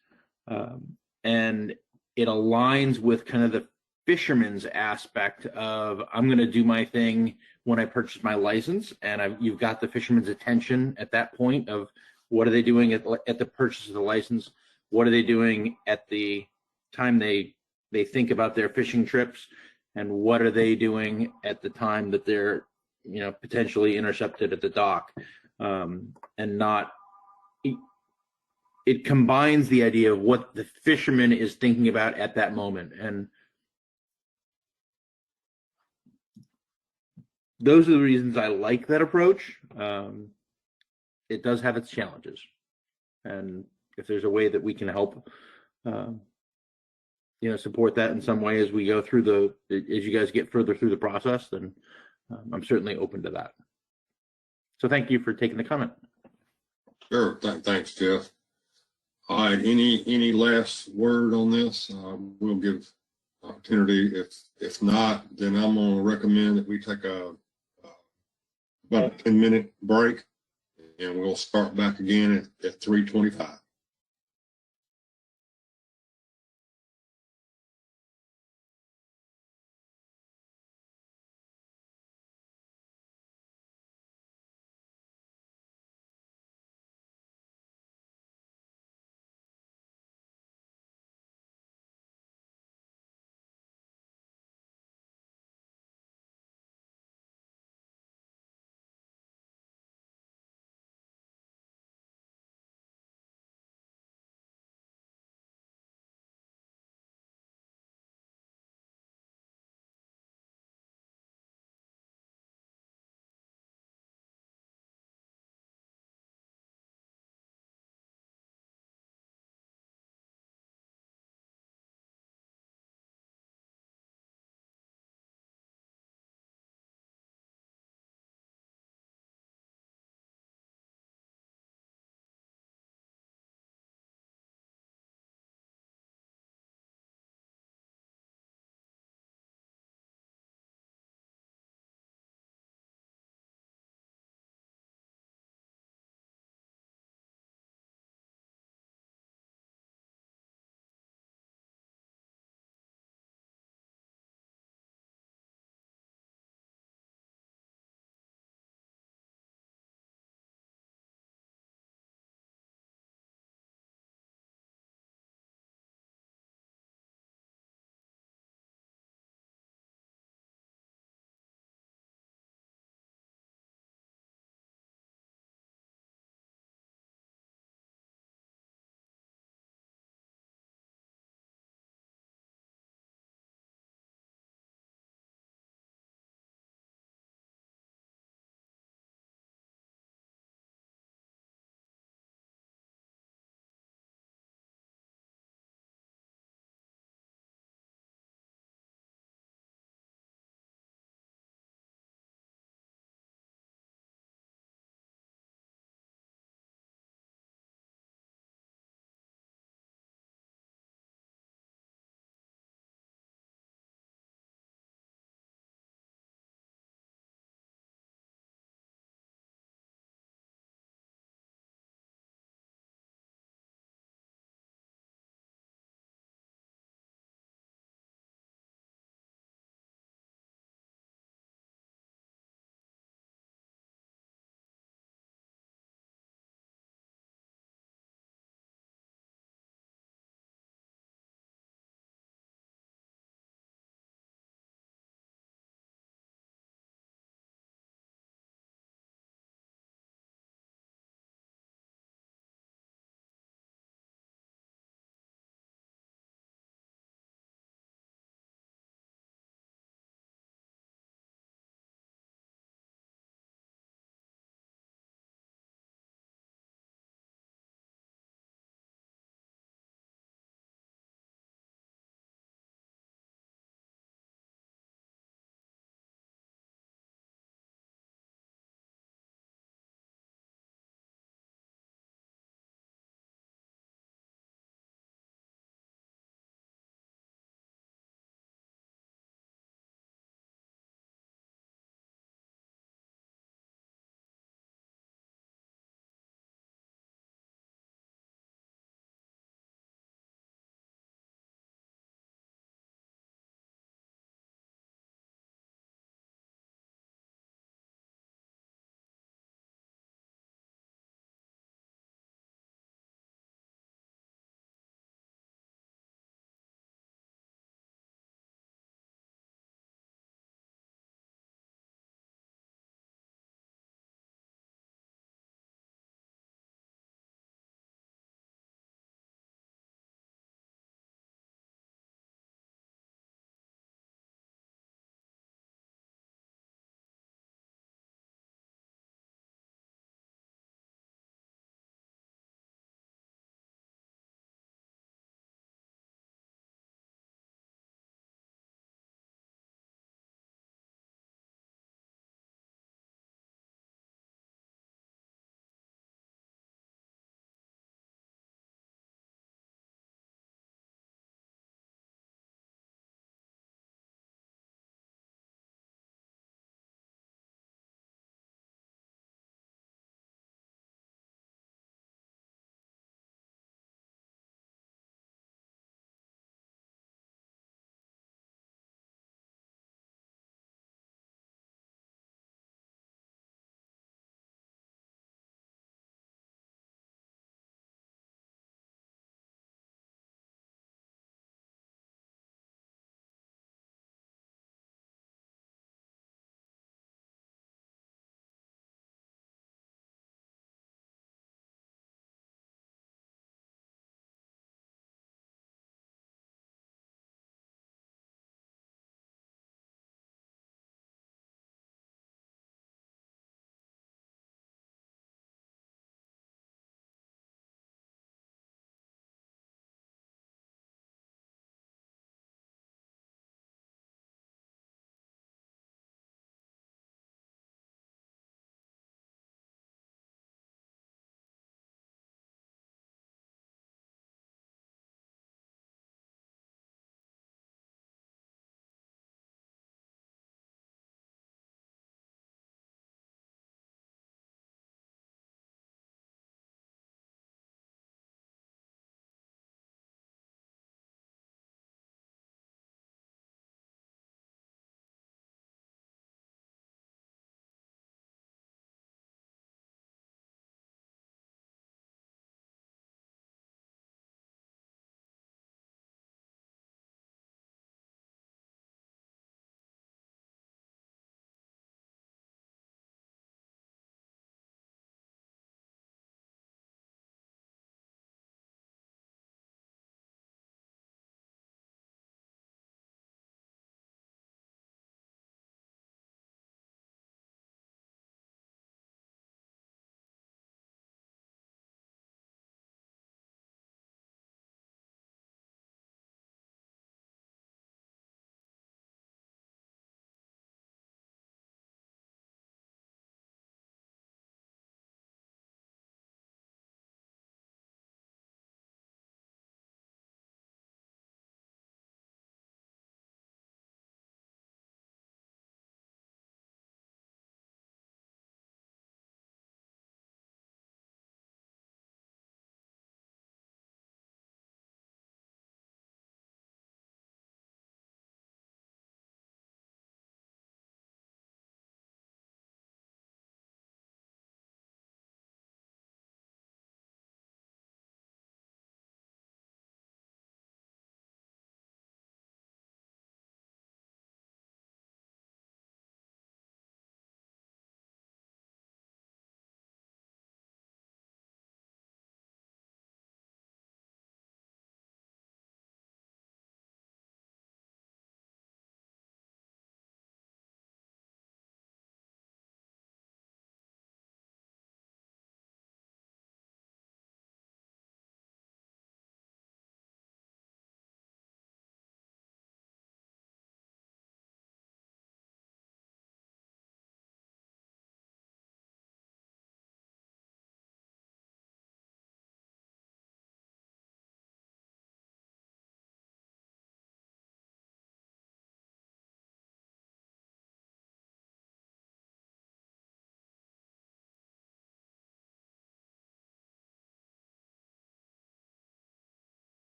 and it aligns with kind of the fisherman's aspect of I'm going to do my thing when I purchase my license, and you've got the fisherman's attention at that point of what are they doing at the purchase of the license, what are they doing at the time they think about their fishing trips, and what are they doing at the time that they're potentially intercepted at the dock, and not. It combines the idea of what the fisherman is thinking about at that moment, and those are the reasons I like that approach. It does have its challenges, and if there's a way that we can help, support that in some way as we go through as you guys get further through the process, then I'm certainly open to that. So thank you for taking the comment. Sure. Thanks, Jeff. All right. Any last word on this? We'll give opportunity. If not, then I'm going to recommend that we take about a 10-minute break, and we'll start back again at 3:25.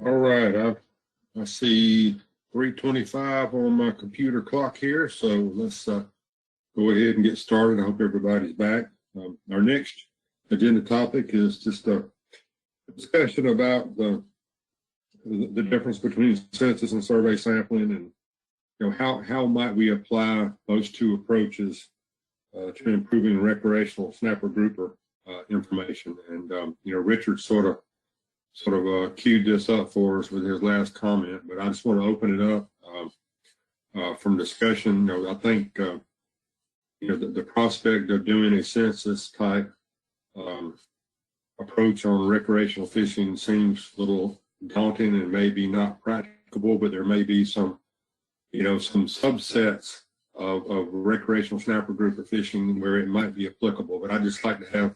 All right, I see 3:25 on my computer clock here, so let's go ahead and get started. I hope everybody's back. Our next agenda topic is just a discussion about the difference between census and survey sampling, and how might we apply those two approaches to improving recreational snapper grouper information. And Richard sort of queued this up for us with his last comment, but I just want to open it up from discussion. I think the prospect of doing a census type approach on recreational fishing seems a little daunting and maybe not practicable, but there may be some subsets of recreational snapper grouper fishing where it might be applicable. But I'd just like to have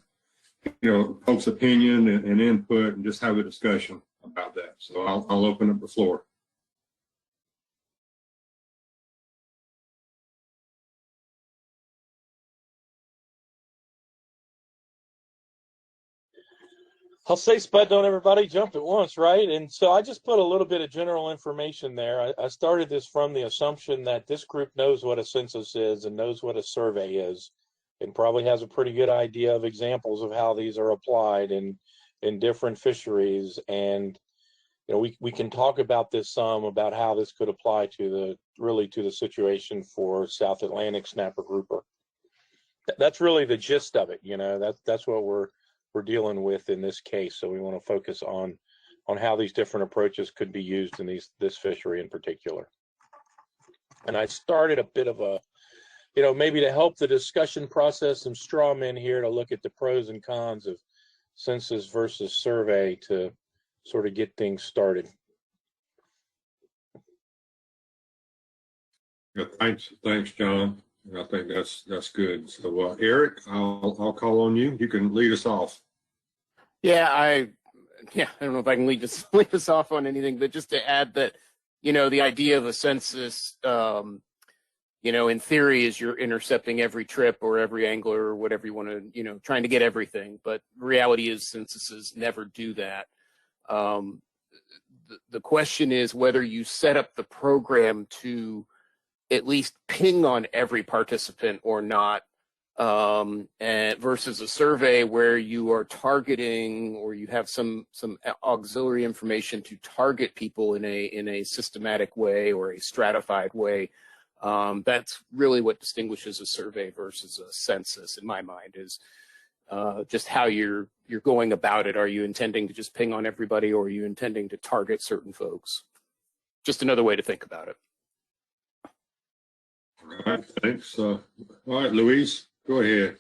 folks' opinion and input and just have a discussion about that. So I'll open up the floor. I'll say, Spud, don't everybody jump at once, right? And so I just put a little bit of general information there. I started this from the assumption that this group knows what a census is and knows what a survey is, and probably has a pretty good idea of examples of how these are applied in different fisheries. And we can talk about this some, about how this could apply to the situation for South Atlantic snapper grouper. That's really the gist of it. That's what we're dealing with in this case. So we want to focus on how these different approaches could be used in this fishery in particular. And I started a bit of a, maybe to help the discussion process, some straw men here to look at the pros and cons of census versus survey to sort of get things started. Yeah, thanks, John. I think that's good. So Eric, I'll call on you. You can lead us off. Yeah, I don't know if I can lead us off on anything, but just to add that, the idea of a census, in theory, is you're intercepting every trip or every angler or whatever you want to, trying to get everything. But reality is censuses never do that. The question is whether you set up the program to at least ping on every participant or not, and versus a survey where you are targeting, or you have some auxiliary information to target people in a systematic way or a stratified way. That's really what distinguishes a survey versus a census, in my mind, is just how you're going about it. Are you intending to just ping on everybody, or are you intending to target certain folks? Just another way to think about it. All right, thanks. All right, Luis, go ahead.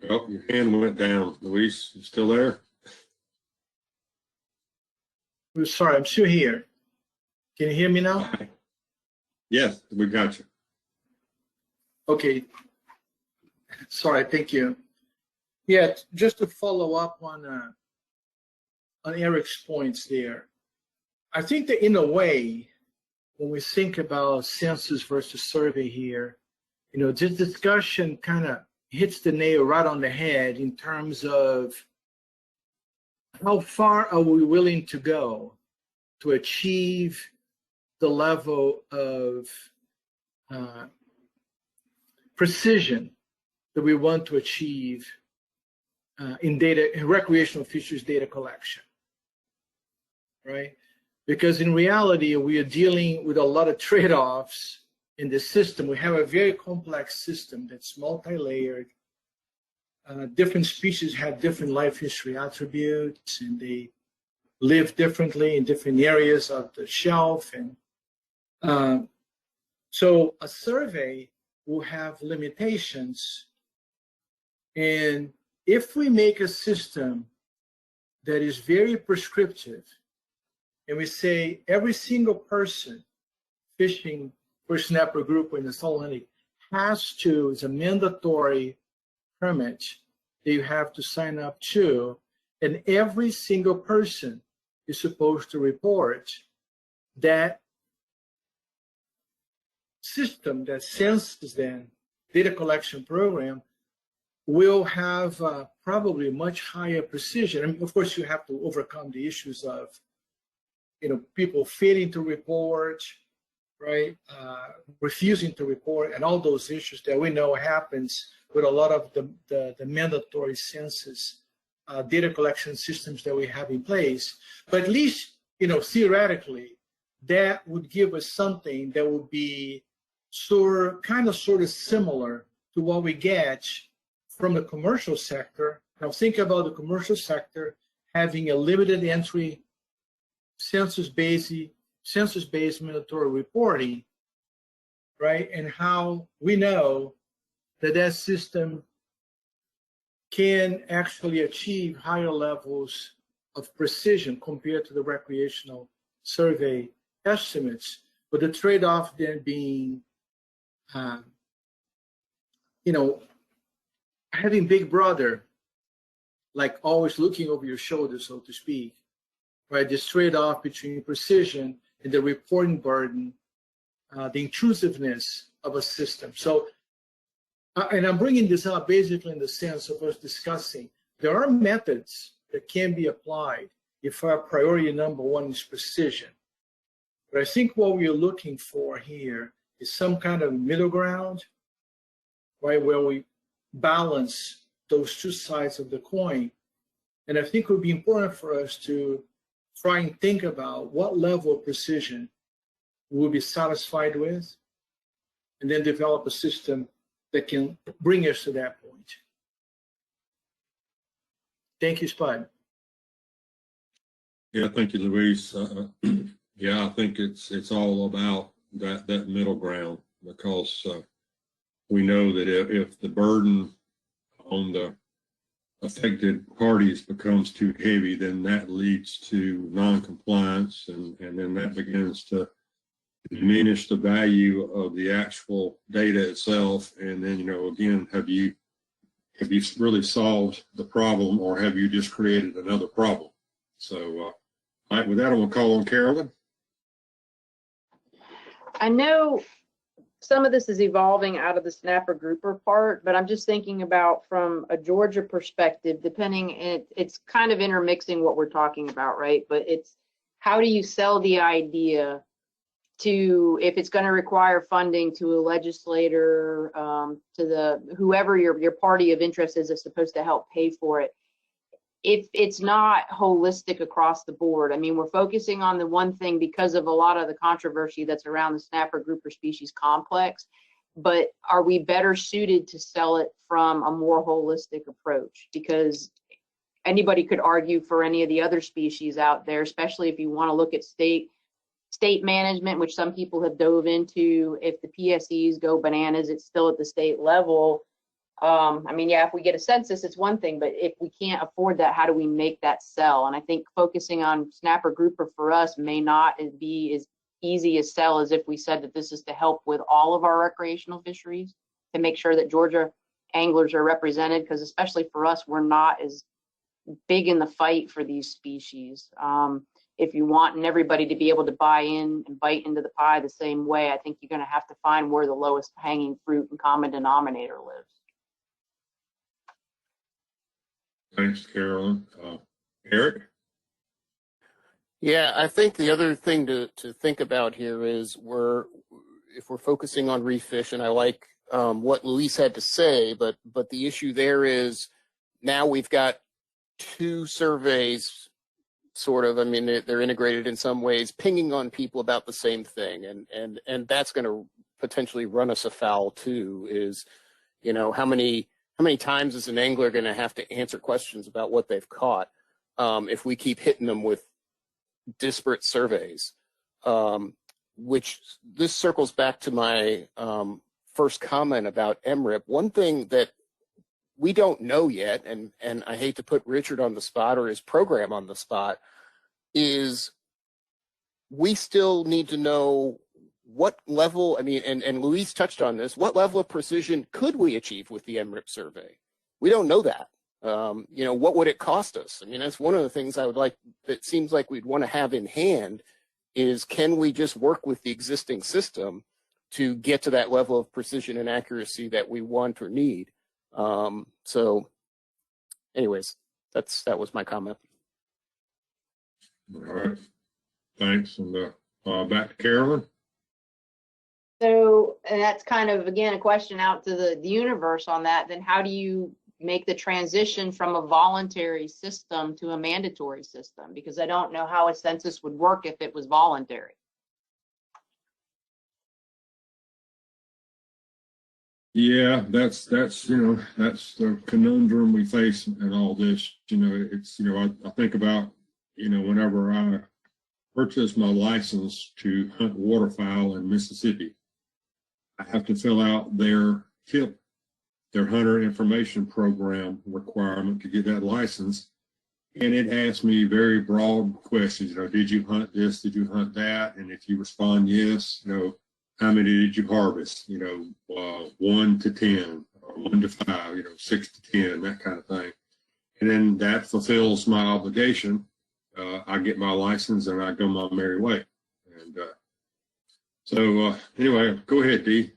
Oh, your hand went down. Luis, you still there? Sorry, I'm still here. Can you hear me now? Yes, we got you. Okay. Sorry, thank you. Yeah, just to follow up on Eric's points there. I think that in a way, when we think about census versus survey here, this discussion kind of hits the nail right on the head in terms of how far are we willing to go to achieve the level of precision that we want to achieve in recreational fisheries data collection, right? Because in reality, we are dealing with a lot of trade-offs in the system. We have a very complex system that's multi-layered. Different species have different life history attributes, and they live differently in different areas of the shelf. And so a survey will have limitations. And if we make a system that is very prescriptive, and we say every single person fishing for snapper grouper in the South Atlantic has to, it's a mandatory permit that you have to sign up to, and every single person is supposed to report, that system, that census then data collection program will have probably much higher precision. And of course, you have to overcome the issues of, people failing to report, right? Refusing to report, and all those issues that we know happens with a lot of the mandatory census data collection systems that we have in place. But at least, theoretically, that would give us something that would be sort of similar to what we get from the commercial sector. Now think about the commercial sector having a limited entry census-based mandatory reporting, right? And how we know that system can actually achieve higher levels of precision compared to the recreational survey estimates, but the trade-off then being, having Big Brother, like always looking over your shoulder, so to speak, right? This trade-off between precision and the reporting burden, the intrusiveness of a system. So, and I'm bringing this up basically in the sense of us discussing, there are methods that can be applied if our priority number one is precision. But I think what we're looking for here is some kind of middle ground, right, where we balance those two sides of the coin. And I think it would be important for us to try and think about what level of precision we'll be satisfied with, and then develop a system that can bring us to that point. Thank you, Spud. Yeah, thank you, Luis. Yeah, I think it's all about that middle ground, because we know that if the burden on the affected parties becomes too heavy, then that leads to non-compliance, and then that begins to diminish the value of the actual data itself. And then, again, have you really solved the problem, or have you just created another problem? So, all right, with that, I'm going to call on Carolyn. I know some of this is evolving out of the snapper grouper part, but I'm just thinking about from a Georgia perspective, it's kind of intermixing what we're talking about, right? But it's how do you sell the idea to, if it's going to require funding, to a legislator, to whoever your party of interest is supposed to help pay for it. If it's not holistic across the board. I mean, we're focusing on the one thing because of a lot of the controversy that's around the snapper grouper species complex, but are we better suited to sell it from a more holistic approach? Because anybody could argue for any of the other species out there, especially if you want to look at state management, which some people have dove into. If the PSEs go bananas, it's still at the state level. I mean, yeah, if we get a census, it's one thing, but if we can't afford that, how do we make that sell? And I think focusing on snapper grouper for us may not be as easy a sell as if we said that this is to help with all of our recreational fisheries, to make sure that Georgia anglers are represented, because especially for us, we're not as big in the fight for these species. If you want everybody to be able to buy in and bite into the pie the same way, I think you're going to have to find where the lowest hanging fruit and common denominator lives. Thanks, Carolyn. Eric? Yeah, I think the other thing to think about here is if we're focusing on Refish, and I like what Luis had to say, but the issue there is now we've got two surveys, sort of. I mean, they're integrated in some ways, pinging on people about the same thing, and that's going to potentially run us afoul too. Is how many times is an angler going to have to answer questions about what they've caught if we keep hitting them with disparate surveys? Which this circles back to my first comment about MRIP. One thing that we don't know yet, and I hate to put Richard on the spot or his program on the spot, is we still need to know what level, and Luis touched on this, what level of precision could we achieve with the MRIP survey? We don't know that. What would it cost us? I mean, that's one of the things I would like, that seems like we'd want to have in hand, is can we just work with the existing system to get to that level of precision and accuracy that we want or need? So anyways, that was my comment. All right. Thanks. And back to Carolyn. So, and that's kind of, again, a question out to the universe on that. Then how do you make the transition from a voluntary system to a mandatory system? Because I don't know how a census would work if it was voluntary. Yeah, that's that's the conundrum we face in all this. It's I think about whenever I purchased my license to hunt waterfowl in Mississippi, I have to fill out their TIP, their hunter information program requirement to get that license, and it asks me very broad questions. Did you hunt this? Did you hunt that? And if you respond yes, how many did you harvest? 1 to 10, or 1 to 5, 6 to 10, that kind of thing. And then that fulfills my obligation. I get my license and I go my merry way. And so anyway, go ahead, Dee.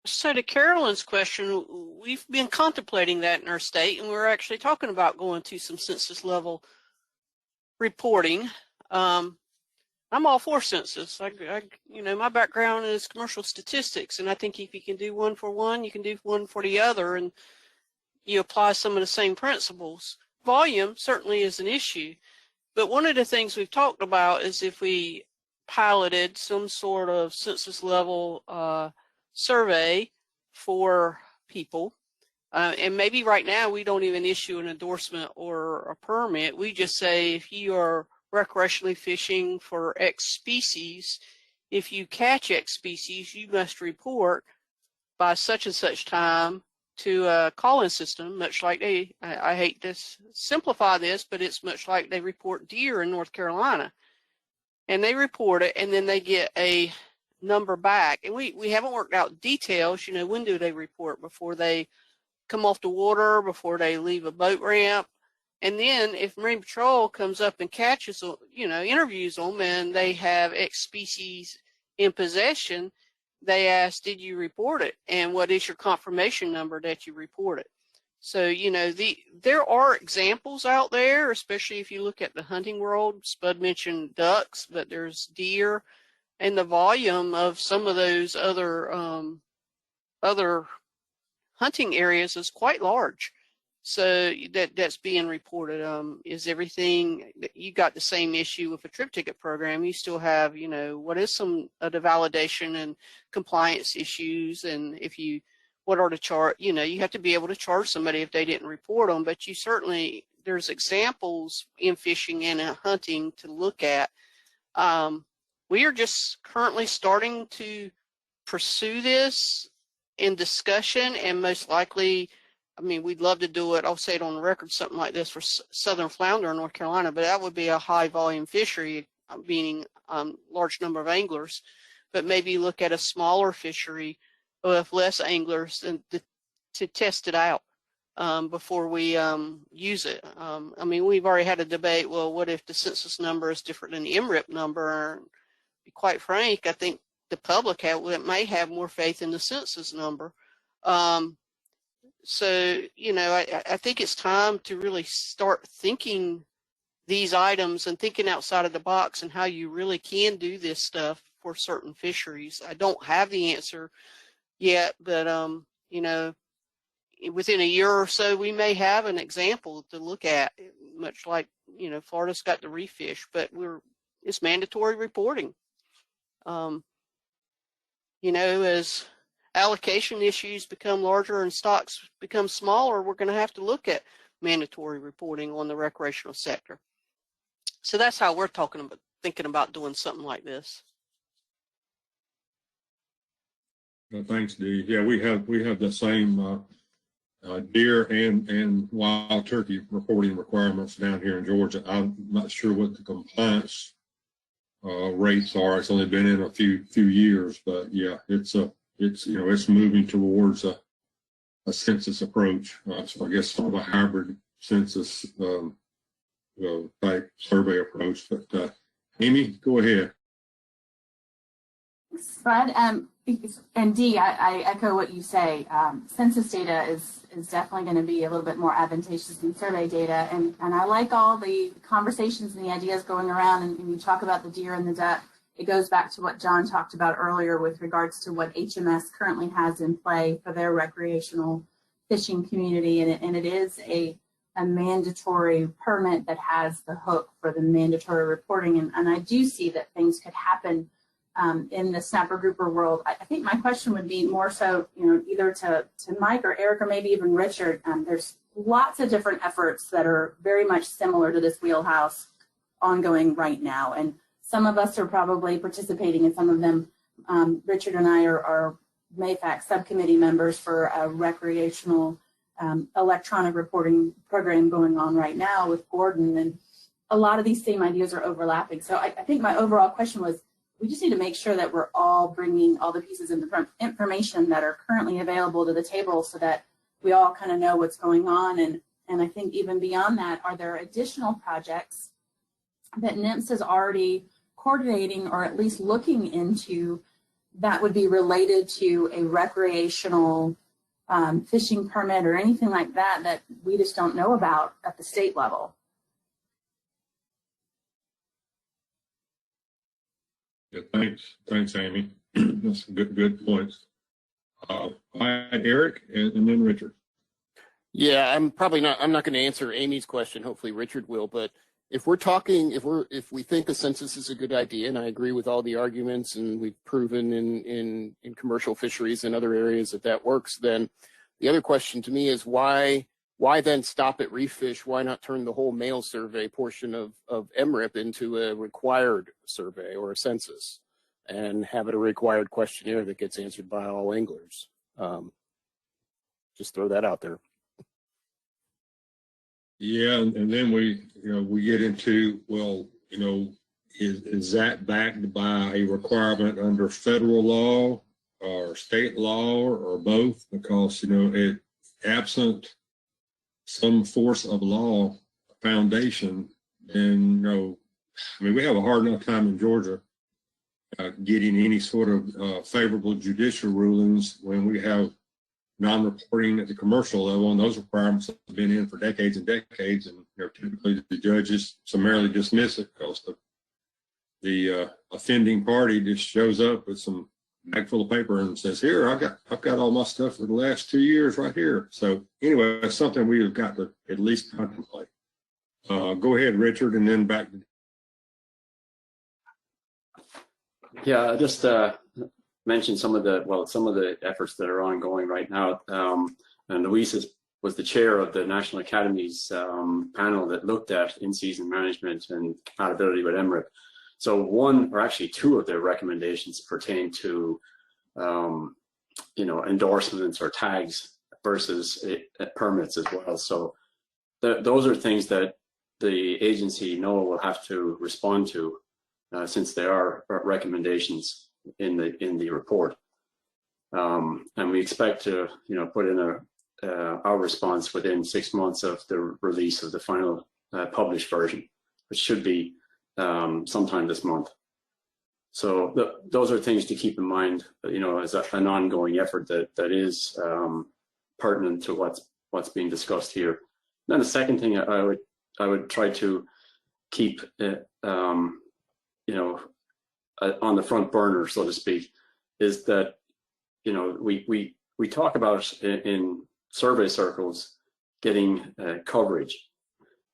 So to Carolyn's question, we've been contemplating that in our state, and we're actually talking about going to some census level reporting. I'm all for census. My background is commercial statistics, and I think if you can do one for one, you can do one for the other, and you apply some of the same principles. Volume certainly is an issue, but one of the things we've talked about is if we piloted some sort of census level survey for people, and maybe right now we don't even issue an endorsement or a permit. We just say if you are recreationally fishing for X species, if you catch X species, you must report by such and such time to a call-in system, much like I hate to simplify this, but it's much like they report deer in North Carolina. And they report it, and then they get a number back. And we haven't worked out details, when do they report? Before they come off the water, before they leave a boat ramp? And then if Marine Patrol comes up and catches, interviews them, and they have X species in possession, they ask, did you report it? And what is your confirmation number that you report it? So, there are examples out there, especially if you look at the hunting world. Spud mentioned ducks, but there's deer, and the volume of some of those other hunting areas is quite large. So that's being reported. Is everything, you got the same issue with a trip ticket program. You still have, what is some of the validation and compliance issues, and what are the charge, you have to be able to charge somebody if they didn't report them, but there's examples in fishing and in hunting to look at. We are just currently starting to pursue this in discussion, and most likely, we'd love to do it. I'll say it on the record, something like this for southern flounder in North Carolina, but that would be a high volume fishery, meaning large number of anglers, but maybe look at a smaller fishery with less anglers and to test it out before we use it. We've already had a debate. Well, what if the census number is different than the MRIP number? And to be quite frank, I think the public may have more faith in the census number. So, I think it's time to really start thinking these items and thinking outside of the box and how you really can do this stuff for certain fisheries. I don't have the answer yet, but, within a year or so, we may have an example to look at, much like, Florida's got the Refish, but it's mandatory reporting. As allocation issues become larger and stocks become smaller, we're going to have to look at mandatory reporting on the recreational sector. So that's how we're thinking about doing something like this. Thanks, Dee. Yeah, we have the same deer and wild turkey reporting requirements down here in Georgia. I'm not sure what the compliance rates are. It's only been in a few years, but yeah, it's moving towards a census approach. So I guess sort of a hybrid census type survey approach. But Amy, go ahead. Fred, And Dee, I echo what you say. Census data is definitely going to be a little bit more advantageous than survey data. And I like all the conversations and the ideas going around. And you talk about the deer and the duck. It goes back to what John talked about earlier with regards to what HMS currently has in play for their recreational fishing community. And it is a mandatory permit that has the hook for the mandatory reporting. And I do see that things could happen in the snapper grouper world. I think my question would be more so, either to Mike or Eric or maybe even Richard. There's lots of different efforts that are very much similar to this wheelhouse ongoing right now. And some of us are probably participating in some of them. Richard and I are MAFAC subcommittee members for a recreational electronic reporting program going on right now with Gordon. And a lot of these same ideas are overlapping. So I think my overall question was, we just need to make sure that we're all bringing all the pieces of information that are currently available to the table so that we all kind of know what's going on. And I think even beyond that, are there additional projects that NIMS is already coordinating or at least looking into that would be related to a recreational fishing permit or anything like that that we just don't know about at the state level? Yeah, thanks, Amy. That's good points. Eric, and then Richard. Yeah, I'm not going to answer Amy's question. Hopefully Richard will, but if we think a census is a good idea, and I agree with all the arguments, and we've proven in commercial fisheries and other areas that works, then the other question to me is why then stop at Refish? Why not turn the whole mail survey portion of MRIP into a required survey or a census and have it a required questionnaire that gets answered by all anglers? Just throw that out there. Yeah, and then we get into, is that backed by a requirement under federal law or state law or both? Because, absent some force of law foundation, then, we have a hard enough time in Georgia getting any sort of favorable judicial rulings when we have non-reporting at the commercial level, and those requirements have been in for decades and decades, and typically the judges summarily dismiss it because the offending party just shows up with some bag full of paper and says, "Here, I've got all my stuff for the last 2 years right here." So anyway, that's something we have got to at least contemplate. Go ahead, Richard, and then back to. Yeah, just mention some of the efforts that are ongoing right now. And Luis was the chair of the National Academy's panel that looked at in-season management and compatibility with MRIP. So one, or actually two of their recommendations pertain to, endorsements or tags versus permits as well. So those are things that the agency will have to respond to since they are recommendations in the report. And we expect to, put in our response within 6 months of the release of the final published version, which should be sometime this month. So those are things to keep in mind, as an ongoing effort that is pertinent to what's being discussed here. Then the second thing I would try to keep on the front burner, so to speak, is that we talk about in survey circles getting coverage,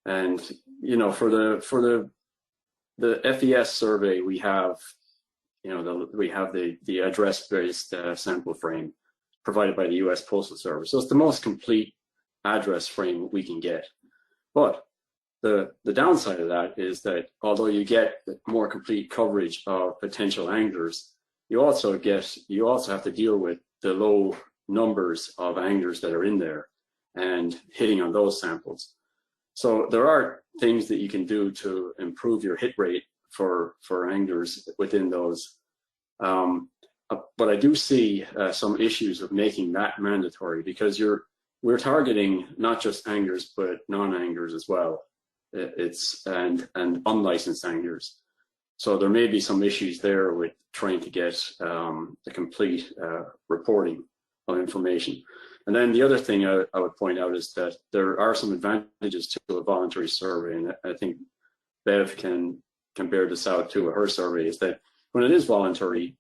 and for the FES survey we have the address-based sample frame provided by the U.S. Postal Service. So it's the most complete address frame we can get. But the downside of that is that although you get more complete coverage of potential anglers, you also have to deal with the low numbers of anglers that are in there and hitting on those samples. So there are things that you can do to improve your hit rate for anglers within those. But I do see some issues of making that mandatory, because we're targeting not just anglers but non-anglers as well. And unlicensed anglers. So there may be some issues there with trying to get the complete reporting of information. And then the other thing I would point out is that there are some advantages to a voluntary survey, and I think Bev can bear this out too. Her survey is that when it is voluntary,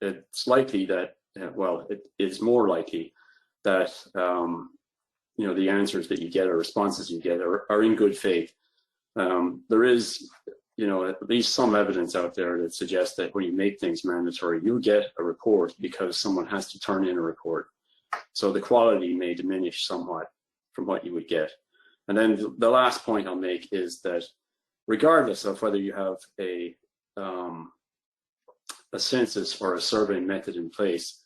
it's likely that, well, it's more likely that you know, the answers that you get or responses you get are in good faith. There is, you know, at least some evidence out there that suggests that when you make things mandatory, you get a report because someone has to turn in a report. So the quality may diminish somewhat from what you would get. And then the last point I'll make is that regardless of whether you have a census or a survey method in place,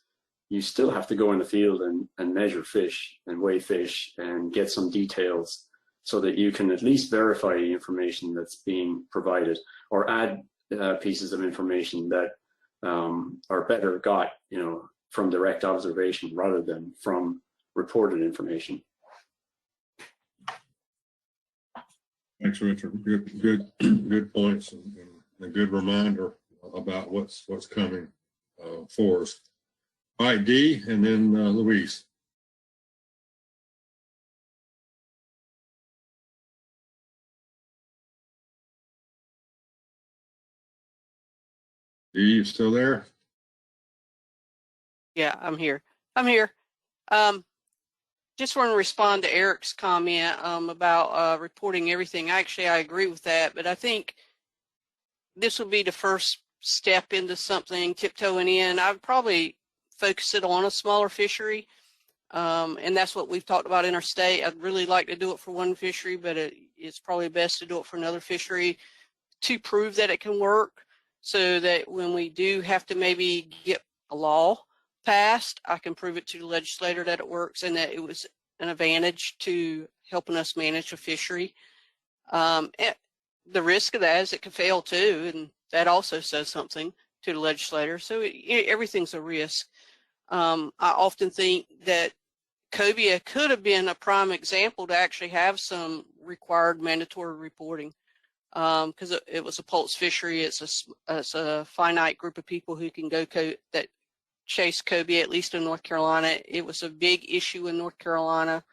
you still have to go in the field and measure fish and weigh fish and get some details so that you can at least verify the information that's being provided, or add pieces of information that are better got, you know, from direct observation rather than from reported information. Thanks, Richard. Good points, and a good reminder about what's coming for us. All right, Dee, and then Louise. Dee, you still there? Yeah, I'm here. Just want to respond to Eric's comment about reporting everything. Actually, I agree with that, but I think this would be the first step into something, tiptoeing in. I'd probably focus it on a smaller fishery, and that's what we've talked about in our state. I'd really like to do it for one fishery, but it's probably best to do it for another fishery to prove that it can work, so that when we do have to maybe get a law passed, I can prove it to the legislator that it works and that it was an advantage to helping us manage a fishery. The risk of that is it could fail too, and that also says something to the legislator. So everything's a risk. I often think that cobia could have been a prime example to actually have some required mandatory reporting, because it was a pulse fishery. It's a finite group of people who can go that chase cobia, at least in North Carolina. It was a big issue in North Carolina.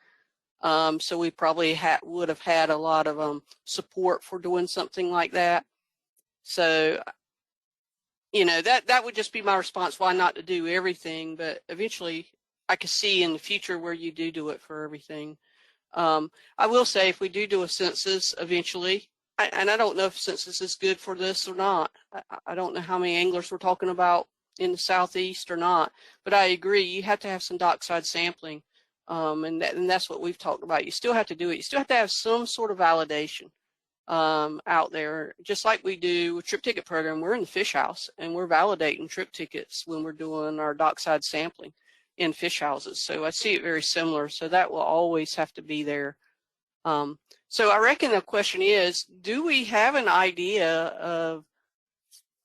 So we probably would have had a lot of support for doing something like that. So, you know, that would just be my response. Why not to do everything? But eventually I could see in the future where you do it for everything. I will say, if we do a census eventually, and I don't know if census is good for this or not. I don't know how many anglers we're talking about in the Southeast or not, but I agree, you have to have some dockside sampling. And that's what we've talked about. You still have to do it. You still have to have some sort of validation out there, just like we do with trip ticket program. We're in the fish house and we're validating trip tickets when we're doing our dockside sampling in fish houses. So I see it very similar. So that will always have to be there. So I reckon the question is, do we have an idea of,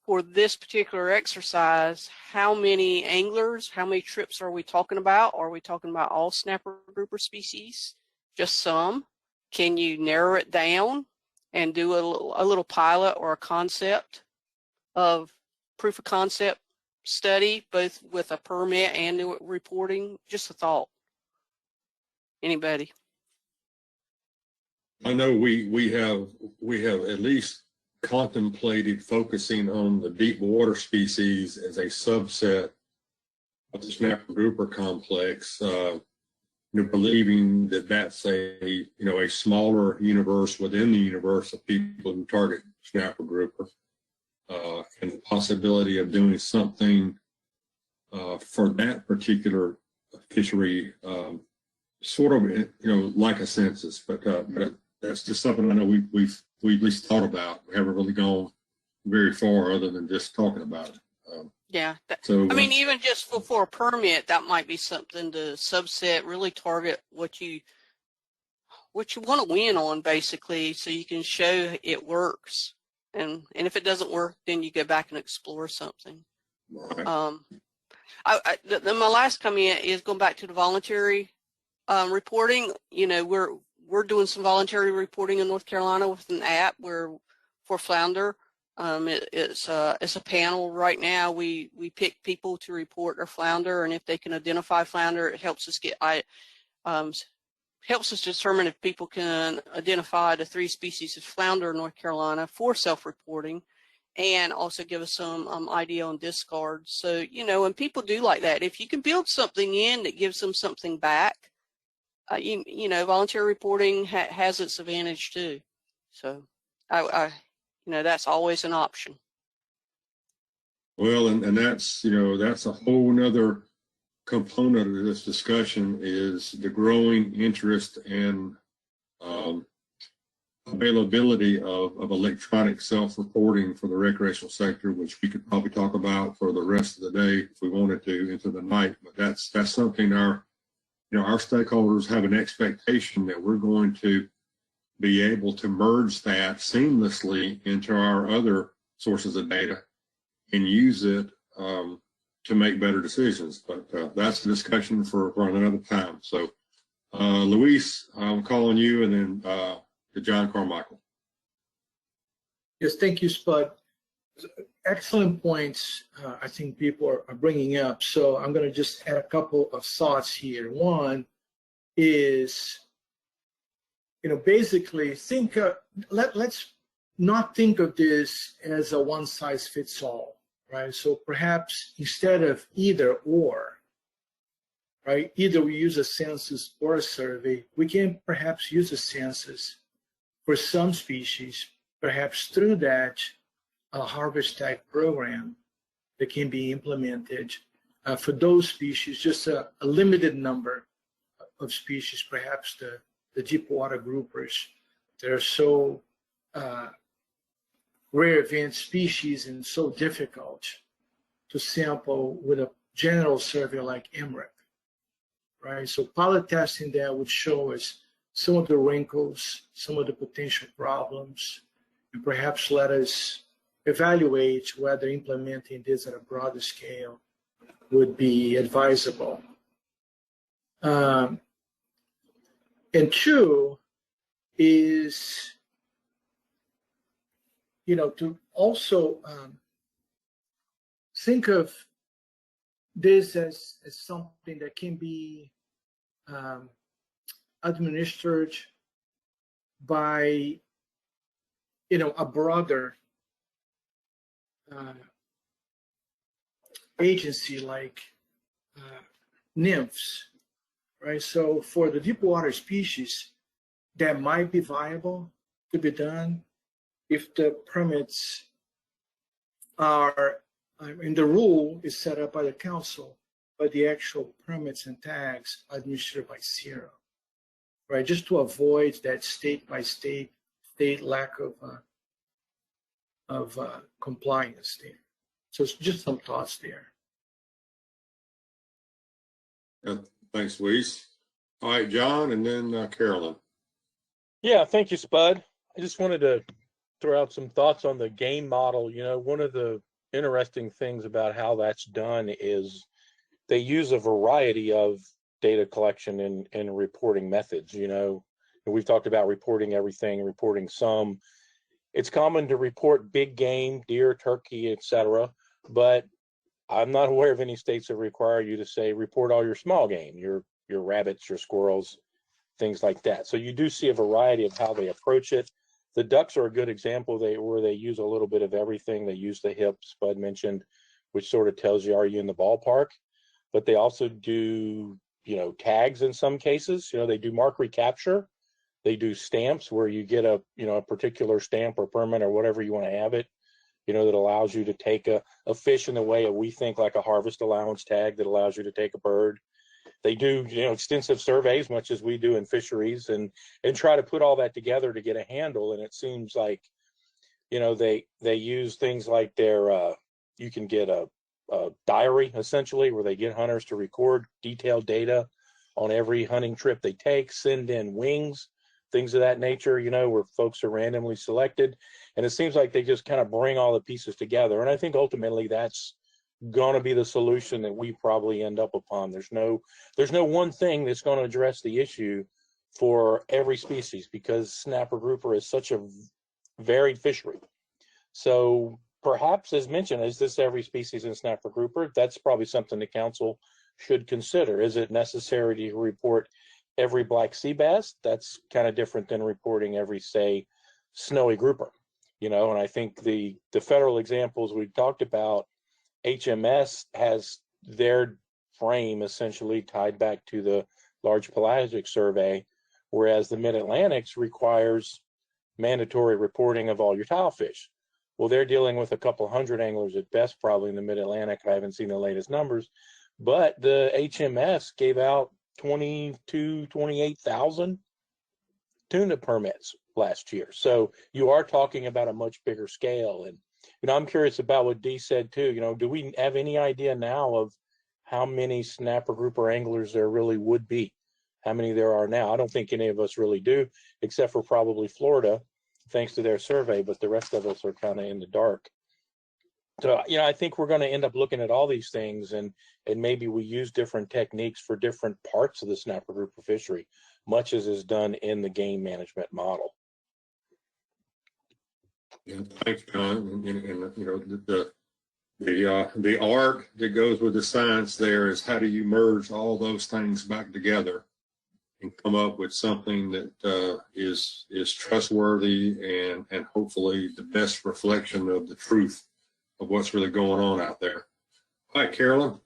for this particular exercise, how many anglers, how many trips are we talking about? Are we talking about all snapper grouper species? Just some? Can you narrow it down and do a little pilot or a concept of proof of concept study, both with a permit and reporting? Just a thought. Anybody? I know we have at least contemplated focusing on the deep water species as a subset of the snapper grouper complex, believing that that's a smaller universe within the universe of people who target snapper grouper, and the possibility of doing something for that particular fishery, sort of like a census, but that's just something I know we've at least thought about. We haven't really gone very far other than just talking about it. Yeah. So I mean, even just for a permit, that might be something to subset, really target what you want to win on, basically, so you can show it works. And if it doesn't work, then you go back and explore something. Right. My last comment is going back to the voluntary reporting. We're doing some voluntary reporting in North Carolina with an app for flounder. It's a panel right now. We pick people to report their flounder, and if they can identify flounder, it helps us helps us determine if people can identify the 3 species of flounder in North Carolina for self-reporting, and also give us some idea on discards. So, and people do like that. If you can build something in that gives them something back, volunteer reporting has its advantage too. So, that's always an option. Well, and that's, that's a whole nother component of this discussion is the growing interest and availability of electronic self-reporting for the recreational sector, which we could probably talk about for the rest of the day if we wanted to into the night. But that's something our stakeholders have an expectation that we're going to be able to merge that seamlessly into our other sources of data and use it to make better decisions. But that's a discussion for another time. So, Luis, I'm calling you, and then to John Carmichael. Yes, thank you, Spud. Excellent points I think people are bringing up. So I'm going to just add a couple of thoughts here. One is, basically let's not think of this as a one-size-fits-all, right? So perhaps instead of either or, right, either we use a census or a survey, we can perhaps use a census for some species, perhaps through that a harvest tag program that can be implemented for those species, just a limited number of species, perhaps the deep water groupers. They're so rare event species and so difficult to sample with a general survey like MREP, right? So pilot testing that would show us some of the wrinkles, some of the potential problems, and perhaps let us evaluate whether implementing this at a broader scale would be advisable. And two is, to also think of this as something that can be administered by, a broader agency like nymphs, right? So for the deep water species, that might be viable to be done if the permits are, and the rule is set up by the council, but the actual permits and tags are administered by CERO, right? Just to avoid that state by state lack of compliance there. So it's just some thoughts there. Thanks, Luis. All right, John, and then Carolyn. Yeah, thank you, Spud. I just wanted to throw out some thoughts on the game model. One of the interesting things about how that's done is they use a variety of data collection and reporting methods. We've talked about reporting everything, reporting some. It's common to report big game, deer, turkey, etc., but I'm not aware of any states that require you to say report all your small game, your rabbits, your squirrels, things like that. So you do see a variety of how they approach it. The ducks are a good example where they use a little bit of everything. They use the hip, Spud mentioned, which sort of tells you, are you in the ballpark? But they also do, tags in some cases. They do mark recapture. They do stamps where you get a particular stamp or permit or whatever you want to have it, that allows you to take a fish in the way of, we think, like a harvest allowance tag that allows you to take a bird. They do, extensive surveys, much as we do in fisheries, and try to put all that together to get a handle. And it seems like, they use things like you can get a diary, essentially, where they get hunters to record detailed data on every hunting trip they take, send in wings, things of that nature, where folks are randomly selected. And it seems like they just kind of bring all the pieces together. And I think ultimately that's going to be the solution that we probably end up upon. There's no one thing that's going to address the issue for every species, because snapper grouper is such a varied fishery. So perhaps, as mentioned, is this every species in snapper grouper? That's probably something the council should consider. Is it necessary to report every black sea bass? That's kind of different than reporting every, say, snowy grouper, you know. And I think the federal examples we've talked about, HMS has their frame essentially tied back to the large pelagic survey, whereas the Mid-Atlantic's requires mandatory reporting of all your tile fish. Well, they're dealing with a couple hundred anglers at best, probably in the Mid-Atlantic. I haven't seen the latest numbers, but the HMS gave out 28,000 tuna permits last year. So you are talking about a much bigger scale. And, you know, I'm curious about what Dee said too. You know, do we have any idea now of how many snapper grouper anglers there really would be? How many there are now? I don't think any of us really do, except for probably Florida, thanks to their survey, but the rest of us are kind of in the dark. So, you know, I think we're going to end up looking at all these things, and maybe we use different techniques for different parts of the snapper grouper fishery, much as is done in the game management model. Yeah, thanks, John. And you know, the art that goes with the science there is how do you merge all those things back together and come up with something that is trustworthy and hopefully the best reflection of the truth of what's really going on out there. All right, Carolyn.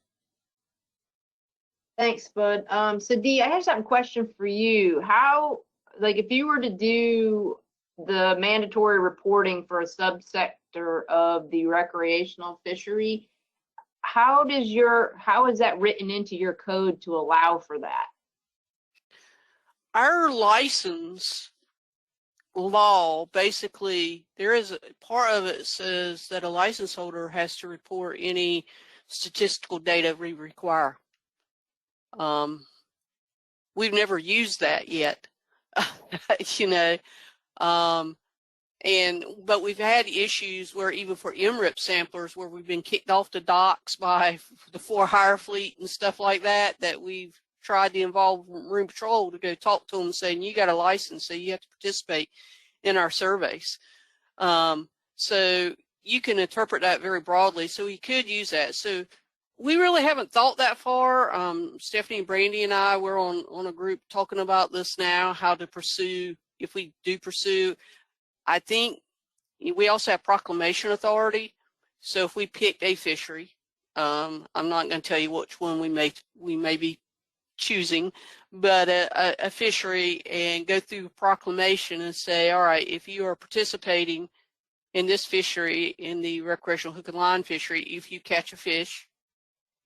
Thanks, Bud. So Dee, I have some question for you. How, like, if you were to do the mandatory reporting for a subsector of the recreational fishery, how is that written into your code to allow for that? Our license law, basically, there is a part of it says that a license holder has to report any statistical data we require. We've never used that yet, you know, but we've had issues where even for MRIP samplers where we've been kicked off the docks by the for-hire fleet and stuff like that, that we've tried to involve Marine Patrol to go talk to them saying, you got a license, so you have to participate in our surveys. So you can interpret that very broadly. So we could use that. So we really haven't thought that far. Stephanie and Brandy and I, we're on a group talking about this now, how to pursue, if we do pursue. I think we also have proclamation authority. So if we picked a fishery, I'm not going to tell you which one we may be choosing, but a fishery, and go through proclamation and say, all right, if you are participating in this fishery, in the recreational hook and line fishery, if you catch a fish,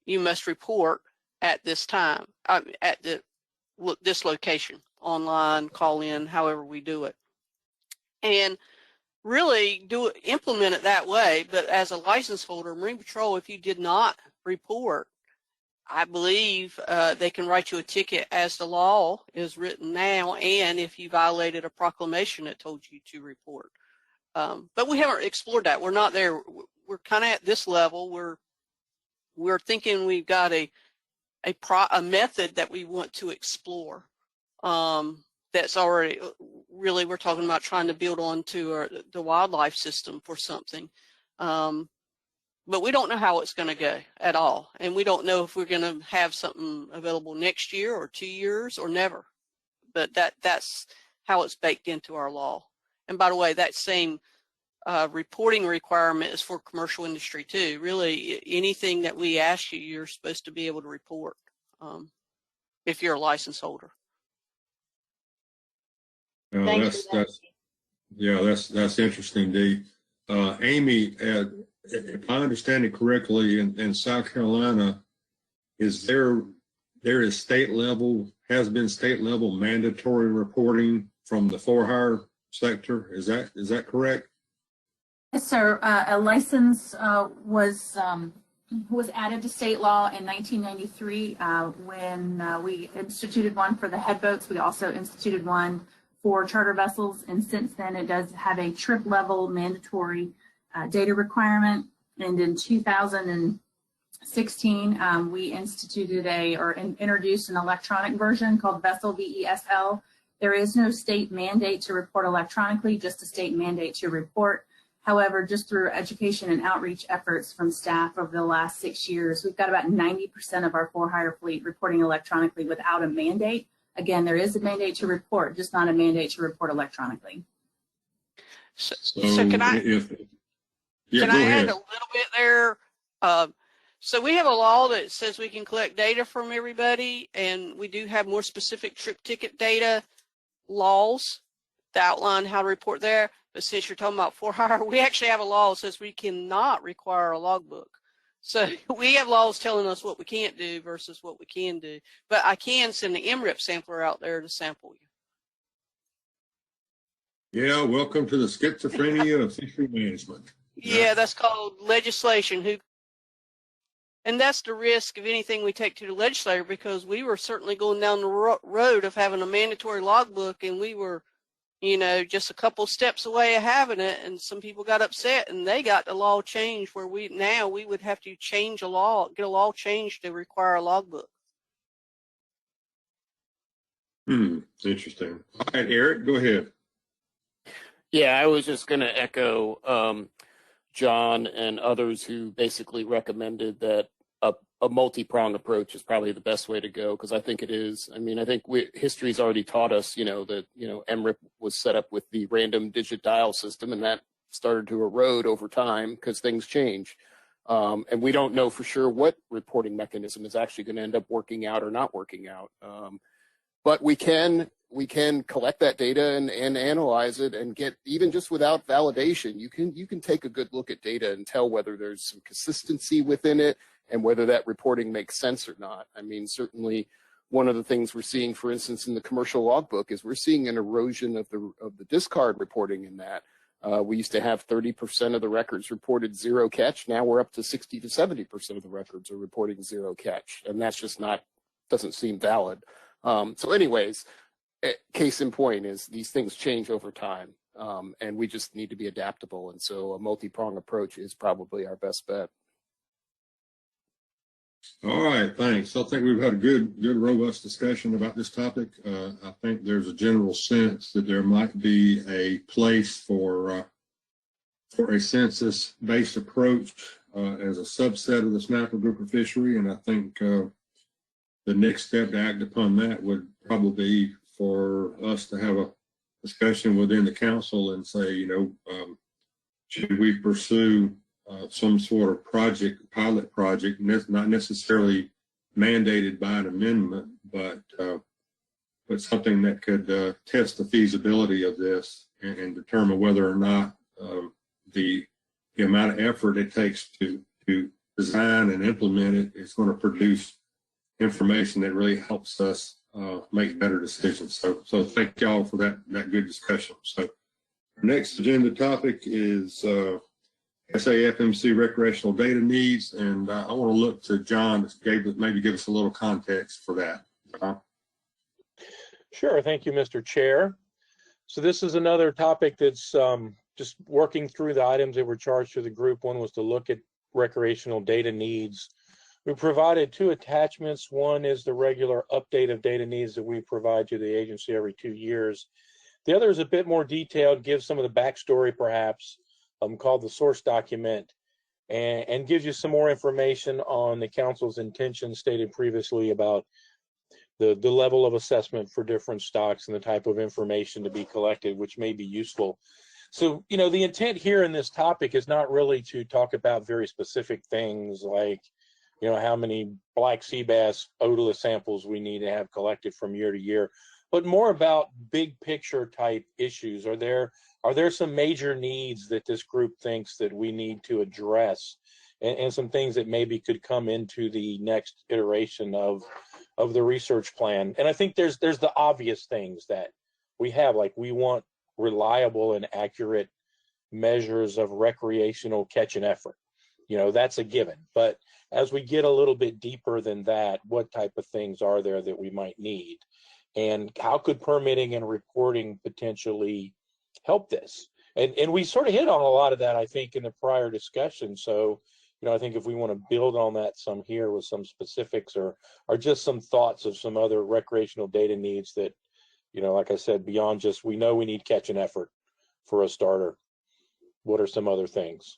you must report at this time, at this location, online, call in, however we do it. And really implement it that way. But as a license holder, Marine Patrol, if you did not report, I believe they can write you a ticket as the law is written now, and if you violated a proclamation that told you to report. But we haven't explored that. We're not there. We're kind of at this level. We're thinking we've got a method that we want to explore. That's already really, we're talking about trying to build onto the wildlife system for something. But we don't know how it's going to go at all. And we don't know if we're going to have something available next year or 2 years or never. But that's how it's baked into our law. And by the way, that same reporting requirement is for commercial industry too. Really, anything that we ask you, you're supposed to be able to report if you're a license holder. That's interesting, Dee. Amy, if I understand it correctly, in South Carolina, has been state level mandatory reporting from the for-hire sector? Is that correct? Yes, sir. A license was added to state law in 1993 when we instituted one for the head boats. We also instituted one for charter vessels, and since then it does have a trip level mandatory data requirement. And in 2016, we instituted introduced an electronic version called Vessel VESL. There is no state mandate to report electronically, just a state mandate to report. However, just through education and outreach efforts from staff over the last 6 years, we've got about 90% of our for-hire fleet reporting electronically without a mandate. Again, there is a mandate to report, just not a mandate to report electronically. So So can I yeah, can go I ahead. add a little bit there? So we have a law that says we can collect data from everybody, and we do have more specific trip ticket data laws that outline how to report there. But since you're talking about for-hire, we actually have a law that says we cannot require a logbook. So we have laws telling us what we can't do versus what we can do. But I can send the MRIP sampler out there to sample you. Yeah, welcome to the schizophrenia of fishery management. Yeah, that's called legislation. And that's the risk of anything we take to the legislature, because we were certainly going down the road of having a mandatory logbook, and we were, you know, just a couple steps away of having it, and some people got upset, and they got the law changed where we would have to change a law, get a law changed to require a logbook. Interesting. All right, Eric, go ahead. Yeah, I was just going to echo John and others who basically recommended that a multi-pronged approach is probably the best way to go, because I think it is. I mean, I think history's already taught us, you know, that, you know, MRIP was set up with the random digit dial system, and that started to erode over time because things change. And we don't know for sure what reporting mechanism is actually going to end up working out or not working out. But we can collect that data and analyze it, and get, even just without validation, you can take a good look at data and tell whether there's some consistency within it and whether that reporting makes sense or not. I mean, certainly one of the things we're seeing, for instance, in the commercial logbook, is we're seeing an erosion of the discard reporting in that. We used to have 30% of the records reported zero catch. Now we're up to 60 to 70% of the records are reporting zero catch, and that's just doesn't seem valid. So anyways, case in point is these things change over time, and we just need to be adaptable. And so a multi-pronged approach is probably our best bet. All right, thanks. I think we've had a good, robust discussion about this topic. I think there's a general sense that there might be a place for a census-based approach as a subset of the snapper grouper fishery, and I think the next step to act upon that would probably be for us to have a discussion within the council and say, you know, should we pursue some sort of pilot project, not necessarily mandated by an amendment, but something that could test the feasibility of this and determine whether or not the amount of effort it takes to design and implement it is going to produce information that really helps us make better decisions. So thank y'all for that good discussion. So our next agenda topic is SAFMC recreational data needs, and I want to look to John to maybe give us a little context for that. Sure, thank you, Mr. Chair. So this is another topic that's just working through the items that were charged to the group. One was to look at recreational data needs. We provided 2 attachments. One is the regular update of data needs that we provide to the agency every 2 years. The other is a bit more detailed, gives some of the backstory perhaps, called the source document, and gives you some more information on the council's intention stated previously about the level of assessment for different stocks and the type of information to be collected, which may be useful. So, you know, the intent here in this topic is not really to talk about very specific things like, you know, how many black sea bass otolith samples we need to have collected from year to year, but more about big picture type issues. Are there some major needs that this group thinks that we need to address, and some things that maybe could come into the next iteration of the research plan? And I think there's the obvious things that we have, like we want reliable and accurate measures of recreational catch and effort. You know, that's a given. But as we get a little bit deeper than that, what type of things are there that we might need? And how could permitting and reporting potentially help this? And we sort of hit on a lot of that, I think, in the prior discussion. So, you know, I think if we want to build on that some here with some specifics or just some thoughts of some other recreational data needs that, you know, like I said, beyond just we know we need catch and effort for a starter. what are some other things?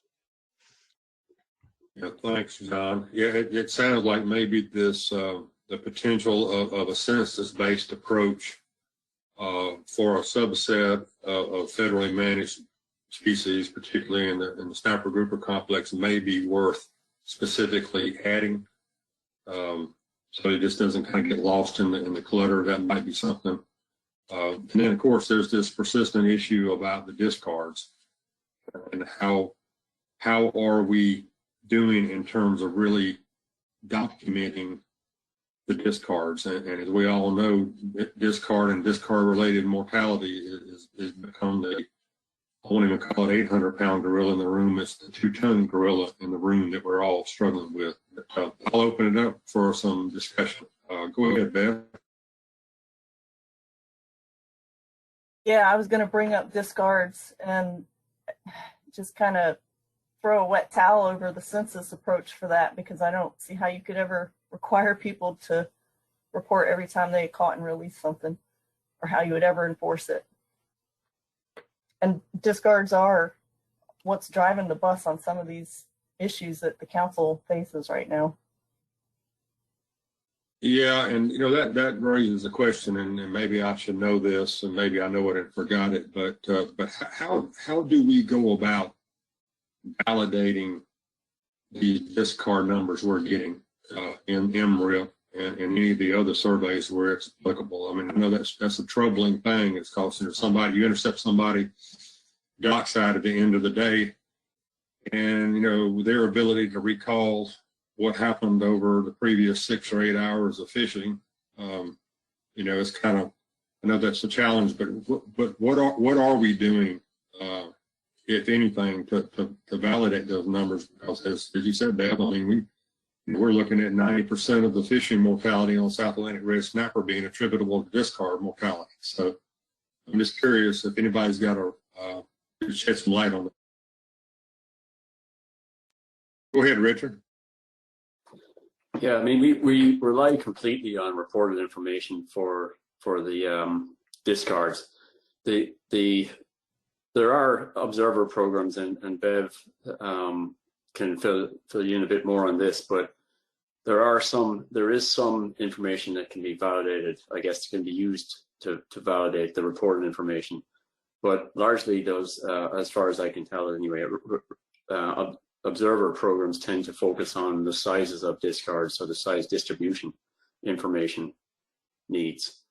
Yeah, thanks, John. Yeah, it sounds like maybe this the potential of a census-based approach for a subset of federally managed species, particularly in the snapper grouper complex, may be worth specifically adding. So it just doesn't kind of get lost in the clutter. That might be something. And then, of course, there's this persistent issue about the discards and how are we doing in terms of really documenting the discards. And as we all know, discard and discard-related mortality is become the, I won't even call it 800-pound gorilla in the room. It's the 2-ton gorilla in the room that we're all struggling with. I'll open it up for some discussion. Go ahead, Beth. Yeah, I was going to bring up discards and just kind of throw a wet towel over the census approach for that, because I don't see how you could ever require people to report every time they caught and release something, or how you would ever enforce it. And discards are what's driving the bus on some of these issues that the council faces right now. Yeah, and you know that raises a question, and maybe I should know this, and maybe I know it and forgot it, but how do we go about validating the discard numbers we're getting in MRIP and any of the other surveys where it's applicable? I mean, I know that's a troubling thing. It's costing somebody, you intercept somebody dockside at the end of the day, and you know their ability to recall what happened over the previous 6 or 8 hours of fishing. You know, it's kind of, I know that's a challenge, but what are we doing, if anything, to validate those numbers? Because as you said, Deb, I mean, we're looking at 90% of the fishing mortality on South Atlantic red snapper being attributable to discard mortality. So I'm just curious if anybody's got to shed some light on that. Go ahead, Richard. Yeah, I mean, we rely completely on reported information for the discards. There are observer programs, and Bev can fill you in a bit more on this, but there is some information that can be validated, I guess, can be used to validate the reported information. But largely those, as far as I can tell anyway, observer programs tend to focus on the sizes of discards, so the size distribution information needs.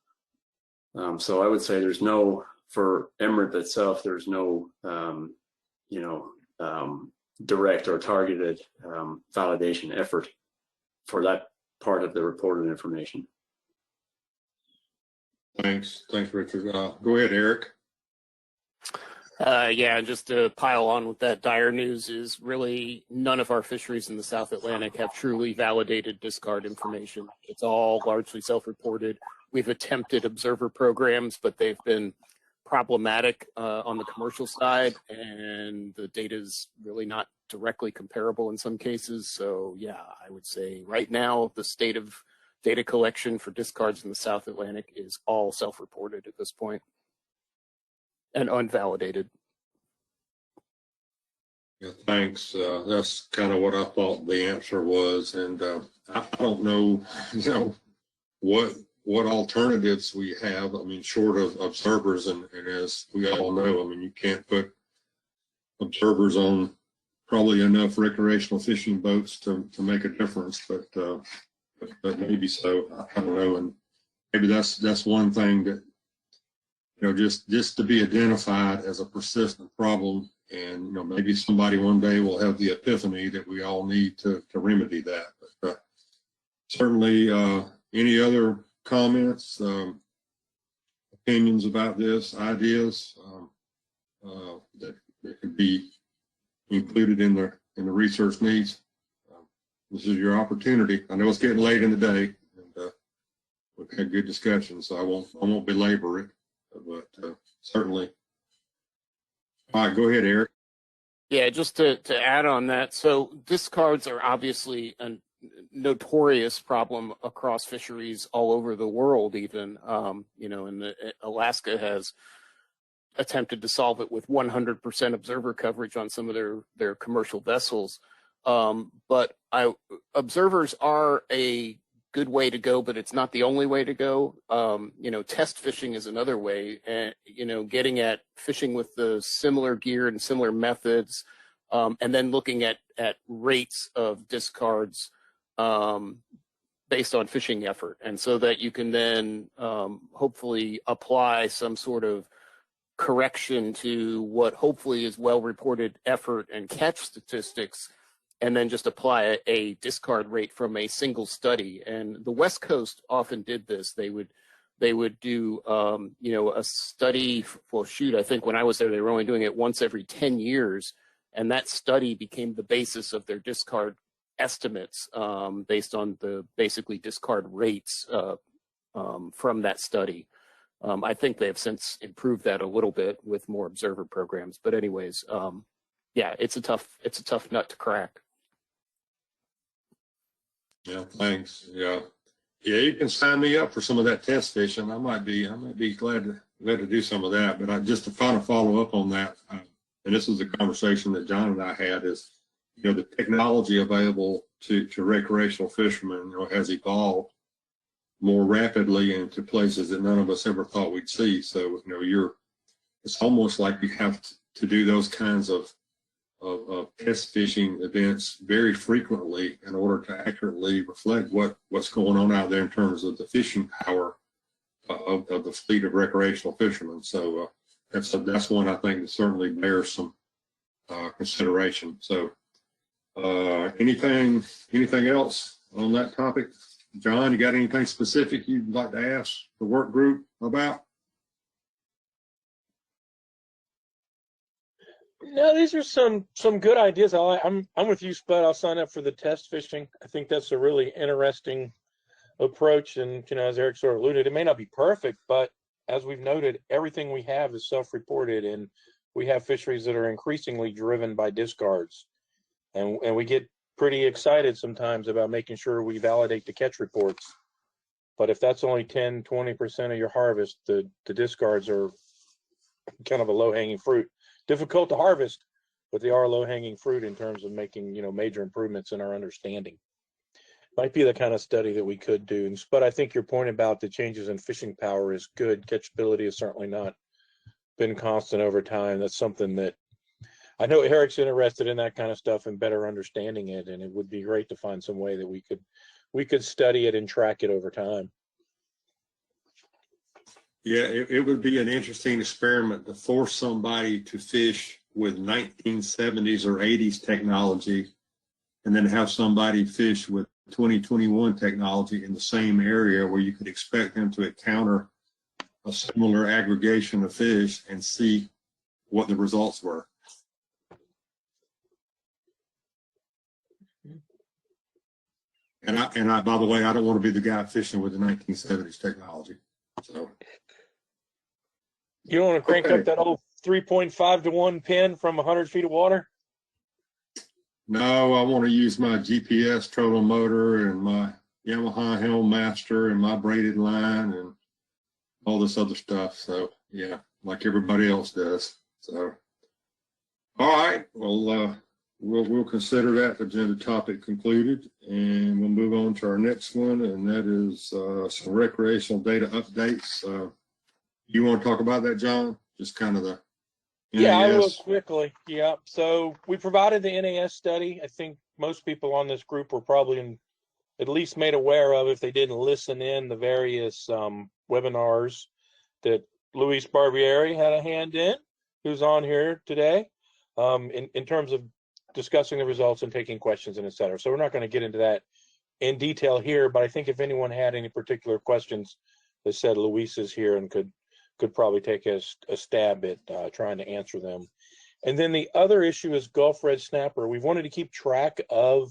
So I would say there's no, for MRIP itself, there's no, direct or targeted validation effort for that part of the reported information. Thanks, Richard. Go ahead, Eric. Yeah, just to pile on with that, dire news is really none of our fisheries in the South Atlantic have truly validated discard information. It's all largely self-reported. We've attempted observer programs, but they've been problematic on the commercial side, and the data is really not directly comparable in some cases. So yeah, I would say right now the state of data collection for discards in the South Atlantic is all self-reported at this point and unvalidated. Yeah, thanks. That's kind of what I thought the answer was, and I don't know, what alternatives we have. I mean, short of observers, and as we all know, I mean, you can't put observers on probably enough recreational fishing boats to make a difference, but maybe so. I don't know, and maybe that's one thing that, just to be identified as a persistent problem, and maybe somebody one day will have the epiphany that we all need to remedy that. But certainly, any other comments, opinions about this, ideas that could be included in the research needs? This is your opportunity. I know it's getting late in the day, and we've had good discussion, so I won't belabor it. But certainly. All right, go ahead, Eric. Yeah, just to add on that, so discards are obviously a notorious problem across fisheries all over the world even. And Alaska has attempted to solve it with 100% observer coverage on some of their commercial vessels. But observers are a good way to go, but it's not the only way to go. Test fishing is another way, and getting at fishing with the similar gear and similar methods, and then looking at rates of discards based on fishing effort, and so that you can then hopefully apply some sort of correction to what hopefully is well-reported effort and catch statistics, and then just apply a discard rate from a single study. And the West Coast often did this. They would do a study. Well, shoot, I think when I was there, they were only doing it once every 10 years, and that study became the basis of their discard estimates based on the basically discard rates from that study. I think they have since improved that a little bit with more observer programs. But anyways, yeah, it's a tough nut to crack. Yeah, thanks. Yeah, you can sign me up for some of that test fishing. I might be glad to do some of that. But just to kind of follow up on that, and this is a conversation that John and I had, is the technology available to recreational fishermen has evolved more rapidly into places that none of us ever thought we'd see. So it's almost like you have to do those kinds of test fishing events very frequently in order to accurately reflect what's going on out there in terms of the fishing power of the fleet of recreational fishermen. So that's one I think that certainly bears some consideration. So anything else on that topic? John, you got anything specific you'd like to ask the work group about? No, these are some good ideas. I'm with you, Spud. I'll sign up for the test fishing. I think that's a really interesting approach. And as Eric sort of alluded, it may not be perfect, but as we've noted, everything we have is self-reported, and we have fisheries that are increasingly driven by discards, and we get pretty excited sometimes about making sure we validate the catch reports. But if that's only 10-20% of your harvest, the discards are kind of a low-hanging fruit. Difficult to harvest, but they are low-hanging fruit in terms of making major improvements in our understanding. Might be the kind of study that we could do. But I think your point about the changes in fishing power is good. Catchability has certainly not been constant over time. That's something that I know Eric's interested in, that kind of stuff and better understanding it, and it would be great to find some way that we could study it and track it over time. Yeah, it would be an interesting experiment to force somebody to fish with 1970s or 80s technology, and then have somebody fish with 2021 technology in the same area where you could expect them to encounter a similar aggregation of fish and see what the results were. And I, by the way, I don't want to be the guy fishing with the 1970s technology. So you don't want to crank up that old 3.5 to 1 pin from 100 feet of water? No, I want to use my GPS trolling motor and my Yamaha Helmmaster and my braided line and all this other stuff. So yeah, like everybody else does. So all right, well, we'll consider that agenda topic concluded, and we'll move on to our next one, and that is some recreational data updates. You want to talk about that, John? Just kind of the NAS. Yeah, I will quickly. Yeah, so we provided the NAS study. I think most people on this group were probably at least made aware of, if they didn't listen in, the various webinars that Luis Barbieri had a hand in, who's on here today, in terms of discussing the results and taking questions and et cetera. So we're not going to get into that in detail here, but I think if anyone had any particular questions, they said Luis is here and could probably take a stab at trying to answer them. And then the other issue is Gulf Red Snapper. We've wanted to keep track of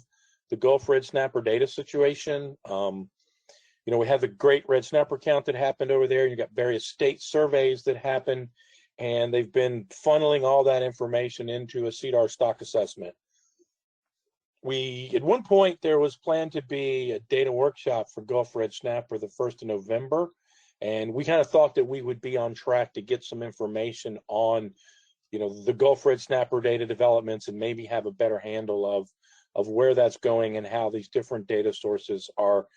the Gulf Red Snapper data situation. We have the great red snapper count that happened over there. You got various state surveys that happened, and they've been funneling all that information into a CDAR stock assessment. At one point, there was planned to be a data workshop for Gulf Red Snapper the 1st of November, And we kind of thought that we would be on track to get some information on, the Gulf red snapper data developments and maybe have a better handle of where that's going and how these different data sources are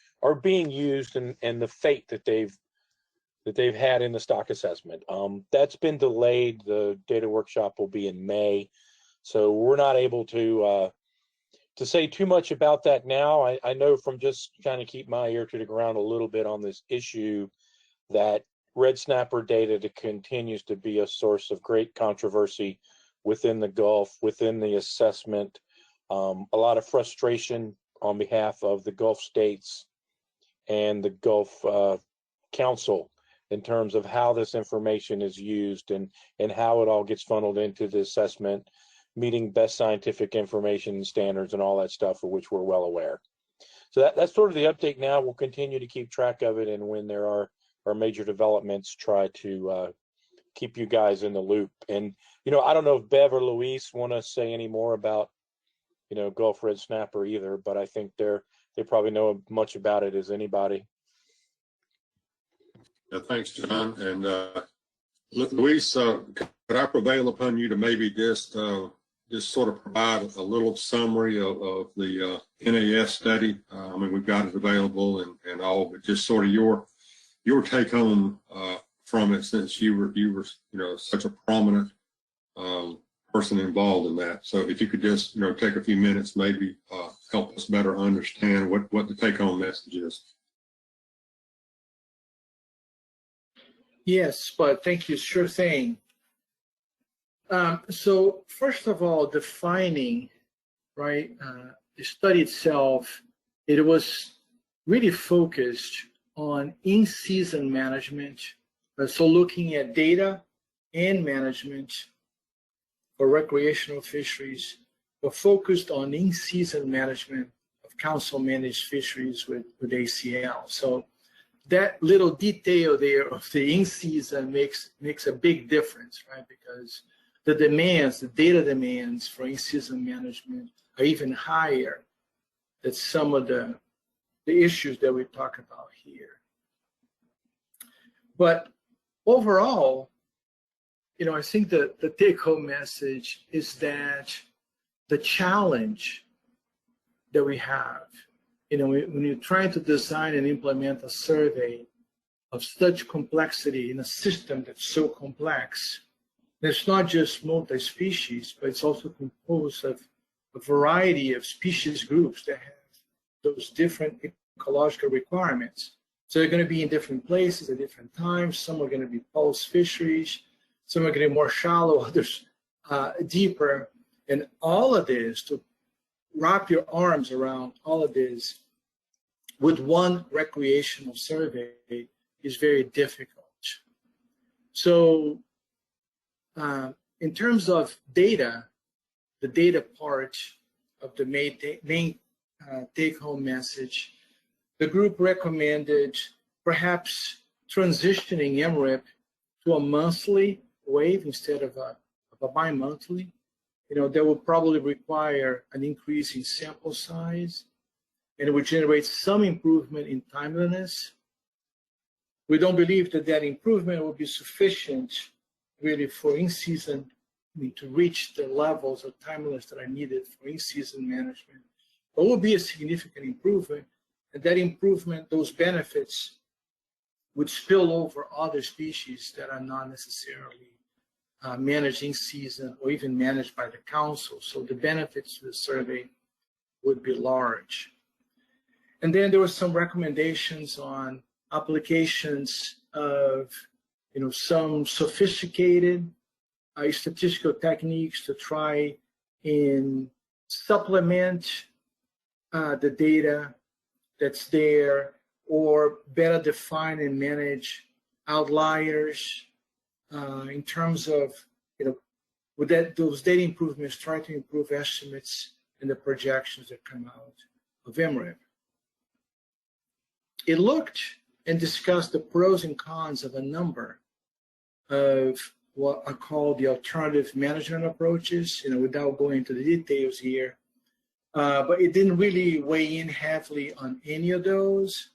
being used and the fate that they've had in the stock assessment. That's been delayed. The data workshop will be in May. So we're not able to say too much about that now. I know from just trying to keep my ear to the ground a little bit on this issue that red snapper data continues to be a source of great controversy within the Gulf, within the assessment, a lot of frustration on behalf of the Gulf states and the Gulf Council in terms of how this information is used and how it all gets funneled into the assessment, meeting best scientific information standards and all that stuff, of which we're well aware. So that's sort of the update now. We'll continue to keep track of it, and when there are major developments, try to keep you guys in the loop. And, I don't know if Bev or Luis want to say any more about, Gulf red snapper either, but I think they probably know much about it as anybody. Yeah, thanks, John. And Luis, could I prevail upon you to maybe just sort of provide a little summary of the NAS study? I mean, we've got it available and all, but just sort of your take home from it, since you were such a prominent person involved in that. So if you could just take a few minutes, maybe help us better understand what the take home message is. Yes, but thank you. Sure thing. So first of all, defining, right, the study itself, it was really focused on in-season management. So looking at data and management for recreational fisheries, but focused on in-season management of council-managed fisheries with ACL. So that little detail there of the in-season makes a big difference, right? Because the demands, the data demands for in-season management are even higher than some of the issues that we talk about here. But overall, I think the take-home message is that the challenge that we have, when you're trying to design and implement a survey of such complexity in a system that's so complex, it's not just multi-species, but it's also composed of a variety of species groups that have those different ecological requirements. So they're going to be in different places at different times. Some are going to be pulse fisheries, some are going to be more shallow, others deeper. And all of this, to wrap your arms around all of this with one recreational survey is very difficult. So in terms of data, the data part of the main take-home message, the group recommended perhaps transitioning MRIP to a monthly wave instead of a bi-monthly. That would probably require an increase in sample size, and it would generate some improvement in timeliness. We don't believe that improvement will be sufficient really for in-season, to reach the levels of timeliness that are needed for in-season management. But it will be a significant improvement, and that improvement, those benefits, would spill over other species that are not necessarily managed in season or even managed by the council. So the benefits to the survey would be large. And then there were some recommendations on applications of some sophisticated statistical techniques to try and supplement the data that's there, or better define and manage outliers in terms of, with those data improvements, try to improve estimates and the projections that come out of MRIP. It looked and discussed the pros and cons of a number of what are called the alternative management approaches, without going into the details here. But it didn't really weigh in heavily on any of those,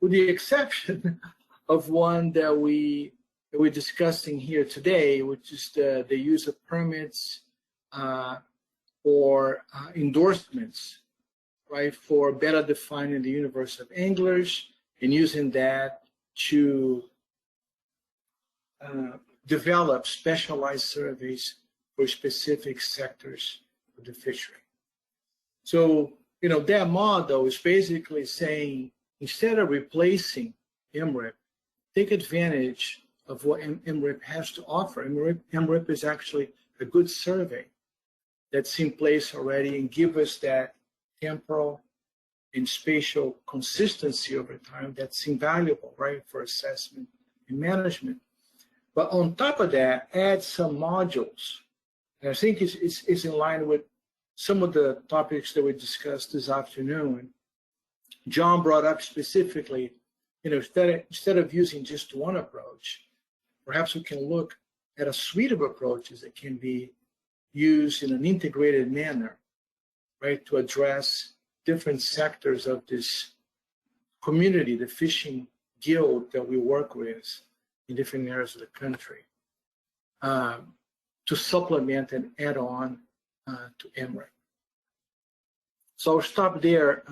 with the exception of one that we're discussing here today, which is the use of permits or endorsements, right, for better defining the universe of anglers and using that to develop specialized surveys for specific sectors of the fishery. So, that model is basically saying, instead of replacing MRIP, take advantage of what MRIP has to offer. MRIP is actually a good survey that's in place already and give us that temporal and spatial consistency over time that's invaluable, right, for assessment and management. But on top of that, add some modules. And I think it's in line with some of the topics that we discussed this afternoon. John brought up specifically, instead of using just one approach, perhaps we can look at a suite of approaches that can be used in an integrated manner, right, to address different sectors of this community, the fishing guild that we work with in different areas of the country, to supplement and add on to MRIP. So I'll stop there,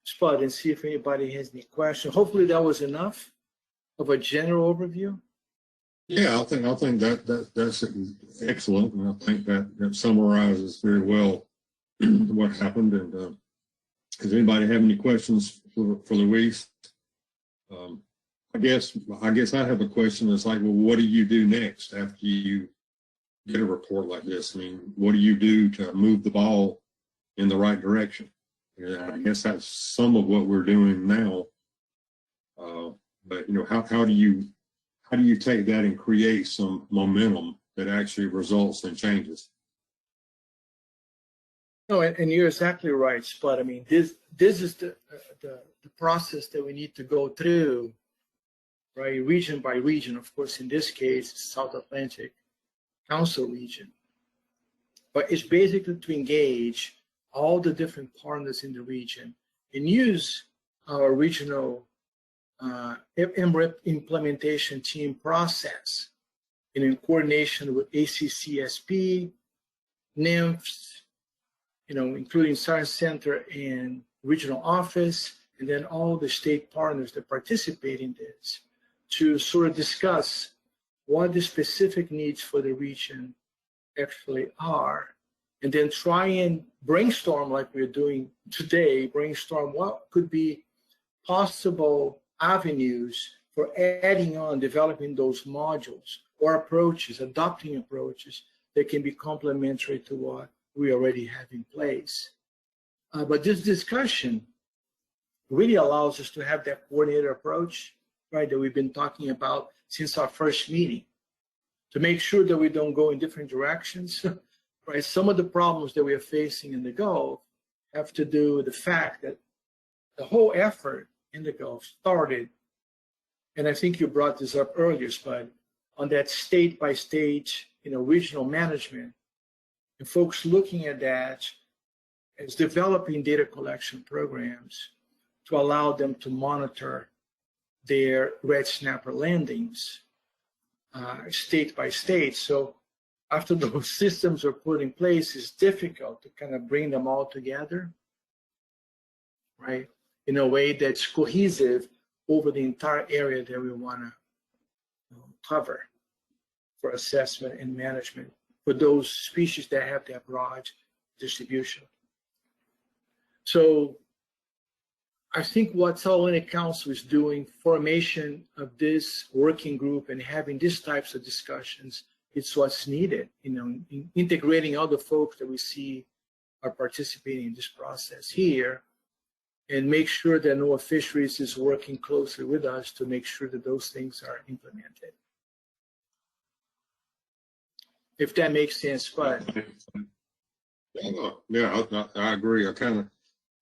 Spud, and see if anybody has any questions. Hopefully that was enough of a general overview. Yeah, I think that's excellent, and I think that summarizes very well what happened. And does anybody have any questions for Luis? I guess I have a question that's like, well, what do you do next after you get a report like this? I mean, what do you do to move the ball in the right direction? Yeah, I guess that's some of what we're doing now. But how do you take that and create some momentum that actually results in changes? No, and you're exactly right, Spud. I mean, this is the process that we need to go through, right, region by region. Of course, in this case, South Atlantic Council region. But it's basically to engage all the different partners in the region and use our regional MRIP implementation team process in coordination with ACCSP, NIMFS, including Science Center and regional office, and then all the state partners that participate in this to sort of discuss what the specific needs for the region actually are, and then try and brainstorm like we're doing today, brainstorm what could be possible avenues for adding on, developing those modules or approaches, adopting approaches that can be complementary to what we already have in place. But this discussion really allows us to have that coordinated approach, right, that we've been talking about since our first meeting, to make sure that we don't go in different directions, right? Some of the problems that we are facing in the Gulf have to do with the fact that the whole effort in the Gulf started, and I think you brought this up earlier, Spud, on that state-by-state, regional management, and folks looking at that as developing data collection programs to allow them to monitor their red snapper landings state by state. So after those systems are put in place, it's difficult to kind of bring them all together, right, in a way that's cohesive over the entire area that we want to cover for assessment and management for those species that have that broad distribution. So I think what South Atlantic Council is doing, formation of this working group and having these types of discussions, it's what's needed, integrating all the folks that we see are participating in this process here, and make sure that NOAA Fisheries is working closely with us to make sure that those things are implemented. If that makes sense, but yeah, I agree. I kind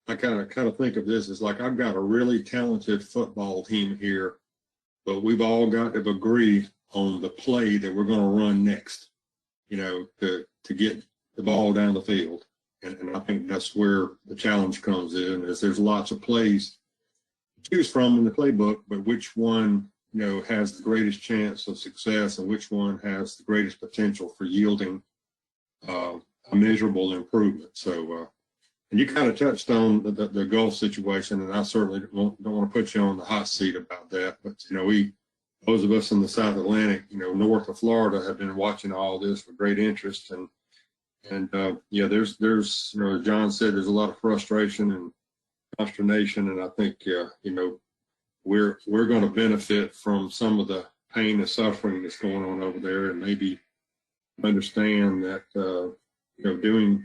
of think of this as like, I've got a really talented football team here, but we've all got to agree on the play that we're going to run next, to get the ball down the field. And I think that's where the challenge comes in, is there's lots of plays choose from in the playbook, but which one, has the greatest chance of success and which one has the greatest potential for yielding a measurable improvement. So, and you kind of touched on the Gulf situation, and I certainly don't want to put you on the hot seat about that. But, those of us in the South Atlantic, north of Florida, have been watching all this with great interest. And there's, as John said, there's a lot of frustration and consternation. And I think, we're going to benefit from some of the pain and suffering that's going on over there, and maybe understand that, doing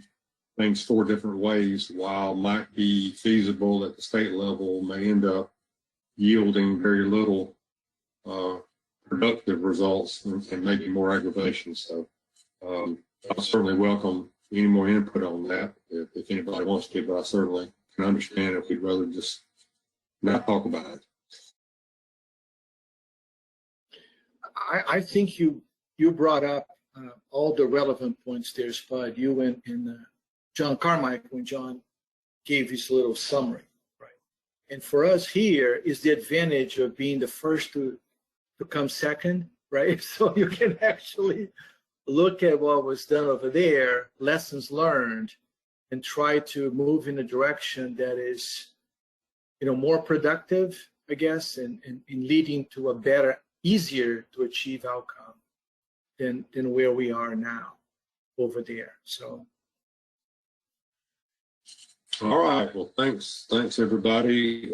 things 4 different ways, while might be feasible at the state level, may end up yielding very little productive results and maybe more aggravation. So I'll certainly welcome any more input on that if anybody wants to, but I certainly can understand if we'd rather just not talk about it. I think you brought up all the relevant points there, Spud. You and John Carmichael, when John gave his little summary, right? And for us here is the advantage of being the first to come second, right? So you can actually look at what was done over there, lessons learned, and try to move in a direction that is, more productive, I guess, and leading to a better, easier to achieve outcome than where we are now over there. So. All right. Well, thanks everybody.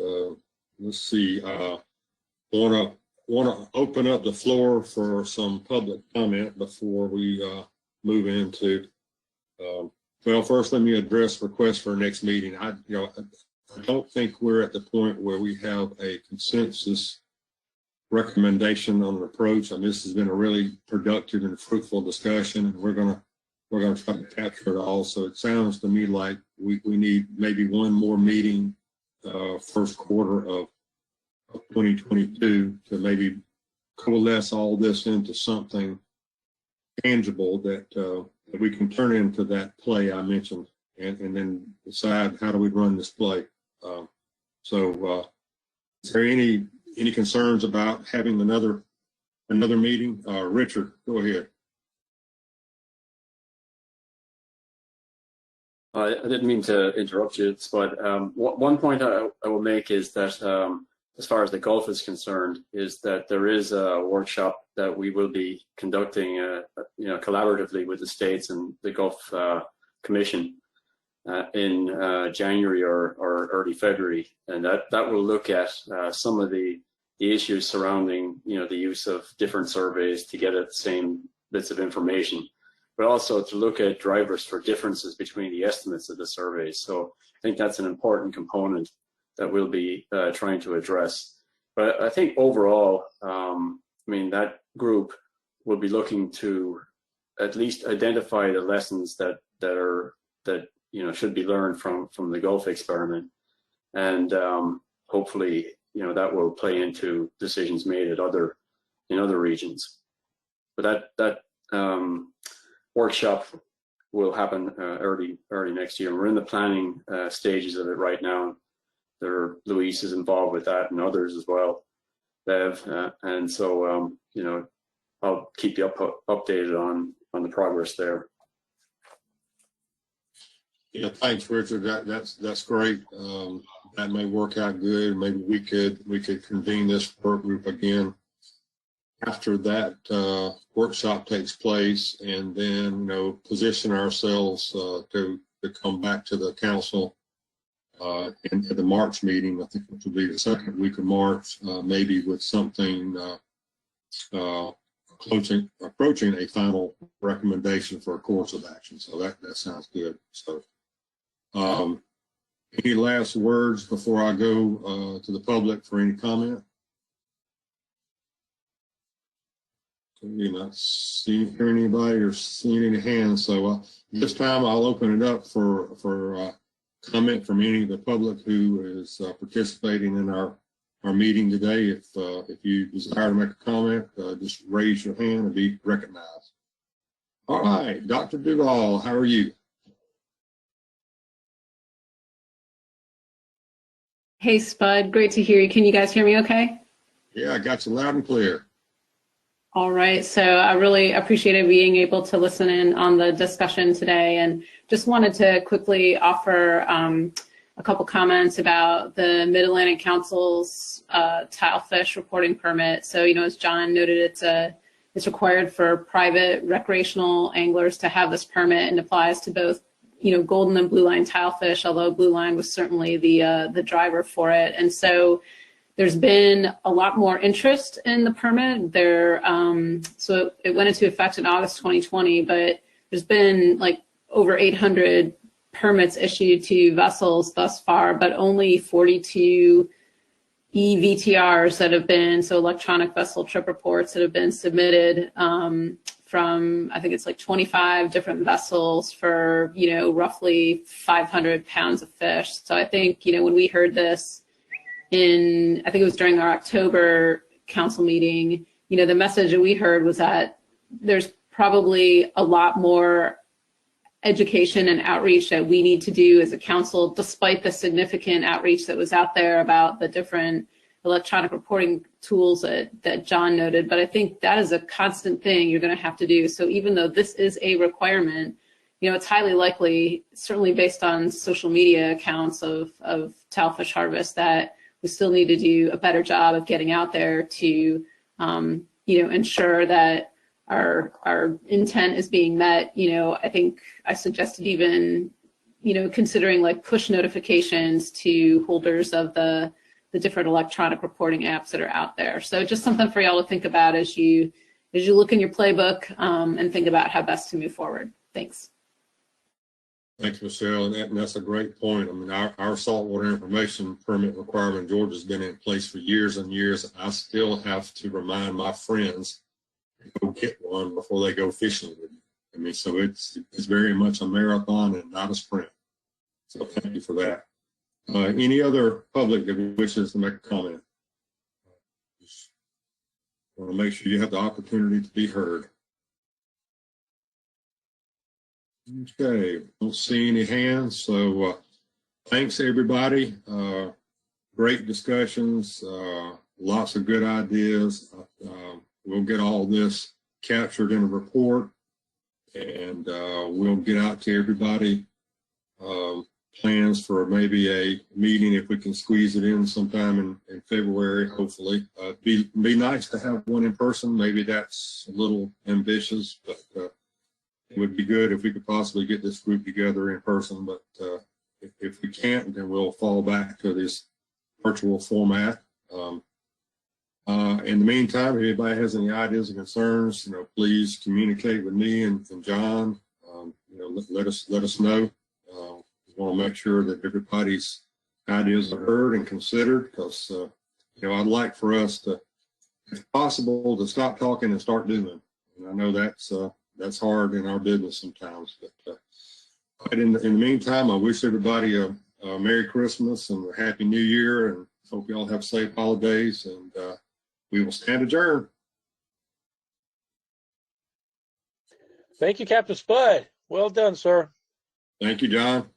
Let's see. Want to open up the floor for some public comment before we move into. Well, first, let me address requests for our next meeting. I don't think we're at the point where we have a consensus recommendation on an approach. I mean, this has been a really productive and fruitful discussion, and we're gonna try to capture it all. So it sounds to me like we need maybe one more meeting, first quarter of 2022, to maybe coalesce all this into something tangible that we can turn into that play I mentioned, and then decide how do we run this play. Is there any concerns about having another meeting? Richard, go ahead. I didn't mean to interrupt you, but one point I will make is that as far as the Gulf is concerned, is that there is a workshop that we will be conducting, collaboratively with the states and the Gulf Commission in January or early February, and that will look at some of the issues surrounding the use of different surveys to get at the same bits of information, but also to look at drivers for differences between the estimates of the surveys. So I think that's an important component that we'll be trying to address. But I think overall, that group will be looking to at least identify the lessons that should be learned from the Gulf experiment, and hopefully that will play into decisions made in other regions. But that workshop will happen early next year. We're in the planning stages of it right now. Luis is involved with that, and others as well, Bev, and so I'll keep you updated on the progress there. Yeah, thanks, Richard. That's great. That may work out good. Maybe we could convene this work group again after that workshop takes place, and then position ourselves to come back to the council in the March meeting. I think it will be the second week of March, maybe with something approaching a final recommendation for a course of action. So that sounds good. So. Any last words before I go to the public for any comment? You're not hearing anybody or seeing any hands. So this time I'll open it up for comment from any of the public who is participating in our meeting today. If you desire to make a comment, just raise your hand and be recognized. All right, Dr. Duvall, how are you? Hey, Spud, great to hear you. Can you guys hear me okay? Yeah, I got you loud and clear. All right, so I really appreciated being able to listen in on the discussion today, and just wanted to quickly offer a couple comments about the Mid-Atlantic Council's tilefish reporting permit. So, as John noted, it's required for private recreational anglers to have this permit, and applies to both golden and blue line tilefish, although blue line was certainly the driver for it. And so there's been a lot more interest in the permit. So it went into effect in August 2020, but there's been like over 800 permits issued to vessels thus far, but only 42 EVTRs that have been, so electronic vessel trip reports, that have been submitted from, I think it's like 25 different vessels for, roughly 500 pounds of fish. So I think, when we heard this I think it was during our October council meeting, the message that we heard was that there's probably a lot more education and outreach that we need to do as a council, despite the significant outreach that was out there about the different electronic reporting tools that John noted. But I think that is a constant thing you're going to have to do. So even though this is a requirement, it's highly likely, certainly based on social media accounts of tilefish harvest, that we still need to do a better job of getting out there to, ensure that our intent is being met. I think I suggested even, considering like push notifications to holders of the different electronic reporting apps that are out there. So just something for y'all to think about as you look in your playbook and think about how best to move forward. Thanks. Thanks, Michelle. And that's a great point. I mean, our saltwater information permit requirement in Georgia has been in place for years and years. I still have to remind my friends to go get one before they go fishing with me. I mean, so it's very much a marathon and not a sprint. So thank you for that. Any other public that wishes to make a comment? Just want to make sure you have the opportunity to be heard. Okay, don't see any hands, so thanks everybody. Great discussions, lots of good ideas. We'll get all this captured in a report, and we'll get out to everybody plans for maybe a meeting if we can squeeze it in sometime in February, hopefully. Be nice to have one in person. Maybe that's a little ambitious, but it would be good if we could possibly get this group together in person, but if we can't, then we'll fall back to this virtual format. In the meantime, if anybody has any ideas or concerns, please communicate with me and John. Let us know. We want to make sure that everybody's ideas are heard and considered, because I'd like for us to, if possible, to stop talking and start doing. And I know that's hard in our business sometimes, but in the meantime, I wish everybody a Merry Christmas and a Happy New Year, and hope you all have safe holidays, and we will stand adjourned. Thank you, Captain Spud. Well done, sir. Thank you, John.